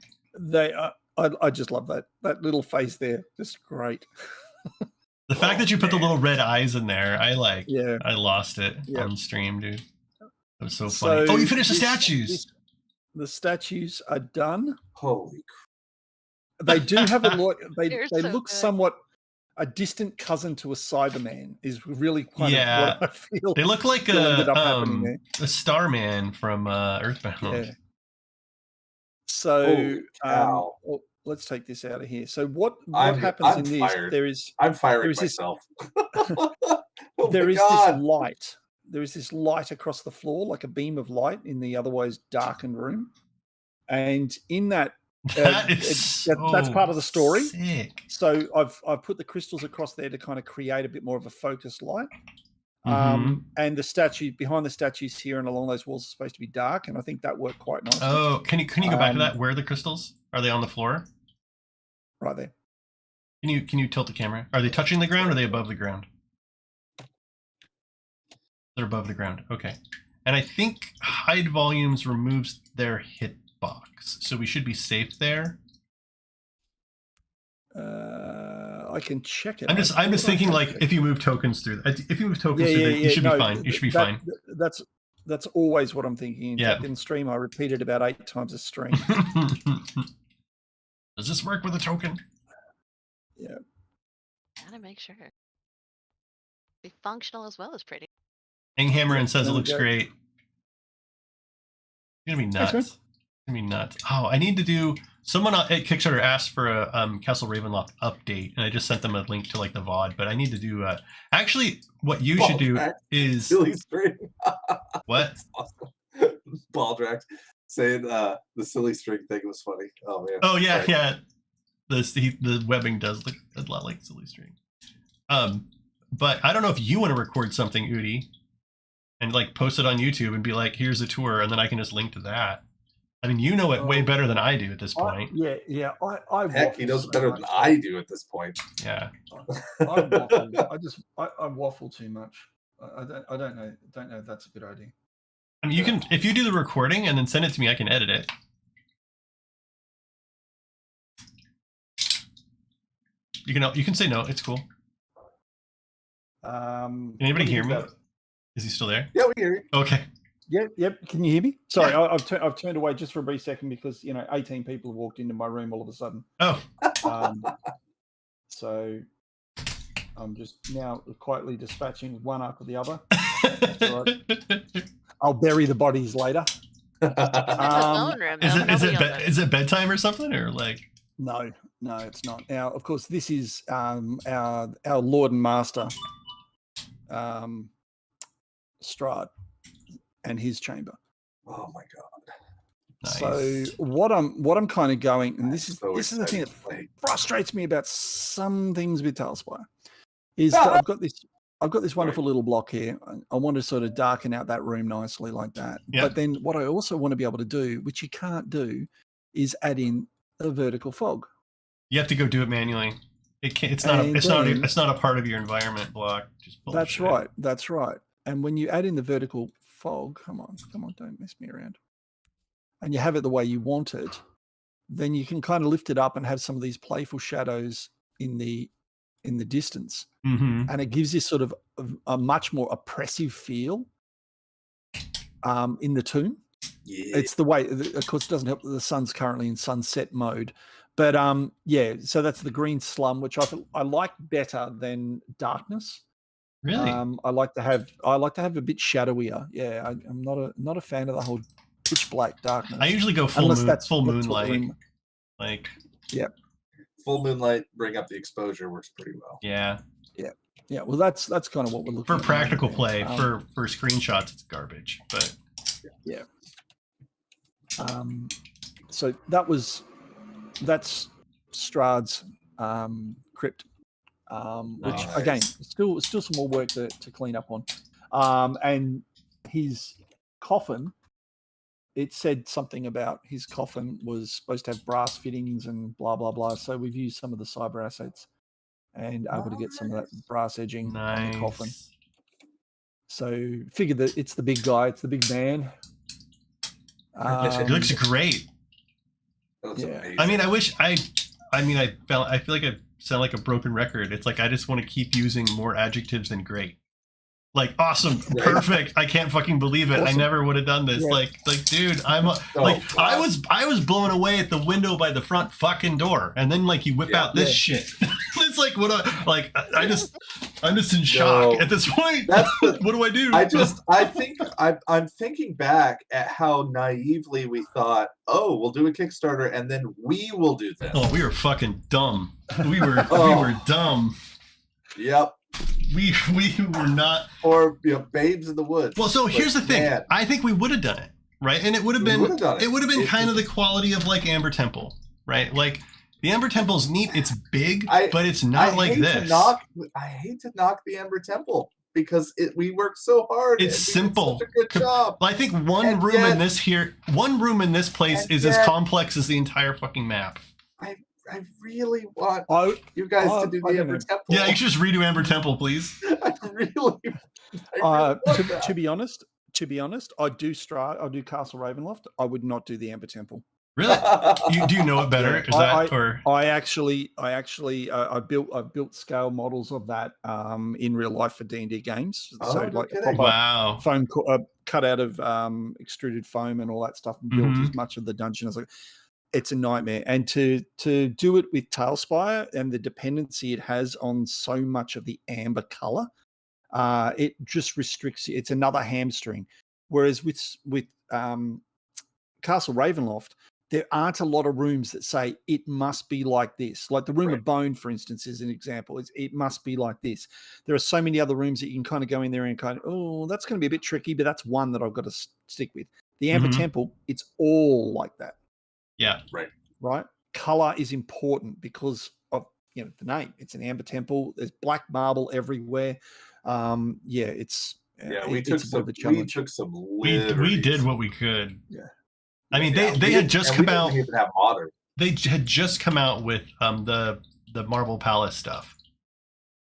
just love that little face there, just great. The fact that you put the little red eyes in there, I lost it Yeah. on stream, dude. That was so funny. Oh, you finished the statues. The statues are done. Holy crap. They do have a lot. They They're they so look good. somewhat a distant cousin to a Cyberman. Is really kind of what I feel. They look like ended up happening there. a Starman from Earthbound. Yeah. So cow. well, let's take this out of here. So what I'm happens in this? fired. There is I'm firing is this- myself. there is God. this light. There is this light across the floor, like a beam of light in the otherwise darkened room, and in that that's part of the story. Sick. So I've put the crystals across there to kind of create a bit more of a focused light. Mhm. And the statue behind the statues here and along those walls is supposed to be dark, and I think that worked quite nicely. Oh, can you go back to that? Where are the crystals? Are they on the floor? Right there. Can you tilt the camera? Are they touching the ground or are they above the ground? They're above the ground. Okay. And I think hide volumes removes their hitbox, so we should be safe there. I can check it. I'm just thinking, like, if you move tokens through, you should be fine. You should be fine. That's always what I'm thinking. In fact, in stream, I repeated about 8 times a stream. Does this work with a token? Yeah. Gotta make sure. Be functional as well as pretty. Hanghammer and says it there we looks go. great. It's gonna be nuts. Thanks, It's gonna be nuts. Oh, I need to do. Someone at Kickstarter asked for a Castle Ravenloft update, and I just sent them a link to like the VOD. But I need to do. Actually, what you should do is silly string. what? Awesome. Baldrax saying the silly string thing was funny. Oh man. Oh yeah, Sorry. yeah. The webbing does look a lot like silly string. But I don't know if you want to record something, Udi, and like post it on YouTube and be like, "Here's a tour," and then I can just link to that. I mean, you know it way better than I do at this point. I Heck, he knows waffle better so than much. I do at this point. Yeah. I waffle. I waffle too much. I don't know if that's a good idea. I mean, you can, if you do the recording and then send it to me, I can edit it. You can say no. It's cool. Anybody hear me? Is he still there? Yeah, we hear you. Okay. Yep. Can you hear me? Sorry, I've turned away just for a brief second because 18 people have walked into my room all of a sudden. Oh. So I'm just now quietly dispatching one after the other. I'll bury the bodies later. Is it bedtime or something, or like? No, it's not. Now, of course, this is our Lord and Master, Strahd, and his chamber. Oh my god! Nice. So what I'm kind of going, and this is the thing that exciting. frustrates me about some things with Talespire, is that I've got this wonderful little block here. I want to sort of darken out that room nicely like that. Yep. But then what I also want to be able to do, which you can't do, is add in a vertical fog. You have to go do it manually. It's not a part of your environment block. Just bullshit. That's right. And when you add in the vertical fog, come on, don't mess me around. And you have it the way you want it, then you can kind of lift it up and have some of these playful shadows in the distance, Mm-hmm. and it gives you sort of a much more oppressive feel in the tomb. Yeah. It's the way, of course, it doesn't help that the sun's currently in sunset mode, but yeah. So that's the green slum, which I like better than darkness. Really? I like to have a bit shadowier. Yeah, I'm not a fan of the whole pitch black darkness. I usually go full unless moon, that's full what the moonlight. room- Like, Full moonlight, bring up the exposure works pretty well. yeah. Yeah, well, that's kind of what we're looking For at. practical now, play, man. for screenshots, it's garbage. But Yeah. So that's Strahd's crypt, which Nice. again, still some more work to clean up on. And his coffin, it said something about his coffin was supposed to have brass fittings and blah blah blah. So we've used some of the cyber assets and able to get some of that brass edging on the coffin. nice. So figure that it's the big guy, it's the big man. It looks great. That looks Yeah. amazing. I mean, I feel like I sound like a broken record. It's like I just want to keep using more adjectives than great. Like awesome, Right. perfect. I can't fucking believe it. I Awesome. never would have done this. Yeah. Like, dude, I'm Oh, like, I wow. was blown away at the window by the front fucking door, and then like you whip Yeah. out this shit. It's like I'm just in shock No. at this point. That's the- What do I do? I'm thinking back at how naively we thought, oh, we'll do a Kickstarter and then we will do this. Oh, we were fucking dumb. We were Oh. we were dumb. Yep. We were not. Or babes in the woods. Well, so Like, here's the thing. man, I think we would have done it, right? And it would have We been would've done it. it would have been It kind of just- the quality of like Amber Temple, right? Like the Amber Temple's neat. It's big, I- but it's not like hate this. I hate to knock the Amber Temple because we worked so hard. It's and we did simple. Such a good job. Well, I think one And room in yet- one room in this place and is as yet- complex as the entire fucking map. I really want I you guys to do I the don't Amber know. Temple. Yeah, you should just redo Amber Temple, please. I really want that. to be honest, I do Castle Ravenloft. I would not do the Amber Temple. Really? Do you know it better? Is that or I've built scale models of that in real life for D&D games. Oh, So no like kidding. proper wow? foam cut out of extruded foam and all that stuff, and built Mhm. as much of the dungeon as it's a nightmare. And to do it with Talespire and the dependency it has on so much of the amber color, it just restricts you. It's another hamstring. Whereas with Castle Ravenloft, there aren't a lot of rooms that say it must be like this. Like the Room Right. of Bone, for instance, is an example. It must be like this. There are so many other rooms that you can kind of go in there and kind of, oh, that's going to be a bit tricky, but that's one that I've got to stick with. The Amber Mhm. Temple, it's all like that, Yeah. right? Color is important because of the name. It's an Amber Temple. There's black marble everywhere. It's Yeah, we it's took a bit some. of a challenge. We liberties. did what we could. Yeah. I mean, Yeah, they we had didn't- just and we come out. didn't even have modern. They had just come out with the Marble Palace stuff.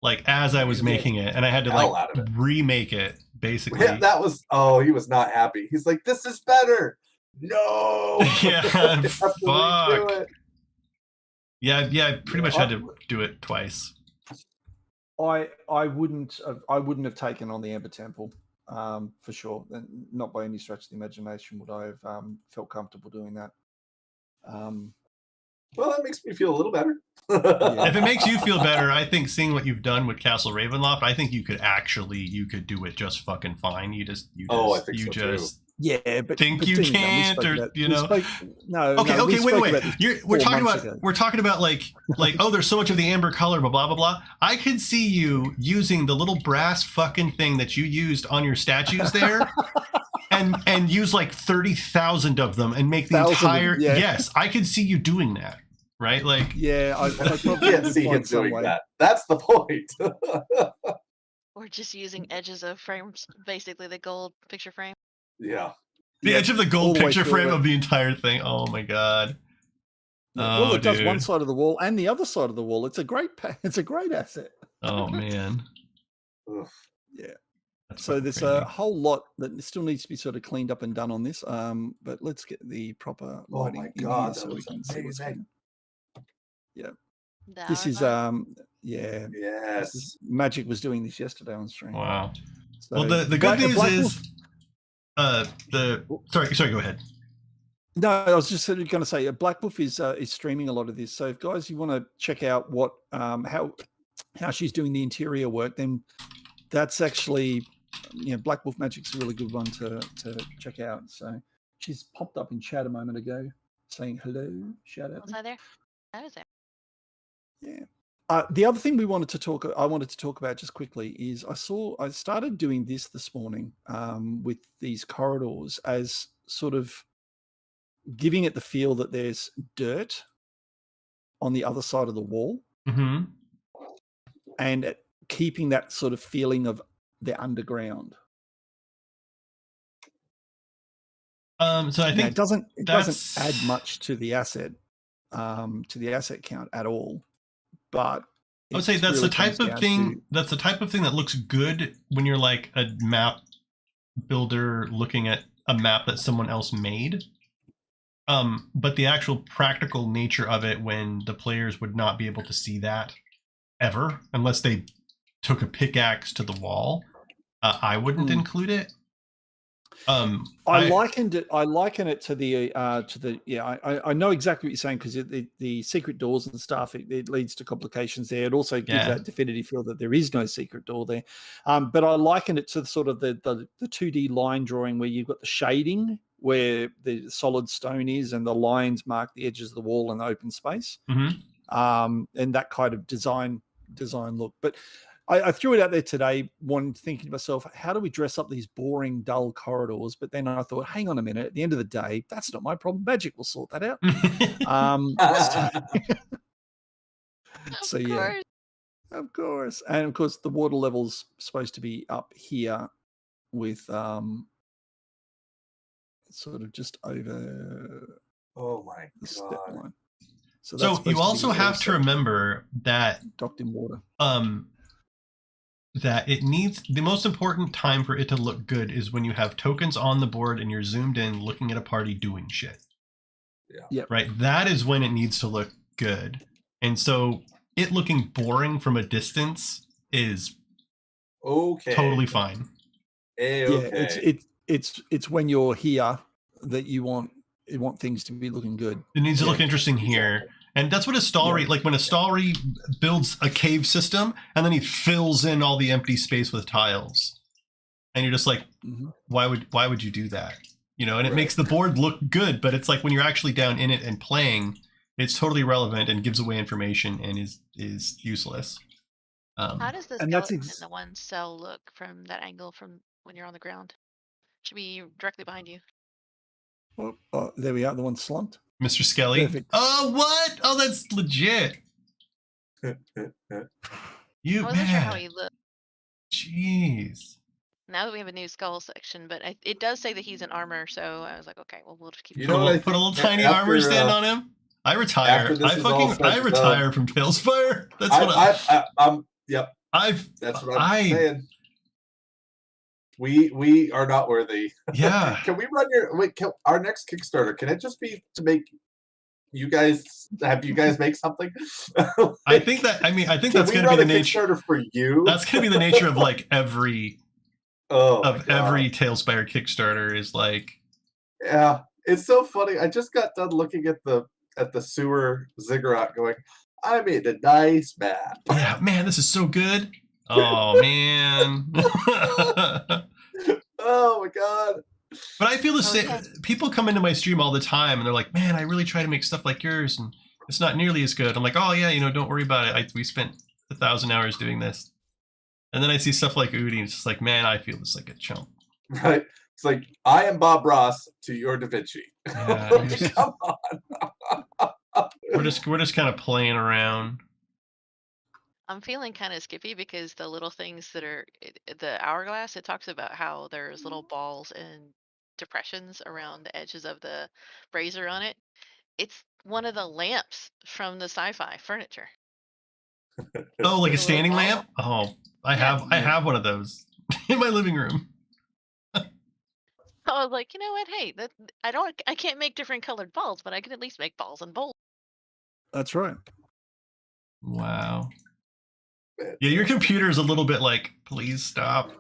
Like as I was Yeah. making it, and I had to Hell like out of it. remake it basically. Yeah, that was. Oh, he was not happy. He's like, "This is better." No. Yeah, I have to redo fuck. it. Yeah, I pretty much had to do it twice. I wouldn't have taken on the Amber Temple for sure. And not by any stretch of the imagination would I have felt comfortable doing that. Well, that makes me feel a little better. Yeah. If it makes you feel better, I think seeing what you've done with Castle Ravenloft, I think you could do it just fucking fine. Oh, I think you so, too. just Yeah, but think but you then again, we can't, spoke or, about- you we know. spoke- no, Okay, no, we okay, wait, spoke wait. about this We're 4 talking months about ago. like oh, there's so much of the amber color, blah blah blah blah. I could see you using the little brass fucking thing that you used on your statues there, and use like 30,000 of them and make the 1,000 of them, entire. yeah. Yes, I could see you doing that, right? Like Yeah, I you probably can't could see him find some doing way. that. That's the point. Or just using edges of frames, basically the gold picture frame. Yeah. the Yeah, edge of the all gold the way picture through frame it. of the entire thing. Oh my god. Yeah, well, Oh, it does one dude. side of the wall and the other side of the wall. It's a great asset. Oh man. Ugh. That's So fucking there's crazy. a whole lot that still needs to be sort of cleaned up and done on this. But let's get the proper Oh lighting my in God, here that so we was can see what's amazing. going on. Yeah. The This is hourglass? yeah. Yes. Magic was doing this yesterday on stream. Wow. So Well, the good Black- news Black is, Wolf- sorry, go ahead. No, I was just going to say, Black Wolf is streaming a lot of this. So, if guys, you want to check out what how she's doing the interior work, then that's actually Black Wolf Magic's a really good one to check out. So, she's popped up in chat a moment ago, saying hello. Shout out. Was I there? I was there. Yeah. The other thing I wanted to talk about just quickly is I started doing this morning with these corridors as sort of giving it the feel that there's dirt on the other side of the wall, Mm-hmm. and keeping that sort of feeling of the underground. So I think it doesn't that's- add much to the asset count at all, but I would say that's the type of thing. That's the type of thing that looks good when you're like a map builder looking at a map that someone else made. But the actual practical nature of it, when the players would not be able to see that ever, unless they took a pickaxe to the wall, I wouldn't include it. I liken it to the I know exactly what you're saying, because the secret doors and stuff, it leads to complications there. It also gives that definitive feel that there is no secret door there. But I liken it to sort of the 2D line drawing where you've got the shading where the solid stone is and the lines mark the edges of the wall and the open space. Mm-hmm. And that kind of design look. But I threw it out there today, thinking to myself, how do we dress up these boring, dull corridors? But then I thought, hang on a minute. At the end of the day, that's not my problem. Magic will sort that out. So yeah, of course. And of course, the water level's supposed to be up here with sort of just over Oh my the step god. line. So you also have to remember that docked in water. That it needs, the most important time for it to look good is when you have tokens on the board and you're zoomed in looking at a party doing shit. Yeah. Yep. Right. That is when it needs to look good. And so it looking boring from a distance is totally fine. Okay. It's when you're here that you want things to be looking good. It needs to look interesting here. And that's what a Stalry, like when a Stalry builds a cave system and then he fills in all the empty space with tiles. And you're just like, why would you do that? And it makes the board look good, but it's like when you're actually down in it and playing, it's totally irrelevant and gives away information and is useless. How does the skeleton in the one cell look from that angle from when you're on the ground? Should be directly behind you. Oh, there we are. The one slumped. Mr. Skelly. Perfect. Oh, what? Oh, that's legit. I wasn't sure how he looked. Jeez. Now that we have a new skull section, but it does say that he's in armor, so I was like, okay, well, we'll just keep. You know what? Put a little tiny armor stand on him. I retire. I retire from Talespire. That's what Yep. That's what I'm saying. We are not worthy. Yeah. Can we run our next Kickstarter? Can it just be to make you guys make something? I think that's going to be the nature. Kickstarter for you. That's going to be the nature of like every every Talespire Kickstarter is like. Yeah, it's so funny. I just got done looking at the sewer ziggurat, going, I made a nice map. Yeah, man, this is so good. Oh man. Oh my god. But I feel the same. People come into my stream all the time and they're like, man, I really try to make stuff like yours and it's not nearly as good. I'm like, oh yeah, don't worry about it. We spent 1,000 hours doing this. And then I see stuff like Udi and it's just like, man, I feel this like a chump. Right. It's like, I am Bob Ross to your Da Vinci. Yeah, come on. We're just kind of playing around. I'm feeling kind of skippy because the little things that are the hourglass, it talks about how there's little balls and depressions around the edges of the brazier on it. It's one of the lamps from the sci-fi furniture. Oh, like a standing lamp? Oh, I have one of those in my living room. I was like, you know what? Hey, I can't make different colored balls, but I can at least make balls and bowls. That's right. Wow. Yeah, your computer is a little bit like, please stop.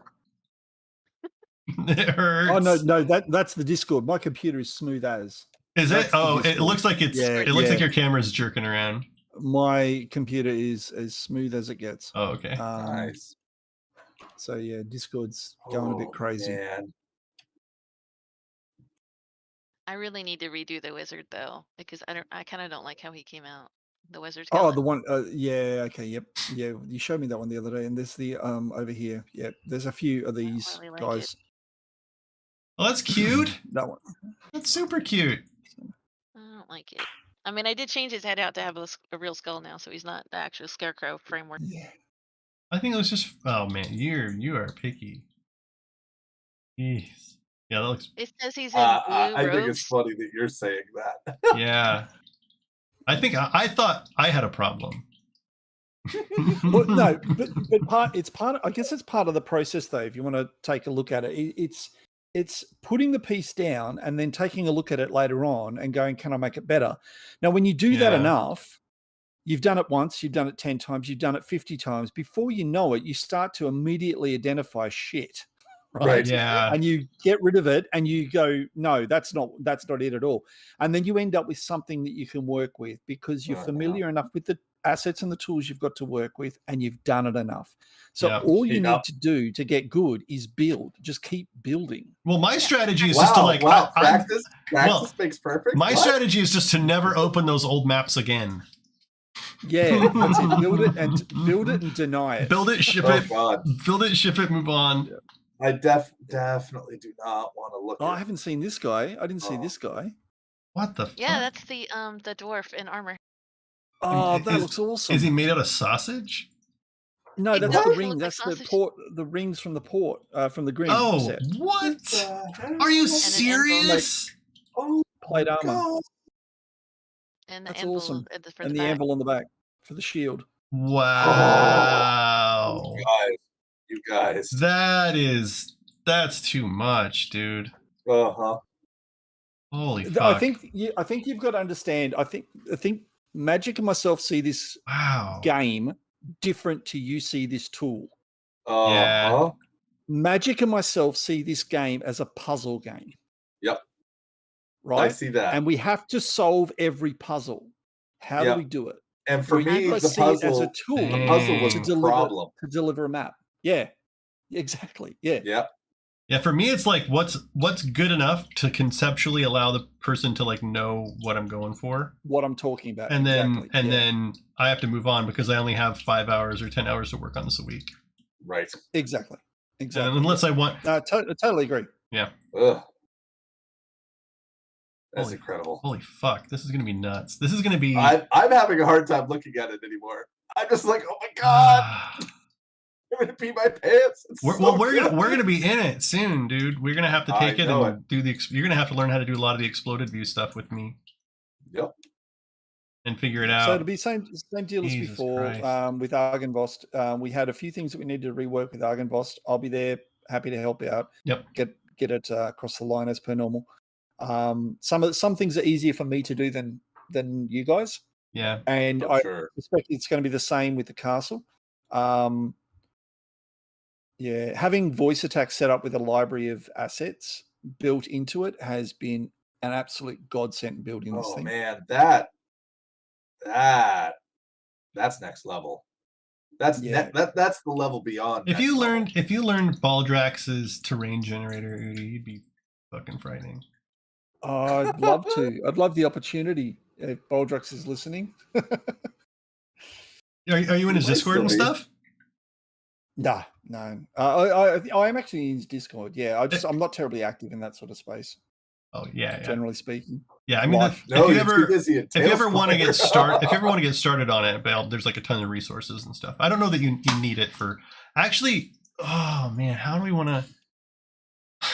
It hurts. Oh no, that's the Discord. My computer is smooth as. Is That's it? the Oh, it Discord. looks like it's. Yeah, It looks like yeah. your camera's jerking around. My computer is as smooth as it gets. Oh, okay. Nice. So yeah, Discord's going a bit crazy. Man. I really need to redo the wizard though, because I kind of don't like how he came out. The wizard's Oh, skeleton. the one. Yeah. Okay. Yep. Yeah. You showed me that one the other day, and there's the over here. Yep. There's a few of these really like guys. Oh, that's cute. That one. That's super cute. I don't like it. I mean, I did change his head out to have a real skull now, so he's not the actual scarecrow framework. Yeah. I think it was just. Oh man, you are picky. Jeez. Yeah, that looks. It says he's in blue I think robes. it's funny that you're saying that. Yeah. I think I thought I had a problem. Well, no, but it's part. I guess it's part of the process, though. If you want to take a look at it, it's putting the piece down and then taking a look at it later on and going, "Can I make it better?" Now, when you do that Yeah. enough, you've done it once, you've done it 10 times, you've done it 50 times. Before you know it, you start to immediately identify shit, right? Yeah. And you get rid of it and you go, no, that's not it at all. And then you end up with something that you can work with because you're familiar enough with the assets and the tools you've got to work with and you've done it enough. So Yeah. all you Yep. need to do to get good is build. Just keep building. Well, my strategy is just to like. Practice makes perfect. My What? strategy is just to never open those old maps again. Yeah, that's it. Build it and deny it. Build it, ship Oh it. God, Build it, ship it, move on. I definitely do not want to look. Oh, I at haven't seen this guy. I didn't see this guy. What the? Yeah, fuck? that's the dwarf in armor. Oh, that Is- looks awesome. Is he made out of sausage? No, It that's does the look ring. like That's the sausage. port. The rings from the port. From the green Oh, set. what? the hell? Are you an serious? Oh Plate armor. God. And the That's anvil awesome. for And the the back. anvil on the back for the shield. Wow. You guys. That's too much, dude. Uh-huh. Holy fuck. I think you've got to understand. I think Magic and myself see this Wow. game different to you see this tool. Uh-huh. Magic and myself see this game as a puzzle game. Yep. Right? I see that. And we have to solve every puzzle. How Yep. do we do it? And for We me, have to the see it as a puzzle, tool the puzzle was to the deliver problem. a map. Yeah. Exactly. Yeah. Yeah. Yeah, for me it's like what's good enough to conceptually allow the person to like know what I'm going for. What I'm talking about. And then Exactly. Yeah. then I have to move on because I only have 5 hours or 10 hours to work on this a week. Right. Exactly. And Exactly. unless I want I totally agree. Ugh. That's Holy- incredible. holy fuck, this is gonna be nuts. This is gonna be I'm having a hard time looking at it anymore. I'm just like, oh my God, I'm gonna pee my pants. It's We're so gonna good. we're gonna be in it soon, dude. We're gonna have to I take it know and do the. You're gonna have to learn how to do a lot of the exploded view stuff with me Yep. and figure it So out. it'll be same deal as Jesus before Christ. with Argenvost. We had a few things that we needed to rework with Argenvost. I'll be there, happy to help out. Yep. Get it across the line as per normal. Some things are easier for me to do than you guys, Yeah. and For I sure. suspect it's going to be the same with the castle. Yeah, having voice attack set up with a library of assets built into it has been an absolute godsend building this Oh thing. man, that's next level. That's Yeah. that's the level beyond. If next you level. learned Baldrax's terrain generator, Udi, you'd be fucking frightening. I'd love to. I'd love the opportunity if Baldrax is listening. Are you in his might Discord and still be. stuff? No. I am actually in his Discord. Yeah, I'm not terribly active in that sort of space, Oh yeah. generally speaking. Yeah, I mean, Life. No, if you you're ever too busy at if you ever want to get Talespire. started on it, there's like a ton of resources and stuff. I don't know that you need it for actually. Oh man, how do we want to?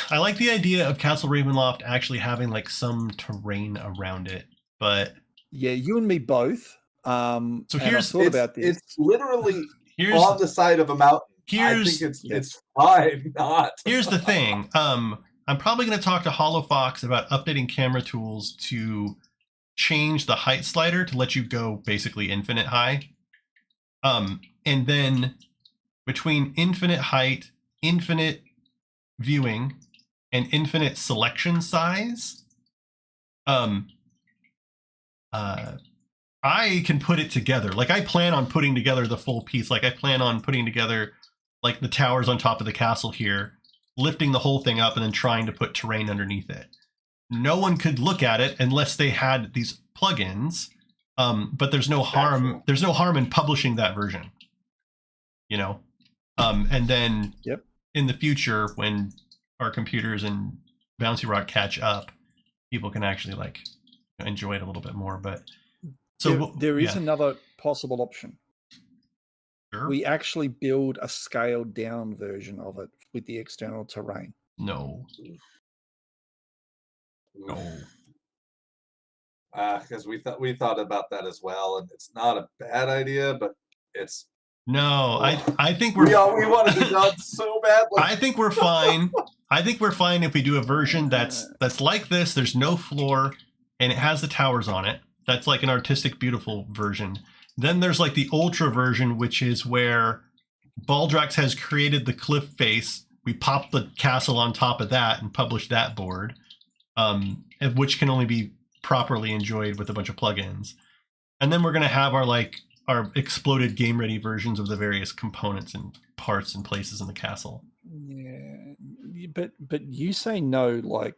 I like the idea of Castle Ravenloft actually having like some terrain around it, but Yeah, you and me both. So and I here's- thought about this. It's literally here's on the side of a mountain. I here's think it's fine not. here's the thing. I'm probably going to talk to HoloFox about updating camera tools to change the height slider to let you go basically infinite high. And then between infinite height, infinite viewing, and infinite selection size, I can put it together. Like, I plan on putting together the full piece. Like, I plan on putting together like the towers on top of the castle here, lifting the whole thing up, and then trying to put terrain underneath it. No one could look at it unless they had these plugins. But there's no harm. There's no harm in publishing that version. You know, and then in the future, when our computers and Bouncy Rock catch up, people can actually like enjoy it a little bit more. But so there is another possible option. Sure. We actually build a scaled down version of it with the external terrain. No. Because we thought about that as well, and it's not a bad idea, but it's I think we want to be done so badly. I think we're fine. I think we're fine if we do a version that's like this. There's no floor, and it has the towers on it. That's like an artistic, beautiful version. Then there's like the ultra version, which is where Baldrax has created the cliff face. We pop the castle on top of that and publish that board, which can only be properly enjoyed with a bunch of plugins. And then we're going to have our exploded game ready versions of the various components and parts and places in the castle. Yeah, but you say no, like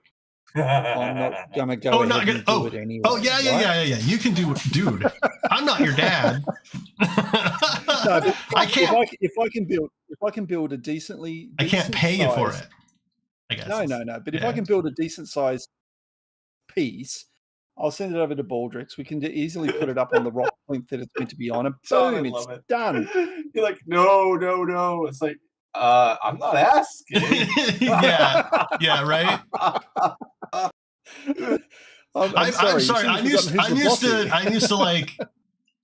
I'm not gonna go ahead and do it anyway. Oh yeah. You can do it, dude. I'm not your dad. No, but I can't. If I can build a decently I can't pay you for it. I guess. No. But if I can build a decent sized piece, I'll send it over to Baldrix. We can easily put it up on the rock plinth that it's meant to be on, and boom, it's done. You're like, no. It's like, I'm not asking. yeah, right. I'm sorry. I'm used to like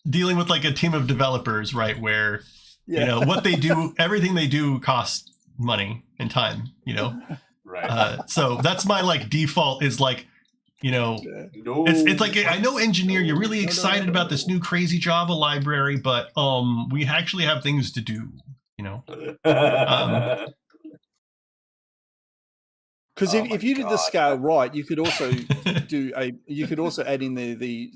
dealing with like a team of developers, right? Where you know what they do, everything they do costs money and time. You know, right? So that's my like default is like. You know, it's like, I know engineer, you're really excited about this new crazy Java library, but we actually have things to do, you know. Because if you did the scale right, you could also add in the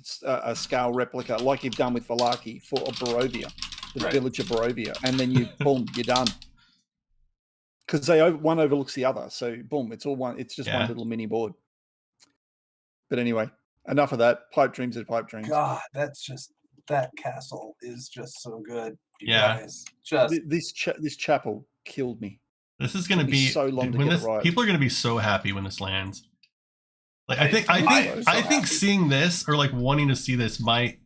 scale replica like you've done with Valaki for Barovia, the village of Barovia, and then boom, you're done. Because one overlooks the other, so boom, it's all one. It's just one little mini board. But anyway, enough of that. Pipe dreams are pipe dreams. God, that castle is just so good. You guys. Just this chapel killed me. This is going to be so long to get it right. People are going to be so happy when this lands. Like I think seeing this or like wanting to see this might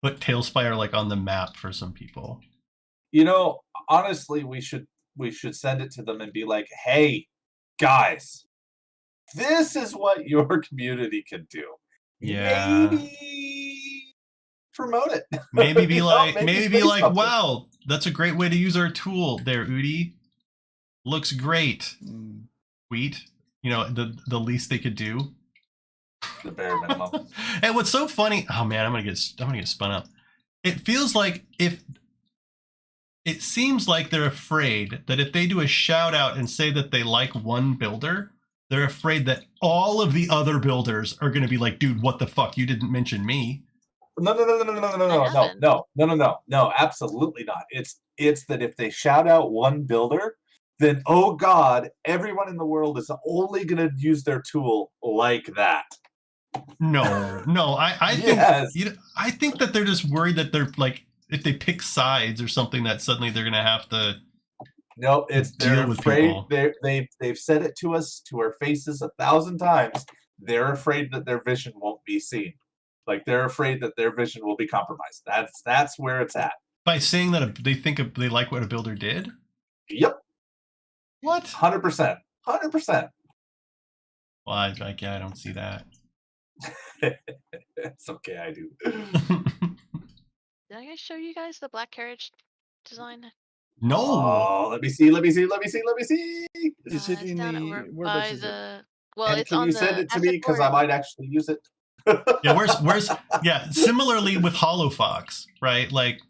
put Talespire like on the map for some people. You know, honestly, we should send it to them and be like, "Hey, guys. This is what your community can do." Yeah. Maybe promote it. Maybe be like, wow, that's a great way to use our tool there, Udi. Looks great. Sweet. You know, the least they could do. The bare minimum. And what's so funny, oh man, I'm gonna get spun up. It feels like it seems like they're afraid that if they do a shout out and say that they like one builder, they're afraid that all of the other builders are going to be like, dude, what the fuck? You didn't mention me. No, absolutely not. It's that if they shout out one builder, then, oh God, everyone in the world is only going to use their tool like that. No, I think, I think that they're just worried that they're like, if they pick sides or something, that suddenly they're going to have to. No, they're afraid. They've said it to us to our faces 1,000 times. They're afraid that their vision won't be seen. Like they're afraid that their vision will be compromised. That's where it's at. By saying that they like what a builder did. Yep. What? 100%. 100%. Well, I don't see that. It's okay, I do. Did I show you guys the black carriage design? No. Oh, let me see. Is it in down the? by Is the? it? Well, and it's can on you the send it to me because I might actually use it? Yeah, where's similarly with Hollow Fox, right? Like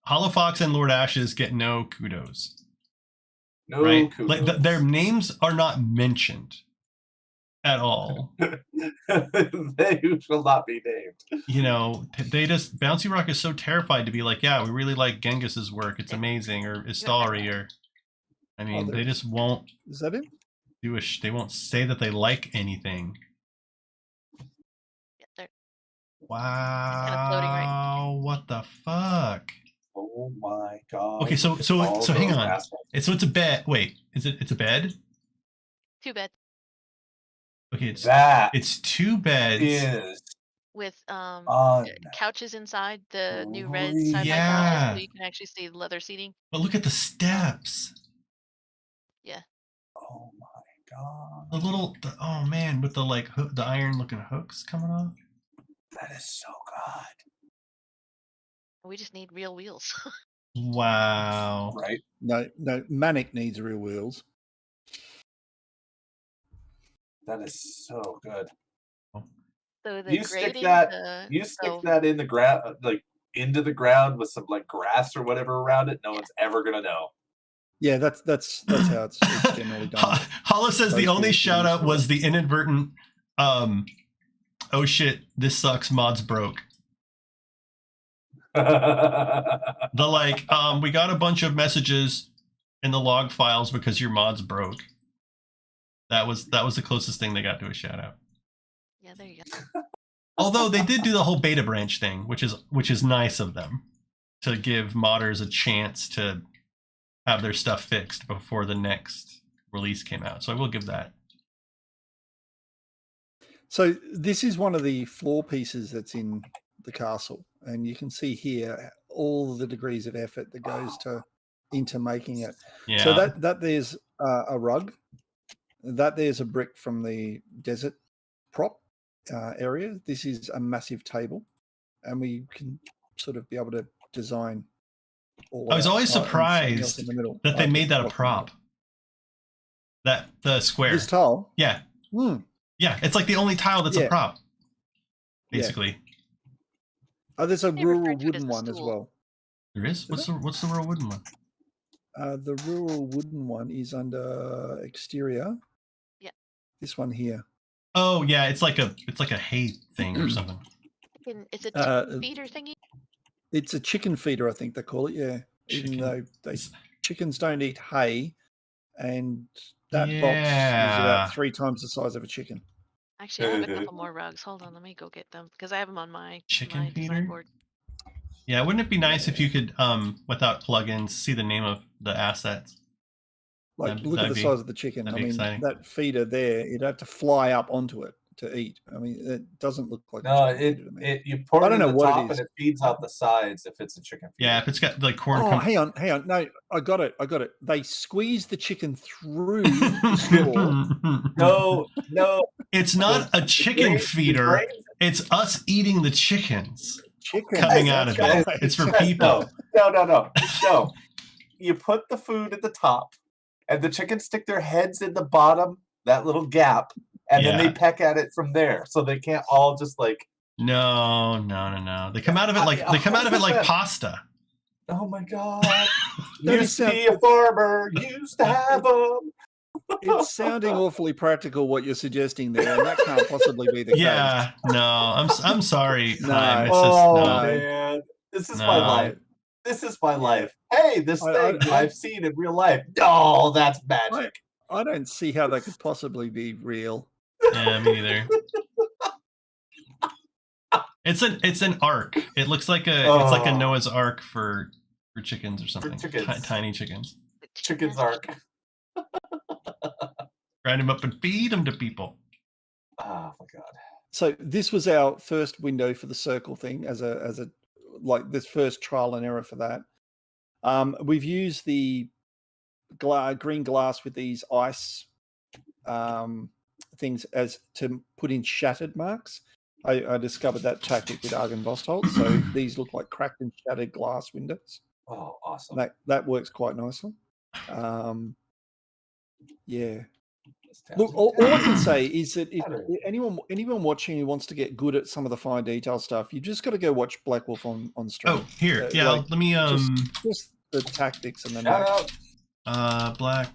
Hollow Fox and Lord Ashes get no kudos. No Right? kudos. Like their names are not mentioned at all. They shall not be named. You know, they just Bouncy Rock is so terrified to be like, yeah, we really like Genghis's work. It's amazing, or Istari, or I mean, they just won't. Is that him? They won't say that they like anything. Yeah, they're Wow. kind of floating right. What the fuck? Oh my god. Okay, so All hang those on. assholes. It's a bed. Wait, it's a bed? Too bad. Okay, That it's 2 beds. is With un- couches inside the new red Really? side by Yeah. side, so you can actually see leather seating. But look at the steps. Yeah. oh my god. The little oh man, with the like the iron looking hooks coming off. That is so good. We just need real wheels. Wow. Right? No, Manic needs real wheels. That is so good. So the You stick grading, that you stick so that in the ground, like into the ground with some like grass or whatever around it, no one's ever gonna know. Yeah, that's how it's generally done. Hala says the Those only things shout do out use was the inadvertent oh shit, this sucks, mods broke. The like, we got a bunch of messages in the log files because your mods broke. That was the closest thing they got to a shout out. yeah, there you go. Although they did do the whole beta branch thing, which is nice of them to give modders a chance to have their stuff fixed before the next release came out. So I will give that. So this is one of the floor pieces that's in the castle, and you can see here all the degrees of effort that goes into making it. Yeah. So that there's a rug, that there's a brick from the desert prop area. This is a massive table, and we can sort of be able to design. I was always surprised in the middle. that they made that a prop. That the square. This tile. Yeah. Hmm. Yeah, it's like the only tile that's a prop. Basically. Oh, there's a They refer rural to it as wooden the one as stool. well. There is? What's the rural wooden one? The rural wooden one is under exterior. Yeah. This one here. Oh yeah, it's like a hay thing or something. It's a chicken feeder thingy. It's a chicken feeder, I think they call it. Yeah. Even though chickens don't eat hay, and that box is about 3 times the size of a chicken. Actually, I have a couple more rugs. Hold on, let me go get them because I have them on my Chicken design feeder? board. Yeah, wouldn't it be nice if you could, without plugins, see the name of the assets? Like, That'd- look at that'd the be- size of the chicken. I that'd be mean, exciting. that feeder there, you'd have to fly up onto it to eat. I mean, it doesn't look like No, a chicken feeder to me. you pour I it don't in know the what it top and is. it feeds out the sides if it's a chicken feeder. Yeah, if it's got like corn. Oh, hang on. No, I got it. They squeeze the chicken through the straw. No. It's not a chicken feeder. It's us eating the chickens Chicken coming out of it. right. It's for people. No. You put the food at the top, and the chickens stick their heads in the bottom, that little gap, and then they peck at it from there, so they can't all just like. No. They come out of it like pasta. Oh my god! That Used to be a farmer. Used to have them. It's sounding awfully practical what you're suggesting there, and that can't possibly be the Yeah, case. no, I'm sorry. No. Chaim. It's Oh just, no. man, this is No. my life. This is my life. Hey, this thing I- I've seen in real life. Oh, that's magic. I don't see how that could possibly be real. Yeah, me neither. It's an ark. It looks like it's like a Oh. Noah's Ark for chickens or something. chickens. Tiny chickens. Chicken's arc. Grind them up and feed them to people. Oh my god. So this was our first window for the circle thing as a like this first trial and error for that. We've used the green glass with these ice things as to put in shattered marks. I discovered that tactic with Argon Vostholt. So these look like cracked and shattered glass windows. Oh, awesome. That works quite nicely. Yeah. Look, all I can say is that if Better. anyone watching who wants to get good at some of the fine detail stuff, you just got to go watch Black Wolf on stream. Oh, here. Yeah, like, let me just the tactics and then Shout out. Black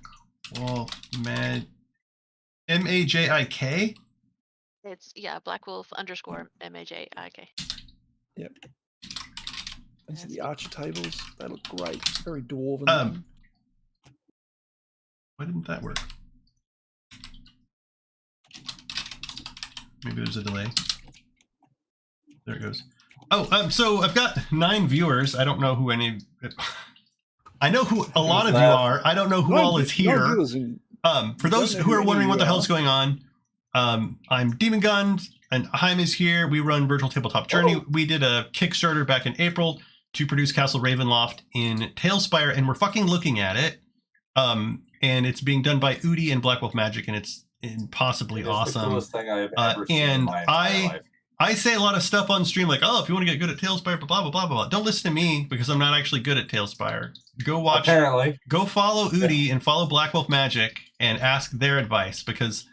Wolf MAJIK. It's Black Wolf _ MAJIK. Yep. These are the archer tables. They look great. Very dwarven. Why didn't that work? Maybe there's a delay. There it goes. Oh, so I've got 9 viewers. I don't know who any. I know who a lot of you are. I don't know who all is here. For those who are wondering what the hell's going on, I'm Demon Guns and Haim is here. We run Virtual Tabletop Journey. We did a Kickstarter back in April to produce Castle Ravenloft in Talespire, and we're fucking looking at it. And it's being done by Udi and Black Wolf Magic, and it's impossibly awesome. The coolest thing I've ever seen in And my entire life. I say a lot of stuff on stream like, oh, if you want to get good at Talespire, blah, blah, blah, blah, blah. Don't listen to me because I'm not actually good at Talespire. Go watch. Apparently. Go follow Udi and follow Black Wolf Magic and ask their advice, because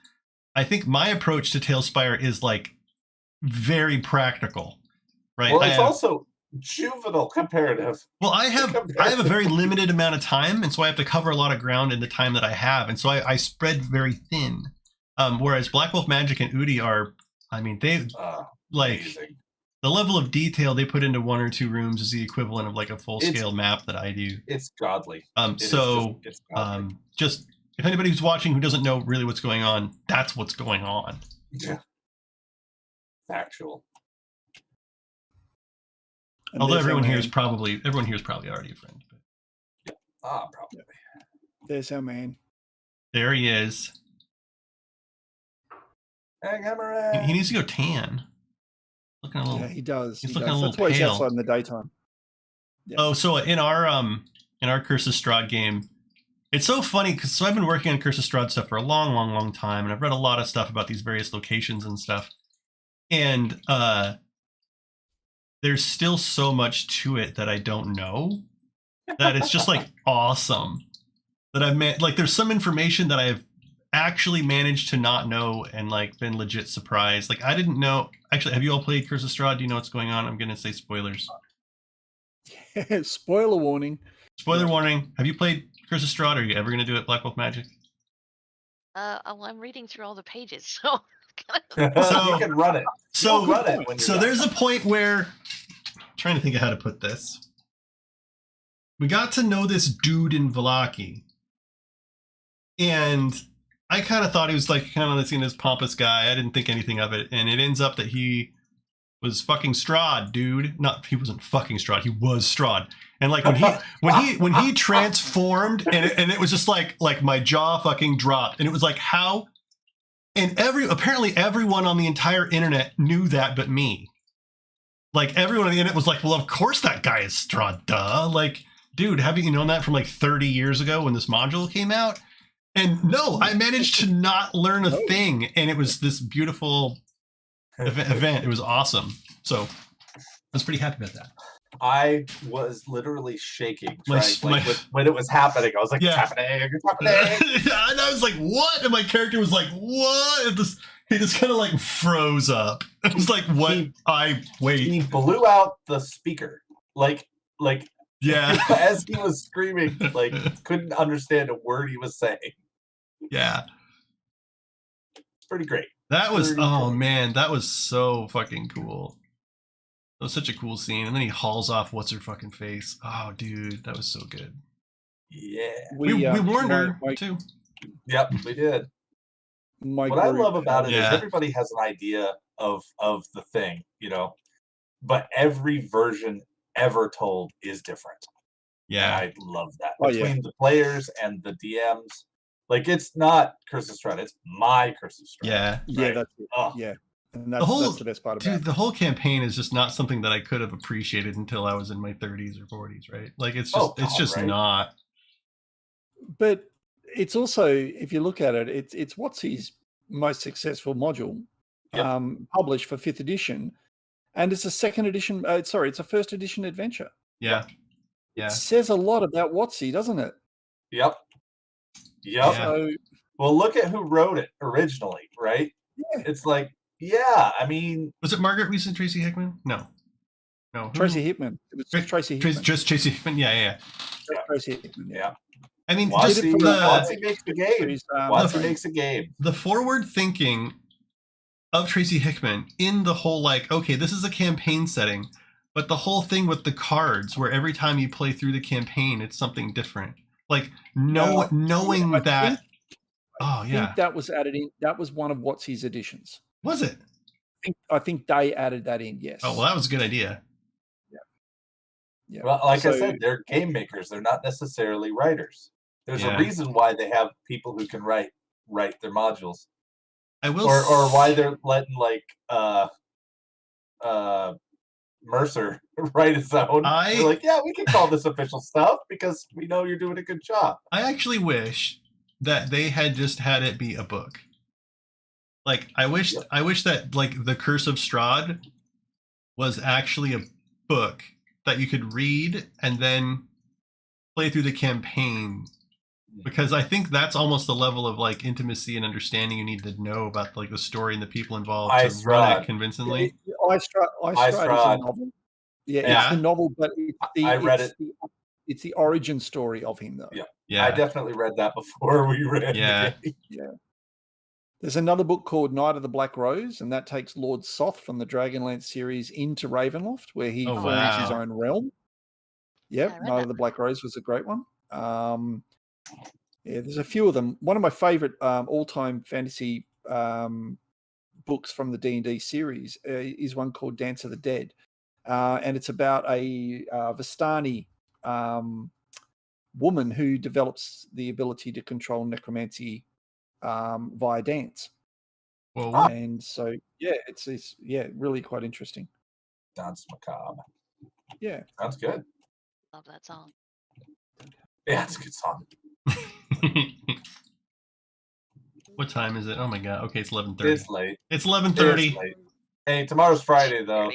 I think my approach to Talespire is like very practical, right? Well, it's also juvenile comparative. Well, I have a very limited amount of time, and so I have to cover a lot of ground in the time that I have, and so I spread very thin. Whereas Black Wolf Magic and Udi are, I mean, they like amazing. The level of detail they put into 1 or 2 rooms is the equivalent of like a full scale map that I do. It's godly. It's godly. Just if anybody who's watching who doesn't know really what's going on, that's what's going on. Yeah. Factual. And Although everyone here is man. probably already a friend. But Probably. There's our man. there he is. He needs to go tan. Looking a little. Yeah, he does. He's He looking does. a little That's why he's pale. outside in the daytime. Yeah. Oh, so in our Curse of Strahd game, it's so funny because I've been working on Curse of Strahd stuff for a long time, and I've read a lot of stuff about these various locations and stuff. And there's still so much to it that I don't know. That it's just like awesome. That I've met, like, there's some information that I've actually managed to not know and like been legit surprised. Like, I didn't know. Actually, have you all played Curse of Strahd? Do you know what's going on? I'm gonna say spoilers. Spoiler warning. Spoiler warning. Have you played Curse of Strahd? Are you ever gonna do it, Black Wolf Magic? I'm reading through all the pages, so So- you can run it. So, You'll run it when you're so done. there's a point where I'm trying to think of how to put this. We got to know this dude in Vallaki, and I kind of thought he was like kind of this pompous guy. I didn't think anything of it, and it ends up that he was fucking Strahd, dude. Not he wasn't fucking Strahd. He was Strahd. And like when he transformed, and it was just like my jaw fucking dropped, and it was like how. And apparently everyone on the entire internet knew that but me. Like, everyone on the internet was like, well, of course that guy is Strahd, duh. Like, dude, haven't you known that from like 30 years ago when this module came out? And no, I managed to not learn a thing. And it was this beautiful event. It was awesome. So I was pretty happy about that. I was literally shaking My- when it was happening. I was like, Yeah. it's happening, it's happening. And I was like, what? And my character was like, what? And he just kind of like froze up. It was like, what? He blew out the speaker. Like Yeah. as he was screaming, like couldn't understand a word he was saying. Yeah. It's pretty great. That was, Pretty oh cool. man, that was so fucking cool. That was such a cool scene. And then he hauls off what's her fucking face. Oh, dude, that was so good. Yeah. We warned her too. Yep, we did. My What I group, love about it is Yeah. everybody has an idea of the thing, you know, but every version ever told is different. Yeah. And I love that. Oh, yeah. Between the players and the DMs. Like, it's not Curse of Strahd, it's my Curse of Strahd. Yeah. Yeah, Right. that's it. Oh, Yeah. And that's the best part about Dude, it. the whole campaign is just not something that I could have appreciated until I was in my 30s or 40s, right? Like, it's just, Oh, it's God, just right? not. But it's also, if you look at it, it's WotC's most successful module, Yep. published for 5th edition, and it's a second edition. It's a first edition adventure. Yeah. Yeah. It says a lot about WotC, doesn't it? Yep. Yeah. So Well, look at who wrote it originally, right? Yeah. It's like, yeah, I mean, Was it Margaret Weis and Tracy Hickman? No. No. Tracy Hickman. It was just Tracy Hickman. Just Tracy Hickman. Yeah. Tracy Hickman. yeah. I mean, Did just it for Watsy makes the game. His, Watsy makes a game. the forward thinking of Tracy Hickman in the whole, like, okay, this is a campaign setting, but the whole thing with the cards where every time you play through the campaign, it's something different. Like knowing that. I think that was added in. That was one of Watsy's additions. Was it? I think they added that in. Yes. Oh, well, that was a good idea. Yeah. Well, like I said, they're game makers. They're not necessarily writers. There's a reason why they have people who can write their modules. I will, or why they're letting like Mercer write his own. They're like, yeah, we can call this official stuff because we know you're doing a good job. I actually wish that they had just had it be a book. Like, I wish that, like, The Curse of Strahd was actually a book that you could read and then play through the campaign, because I think that's almost the level of, like, intimacy and understanding you need to know about, like, the story and the people involved to run it convincingly. Ice is a novel. Yeah, it's the novel, but I read it. It's the origin story of him, though. Yeah. I definitely read that before we read it. Yeah. There's another book called Knight of the Black Rose, and that takes Lord Soth from the Dragonlance series into Ravenloft, where he forms his own realm. Yep, Knight of the Black Rose was a great one. There's a few of them. One of my favorite all-time fantasy books from the D&D series is one called Dance of the Dead, and it's about a Vistani woman who develops the ability to control necromancy via dance. Whoa. And so, it's really quite interesting. Dance Macabre. Yeah. Sounds good. Love that song. Yeah, it's a good song. What time is it? Oh my god. Okay, it's 11:30. It's late. It's 11:30. Hey, tomorrow's Friday though.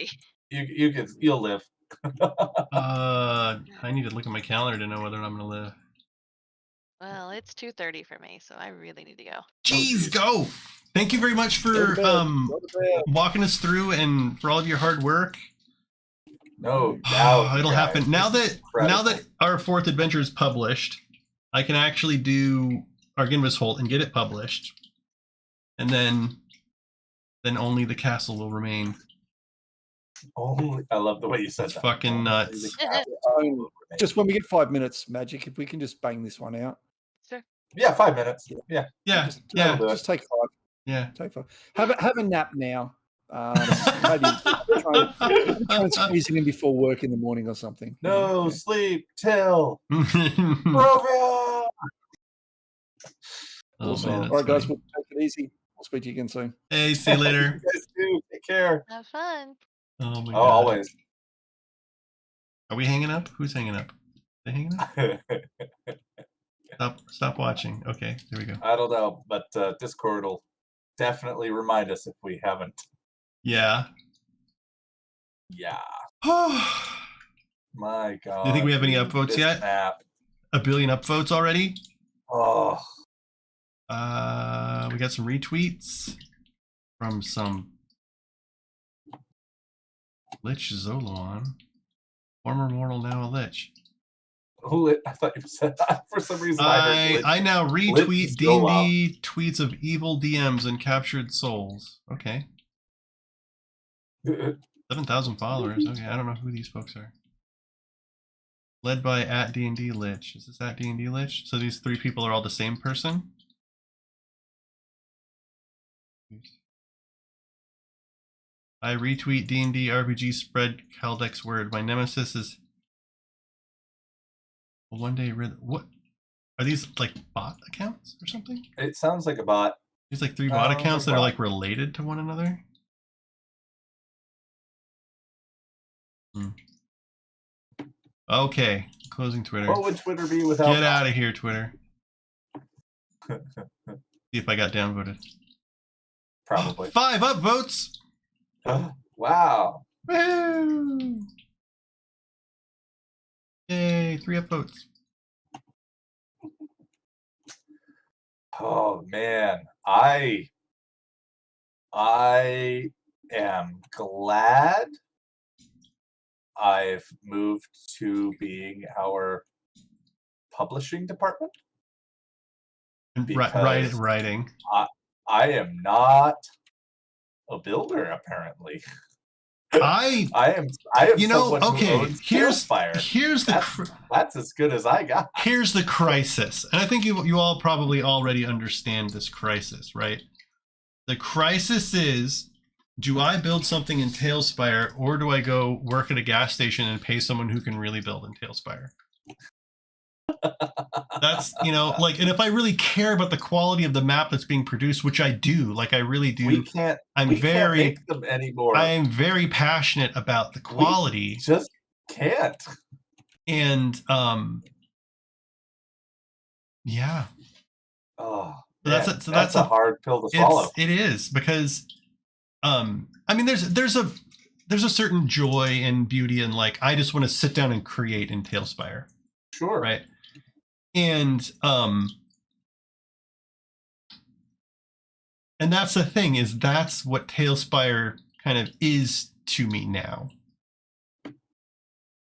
You'll live. I need to look at my calendar to know whether or not I'm gonna live. Well, it's 2:30 for me, so I really need to go. Jeez, go! Thank you very much for walking us through and for all of your hard work. No doubt. It'll happen now that our fourth adventure is published. I can actually do Arginvis Holt and get it published, and then only the castle will remain. I love the way you said that. Fucking nuts. Just when we get 5 minutes, Magic, if we can just bang this one out. Sure. Yeah, 5 minutes. Yeah. Just take 5. Yeah. Take 5. Have a nap now. Maybe try and squeeze it in before work in the morning or something. No sleep till Provia. Awesome. All right, guys, we'll take it easy. I'll speak to you again soon. Hey, see you later. You guys do. Take care. Have fun. Oh my god. Always. Are we hanging up? Who's hanging up? They hanging up? Stop watching. Okay, there we go. I don't know, but Discord will definitely remind us if we haven't. Yeah. Yeah. My god. Do you think we have any upvotes yet? Map. 1 billion upvotes already? Oh. We got some retweets from some Lich Zoloan. Former mortal, now a Lich. I thought you said that for some reason. I now retweet D&D tweets of evil DMs and captured souls. Okay. 7,000 followers. Okay, I don't know who these folks are. Led by @D&D Lich. Is this @D&D Lich? So these 3 people are all the same person? I retweet D&D RPG spread Caldex word. My nemesis is one day. What are these, like bot accounts or something? It sounds like a bot. These like 3 bot accounts that are like related to one another. Okay, closing Twitter. What would Twitter be without? Get out of here, Twitter. See if I got downvoted. Probably. 5 upvotes. Wow. Woo! Yay, 3 upvotes. Oh man, I am glad I've moved to being our publishing department because Writing. I am not a builder apparently. I am someone who owns here's that's as good as I got. Here's the crisis, and I think you all probably already understand this crisis, right? The crisis is, do I build something in Talespire, or do I go work at a gas station and pay someone who can really build in Talespire? That's, like, and if I really care about the quality of the map that's being produced, which I do, like I really do, we can't make them anymore. I am very passionate about the quality. We just can't. And yeah. Oh, that's a hard pill to swallow. It is, because I mean there's a certain joy and beauty in, like, I just want to sit down and create in Talespire. Sure. Right. And that's the thing, is that's what Talespire kind of is to me now.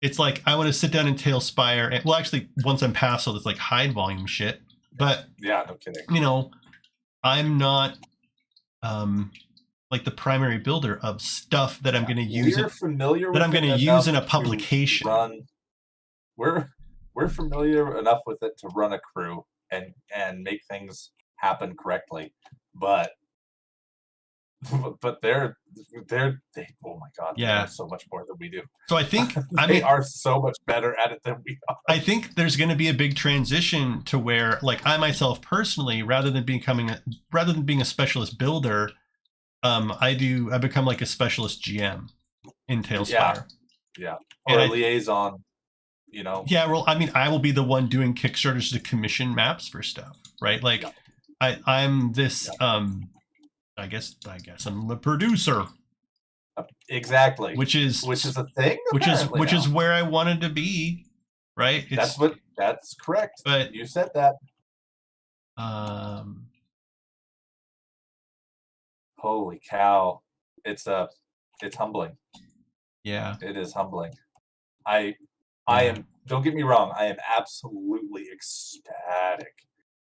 It's like, I want to sit down in Talespire, and, well, actually, once I'm past all this like hide volume shit, but yeah, no kidding. I'm not like the primary builder of stuff that I'm going to use. I'm going to use in a publication. We're familiar enough with it to run a crew and make things happen correctly, but they're oh my god, yeah, they're so much more than we do. So I think they are so much better at it than we are. I think there's going to be a big transition to where, like, I myself personally, rather than being a specialist builder, I become like a specialist GM in Talespire. Yeah. Or a liaison. Yeah, well, I mean, I will be the one doing Kickstarters to commission maps for stuff, right? Like, yeah. I'm this, I guess I'm the producer. Exactly. Which is a thing. Which is where I wanted to be, right? That's correct. But you said that. Holy cow! It's humbling. Yeah, it is humbling. I am, don't get me wrong, I am absolutely ecstatic.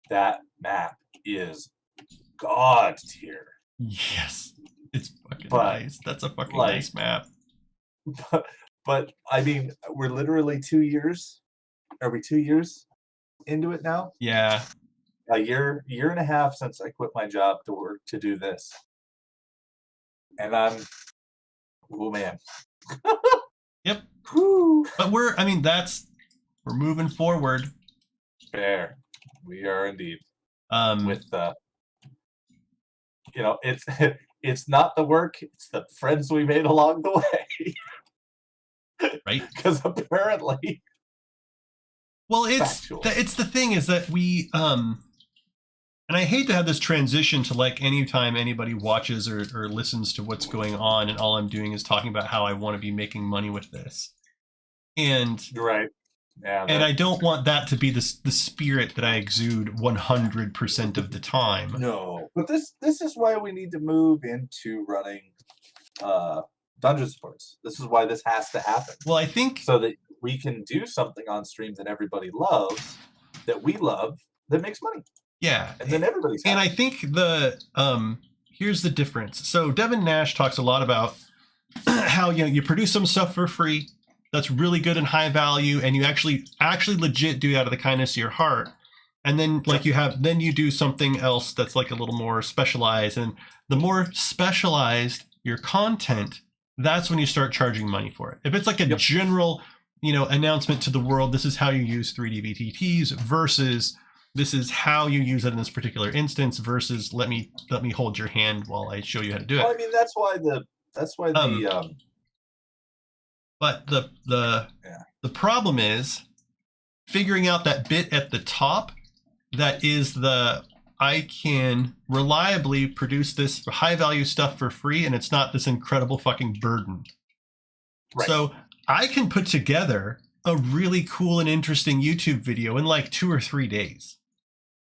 That map is god tier. Yes, it's fucking nice. That's a fucking nice map. But I mean, we're literally 2 years. Are we 2 years into it now? Yeah. A year and a half since I quit my job to do this. And oh man. Yep. Whew. But we're moving forward. Fair. We are indeed. With it's not the work, it's the friends we made along the way. Right? Because apparently, well, it's the thing is that we and I hate to have this transition to, like, anytime anybody watches or listens to what's going on and all I'm doing is talking about how I want to be making money with this. And right. Yeah, and I don't want that to be the spirit that I exude 100% of the time. No, but this is why we need to move into running dungeon sports. This is why this has to happen. Well, I think so that we can do something on stream that everybody loves, that we love, that makes money. Yeah, and then everybody's happy. And I think here's the difference. So Devin Nash talks a lot about how you produce some stuff for free that's really good and high value, and you actually legit do it out of the kindness of your heart. And then then you do something else that's like a little more specialized, and the more specialized your content, that's when you start charging money for it. If it's like a general, announcement to the world, this is how you use 3D VTTs versus this is how you use it in this particular instance versus let me hold your hand while I show you how to do it. Well, I mean, that's why but the problem is figuring out that bit at the top that is I can reliably produce this high value stuff for free, and it's not this incredible fucking burden. Right. So I can put together a really cool and interesting YouTube video in like 2 or 3 days.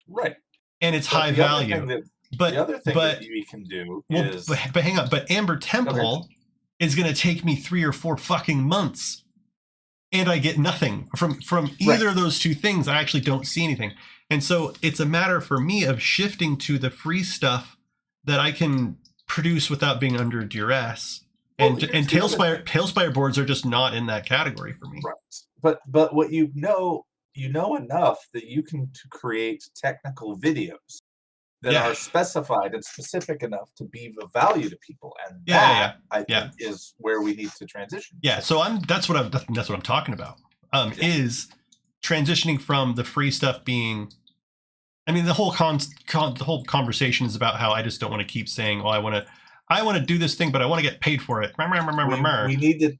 Right. and it's But high the other thing value. that- But the other thing but that we can do well, is but hang on. But Amber Temple is going to take me 3 or 4 fucking months, and I get nothing from either of those two things. I actually don't see anything, and so it's a matter for me of shifting to the free stuff that I can produce without being under duress. Well, And Talespire boards are just not in that category for me. right. But what you know enough that you can create technical videos that are specified and specific enough to be of value to people, and I think is where we need to transition. Yeah, so that's what I'm talking about. Is transitioning from the free stuff being. I mean, the whole the whole conversation is about how I just don't want to keep saying, "Oh, I want to do this thing, but I want to get paid for it." We need to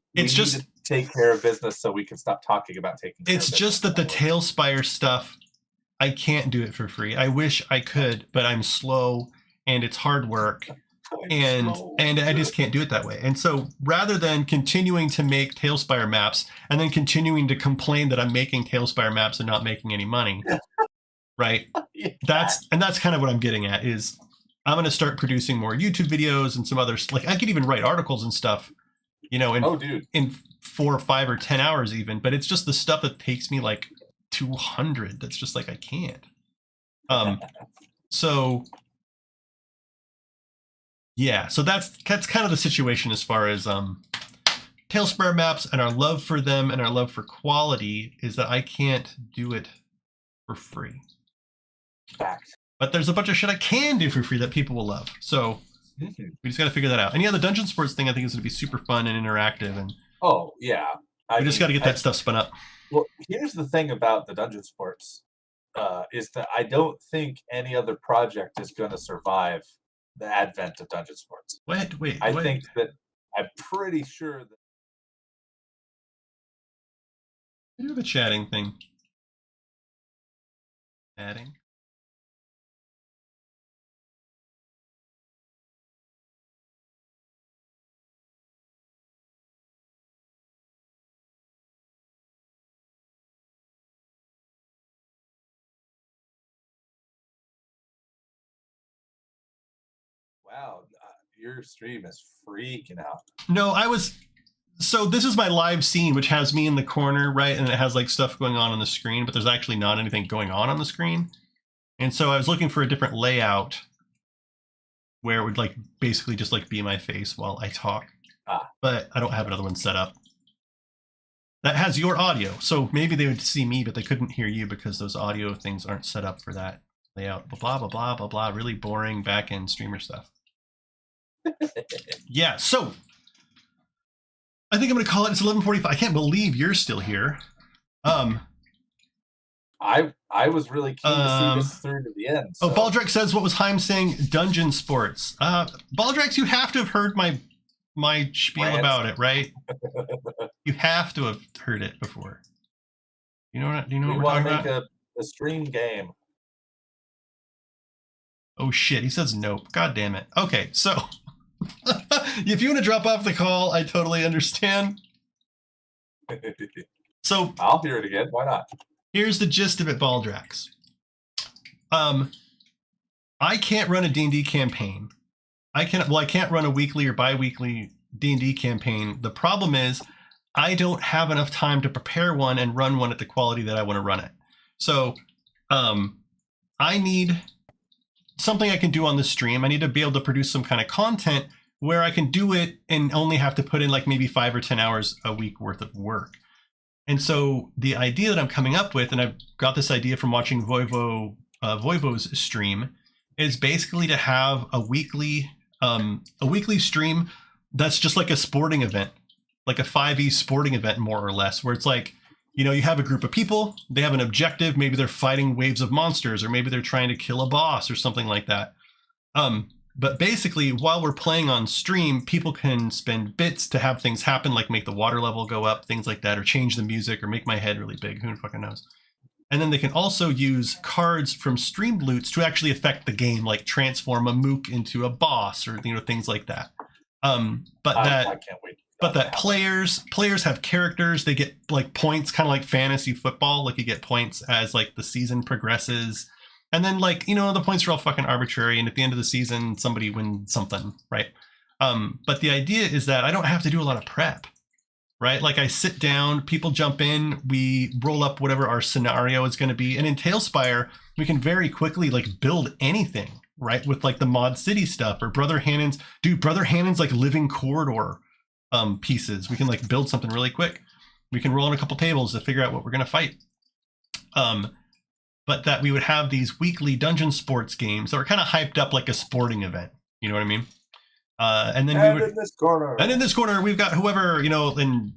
take care of business so we can stop talking about taking care of business. It's just that the Talespire stuff, I can't do it for free. I wish I could, but I'm slow and it's hard work. And I just can't do it that way. And so rather than continuing to make Talespire maps and then continuing to complain that I'm making Talespire maps and not making any money, right? That's kind of what I'm getting at is I'm going to start producing more YouTube videos and some others. Like I could even write articles and stuff, in 4 or 5 or 10 hours even, but it's just the stuff that takes me like 200. That's just like, I can't. So yeah, so that's kind of the situation as far as Talespire maps and our love for them and our love for quality is that I can't do it for free. Fact. But there's a bunch of shit I can do for free that people will love. So we just got to figure that out. And yeah, the Dungeon Sports thing I think is going to be super fun and interactive. And we just got to get that stuff spun up. Well, here's the thing about the Dungeon Sports is that I don't think any other project is going to survive the advent of Dungeon Sports. Wait. I think that I'm pretty sure that. Do the chatting thing. Chatting. Wow, your stream is freaking out. No, so this is my live scene, which has me in the corner, right? And it has like stuff going on the screen, but there's actually not anything going on the screen. And so I was looking for a different layout where it would like basically just like be my face while I talk. But I don't have another one set up. That has your audio. So maybe they would see me, but they couldn't hear you because those audio things aren't set up for that layout. Blah, blah, blah, blah, blah. Really boring back-end streamer stuff. Yeah, so I think I'm going to call it. It's 11:45. I can't believe you're still here. I was really keen to see this through to the end. So. Oh, Baldrex says, what was Heim saying? Dungeon Sports. Baldrex, you have to have heard my spiel about it, right? You have to have heard it before. Do you know what we're talking about? We want to make a stream game. Oh shit, he says nope. God damn it. Okay, so if you want to drop off the call, I totally understand. So I'll hear it again. Why not? Here's the gist of it, Baldrax. I can't run a D&D campaign. I can't run a weekly or bi-weekly D&D campaign. The problem is I don't have enough time to prepare one and run one at the quality that I want to run it. So I need something I can do on the stream. I need to be able to produce some kind of content where I can do it and only have to put in like maybe 5 or 10 hours a week worth of work. And so the idea that I'm coming up with, and I've got this idea from watching Voivo's stream, is basically to have a weekly stream that's just like a sporting event, like a 5e sporting event, more or less, where it's like, you have a group of people, they have an objective, maybe they're fighting waves of monsters, or maybe they're trying to kill a boss or something like that. But basically, while we're playing on stream, people can spend bits to have things happen, like make the water level go up, things like that, or change the music, or make my head really big. Who fucking knows? And then they can also use cards from streamed loots to actually affect the game, like transform a mook into a boss, or things like that. I can't wait. But that players have characters. They get like points, kind of like fantasy football. Like you get points as like the season progresses. And then like, you know, the points are all fucking arbitrary. And at the end of the season, somebody wins something, right? But the idea is that I don't have to do a lot of prep, right? Like I sit down, people jump in, we roll up whatever our scenario is going to be. And in Talespire, we can very quickly like build anything, right? With like the Mod City stuff or Brother Hannon's like living corridor pieces. We can like build something really quick. We can roll on a couple tables to figure out what we're going to fight. But that we would have these weekly dungeon sports games that were kind of hyped up like a sporting event. You know what I mean? And then in this corner, we've got whoever, you know, and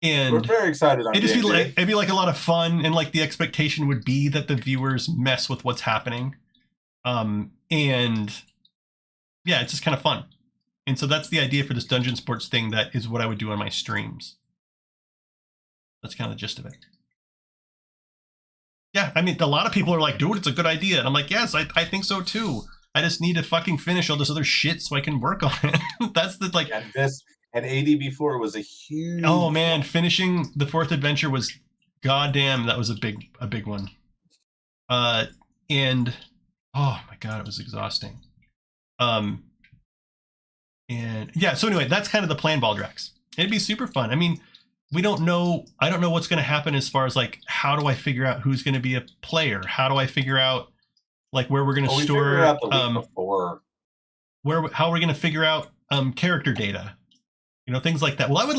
we're very excited. It'd be like a lot of fun, and like the expectation would be that the viewers mess with what's happening. And yeah, it's just kind of fun. And so that's the idea for this dungeon sports thing. That is what I would do on my streams. That's kind of the gist of it. Yeah, I mean, a lot of people are like, dude, it's a good idea. And I'm like, yes, I think so too. I just need to fucking finish all this other shit so I can work on it. That's the like. And AD4 was a huge. Oh man, finishing the 4th adventure was goddamn. That was a big one. And oh my god, it was exhausting. And yeah, so anyway, that's kind of the plan, Baldrax. It'd be super fun. I mean, we don't know. I don't know what's going to happen as far as like, how do I figure out who's going to be a player? How do I figure out like where we're going to store out the week before. How we're going to figure out character data, you know, things like that. Well, I would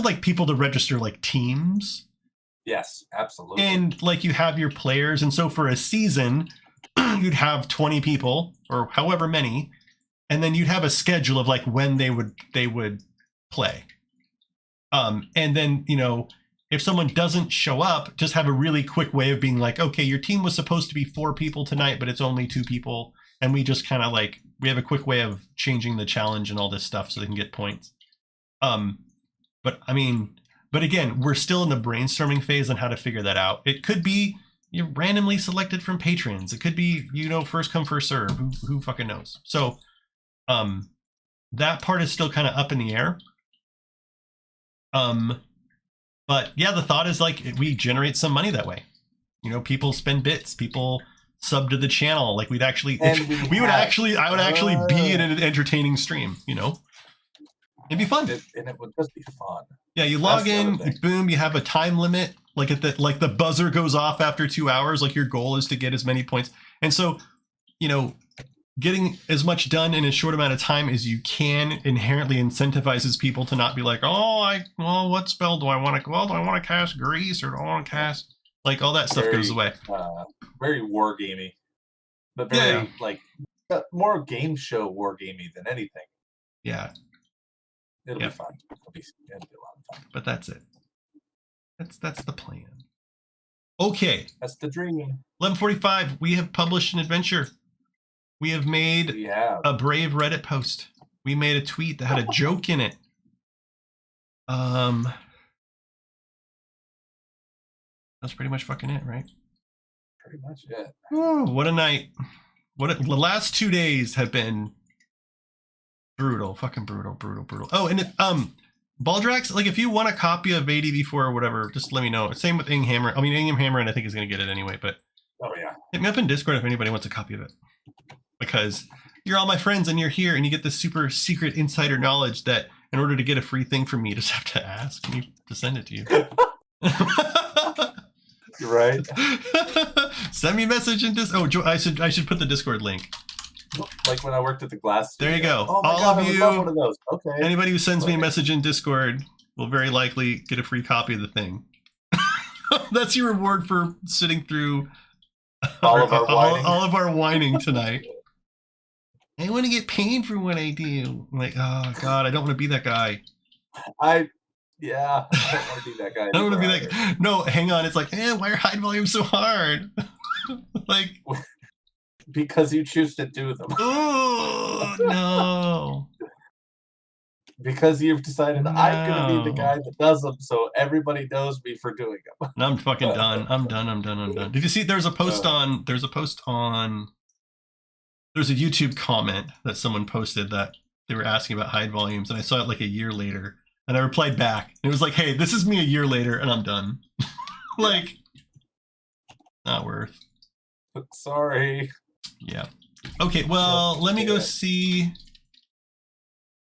like people to register like teams. Yes, absolutely. And like you have your players, and so for a season, you'd have 20 people or however many, and then you'd have a schedule of like when they would play. And then, you know, if someone doesn't show up, just have a really quick way of being like, okay, your team was supposed to be 4 people tonight, but it's only 2 people. And we just kind of like, we have a quick way of changing the challenge and all this stuff so they can get points. But I mean, but again, we're still in the brainstorming phase on how to figure that out. It could be you're randomly selected from patrons. It could be, you know, first come, first serve. Who fucking knows? So that part is still kind of up in the air. But yeah, the thought is like we generate some money that way. You know, people spend bits, people sub to the channel. Like I would actually be in an entertaining stream, you know? It'd be fun. And it would just be fun. Yeah, you log in, boom, you have a time limit. Like the buzzer goes off after 2 hours. Like your goal is to get as many points. And so, you know, getting as much done in a short amount of time as you can inherently incentivizes people to not be like, what spell do I want to? Well, do I want to cast Grease or do I want to cast like all that stuff goes away? Very war gamey, but very like more game show war gamey than anything. Yeah, it'll be fun. It'll be a lot of fun. But that's it. That's the plan. Okay, that's the dream. 11:45. We have published an adventure. We have made a brave Reddit post. We made a tweet that had a joke in it. That's pretty much fucking it, right? Pretty much it. Oh, what a night. The last 2 days have been brutal. Fucking brutal. Oh, and Baldrax, like if you want a copy of ADV4 or whatever, just let me know. Same with Ingham Hammer, and I think is going to get it anyway, but hit me up in Discord if anybody wants a copy of it. Because you're all my friends and you're here and you get this super secret insider knowledge that in order to get a free thing from me, you just have to ask me to send it to you. You're right. Send me a message in Discord. Oh, I should put the Discord link. Like when I worked at the glass. There you go. Oh my all God, of I would you. love one of those. Okay. Anybody who sends me a message in Discord will very likely get a free copy of the thing. That's your reward for sitting through all of our whining tonight. I want to get paid for what I do. I'm like, oh God, I don't want to be that guy. I don't want to be that guy. I don't want to be that guy. No, hang on. It's like, why are hide volumes so hard? Like, because you choose to do them. Oh no. Because you've decided I'm going to be the guy that does them, so everybody knows me for doing them. I'm fucking done. I'm done. Did you see? There's a post on. There's a YouTube comment that someone posted that they were asking about hide volumes, and I saw it like a year later, and I replied back. And it was like, "Hey, this is me a year later, and I'm done." Like, not worth. Sorry. Yeah. Okay, well, let me go see.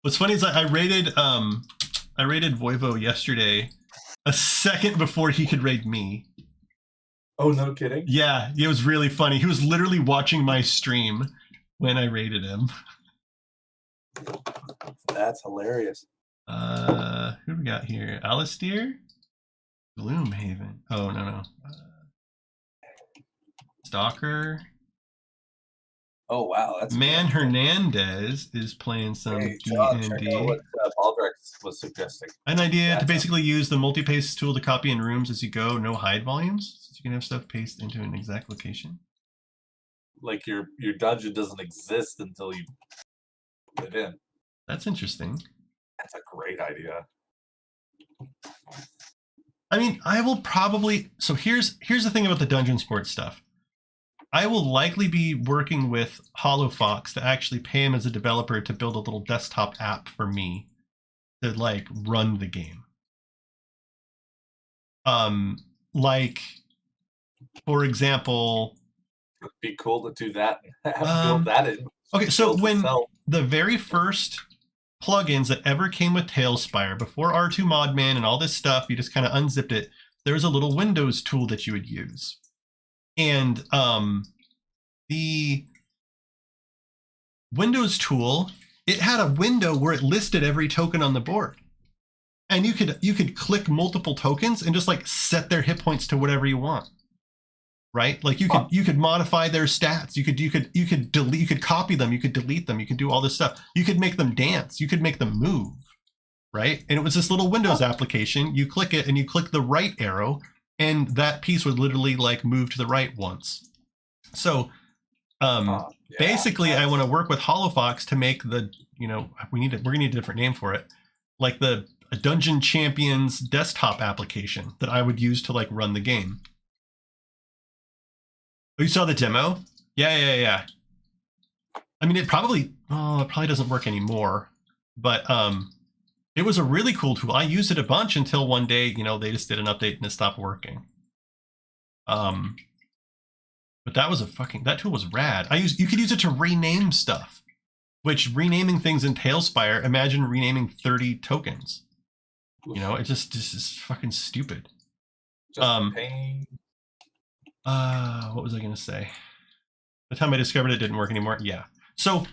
What's funny is I raided Voivo yesterday, a second before he could raid me. Oh, no kidding? Yeah, it was really funny. He was literally watching my stream when I raided him. That's hilarious. Who do we got here? Alistair? Gloomhaven. Oh, no. Stalker. Oh, wow. That's Man good. Hernandez is playing some Hey, John, check D&D. out what Baldrex was suggesting. An idea to That's basically use the multi-paste tool to copy in rooms as you go, no hide volumes. So you can have stuff paste into an exact location. Like your dungeon doesn't exist until you put it in. That's interesting. That's a great idea. I mean, I will probably... So here's the thing about the dungeon sports stuff. I will likely be working with HoloFox to actually pay him as a developer to build a little desktop app for me to like run the game. Like, for example, It'd be cool to do that. Build that in. Okay, so Build when itself. the very first plugins that ever came with Talespire, before R2 Modman and all this stuff, you just kind of unzipped it, there was a little Windows tool that you would use. And the Windows tool, it had a window where it listed every token on the board. And you could click multiple tokens and just like set their hit points to whatever you want. Right? Like you could modify their stats. You could copy them, you could delete them, you could do all this stuff. You could make them dance, you could make them move. Right? And it was this little Windows application. You click it and you click the right arrow and that piece would literally like move to the right once. So basically I want to work with HoloFox to make the, we're gonna need a different name for it. Like the Dungeon Champions desktop application that I would use to like run the game. Oh, you saw the demo? Yeah. I mean, it probably doesn't work anymore, but it was a really cool tool. I used it a bunch until one day, they just did an update and it stopped working. But that tool was rad. You could use it to rename stuff, which renaming things in Talespire, imagine renaming 30 tokens. It just is fucking stupid. Just pain. What was I going to say? The time I discovered it didn't work anymore. Yeah. So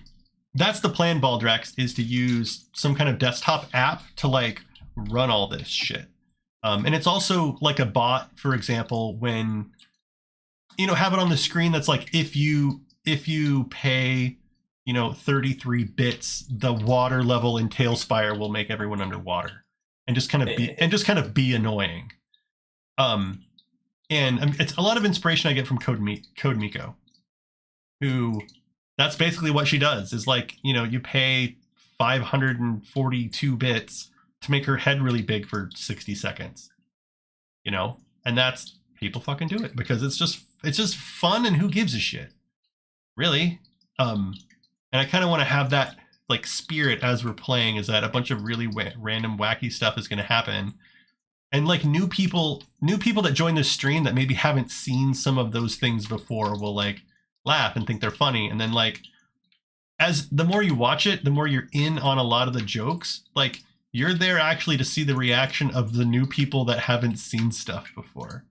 that's the plan, Baldrax, is to use some kind of desktop app to like run all this shit. And it's also like a bot, for example, when, have it on the screen that's like, if you pay, 33 bits, the water level in Talespire will make everyone underwater and just kind of be annoying. And it's a lot of inspiration I get from Code Miko, who that's basically what she does is like, you pay 542 bits to make her head really big for 60 seconds, and that's people fucking do it because it's just fun and who gives a shit, really. And I kind of want to have that like spirit as we're playing, is that a bunch of really random wacky stuff is going to happen. And like new people that join the stream that maybe haven't seen some of those things before will like laugh and think they're funny. And then like, as the more you watch it, the more you're in on a lot of the jokes. Like you're there actually to see the reaction of the new people that haven't seen stuff before.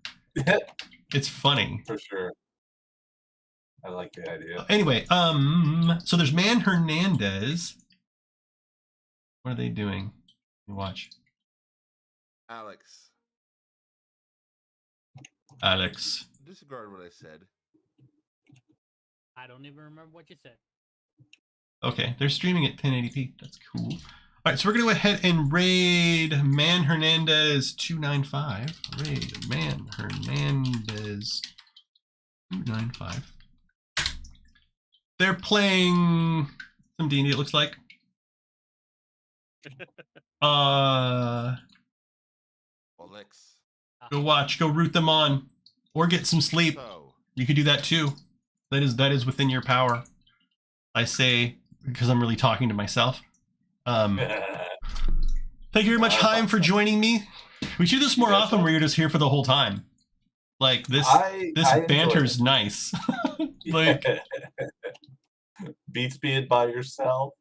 It's funny. For sure. I like the idea. Anyway, so there's Man Hernandez. What are they doing? You watch. Alex. Disregard what I said. I don't even remember what you said. Okay, they're streaming at 1080p. That's cool. All right, so we're going to go ahead and raid Man Hernandez 295. Raid Man Hernandez 295. They're playing some D&D, it looks like. Alex. Go watch, go root them on, or get some sleep. So, You could do that too. That is within your power. I say, because I'm really talking to myself. Thank you very much, Chaim, for joining me. We should do this more often where you're just here for the whole time. Like this I enjoyed banter's it. nice. Like beats being by yourself.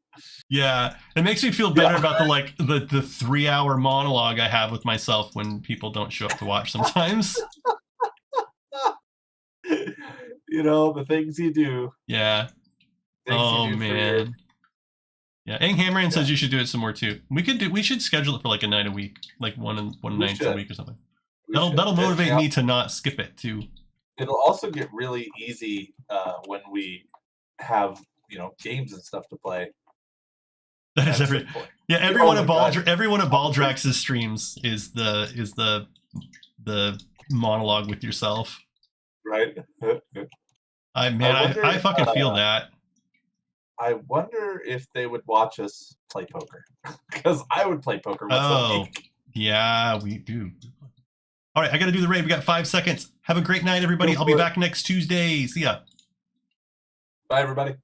yeah, it makes me feel better about the 3-hour monologue I have with myself when people don't show up to watch sometimes. You know, the things you do. Yeah. Things Oh you do for your man. Yeah, Ing Hammerin says you should do it some more too. We should schedule it for like a night a week, like one night a should. week or something. we That'll should. motivate Yeah. me to not skip it too. It'll also get really easy when we have, you know, games and stuff to play. That is at some point. yeah, everyone Oh at my God. everyone at Baldrax's streams is the monologue with yourself. Right? I fucking feel that. I wonder if they would watch us play poker. Because I would play poker once a Oh, week. yeah, we do. All right, I got to do the raid. We got 5 seconds. Have a great night, everybody. Go I'll be for it. back next Tuesday. See ya. Bye, everybody.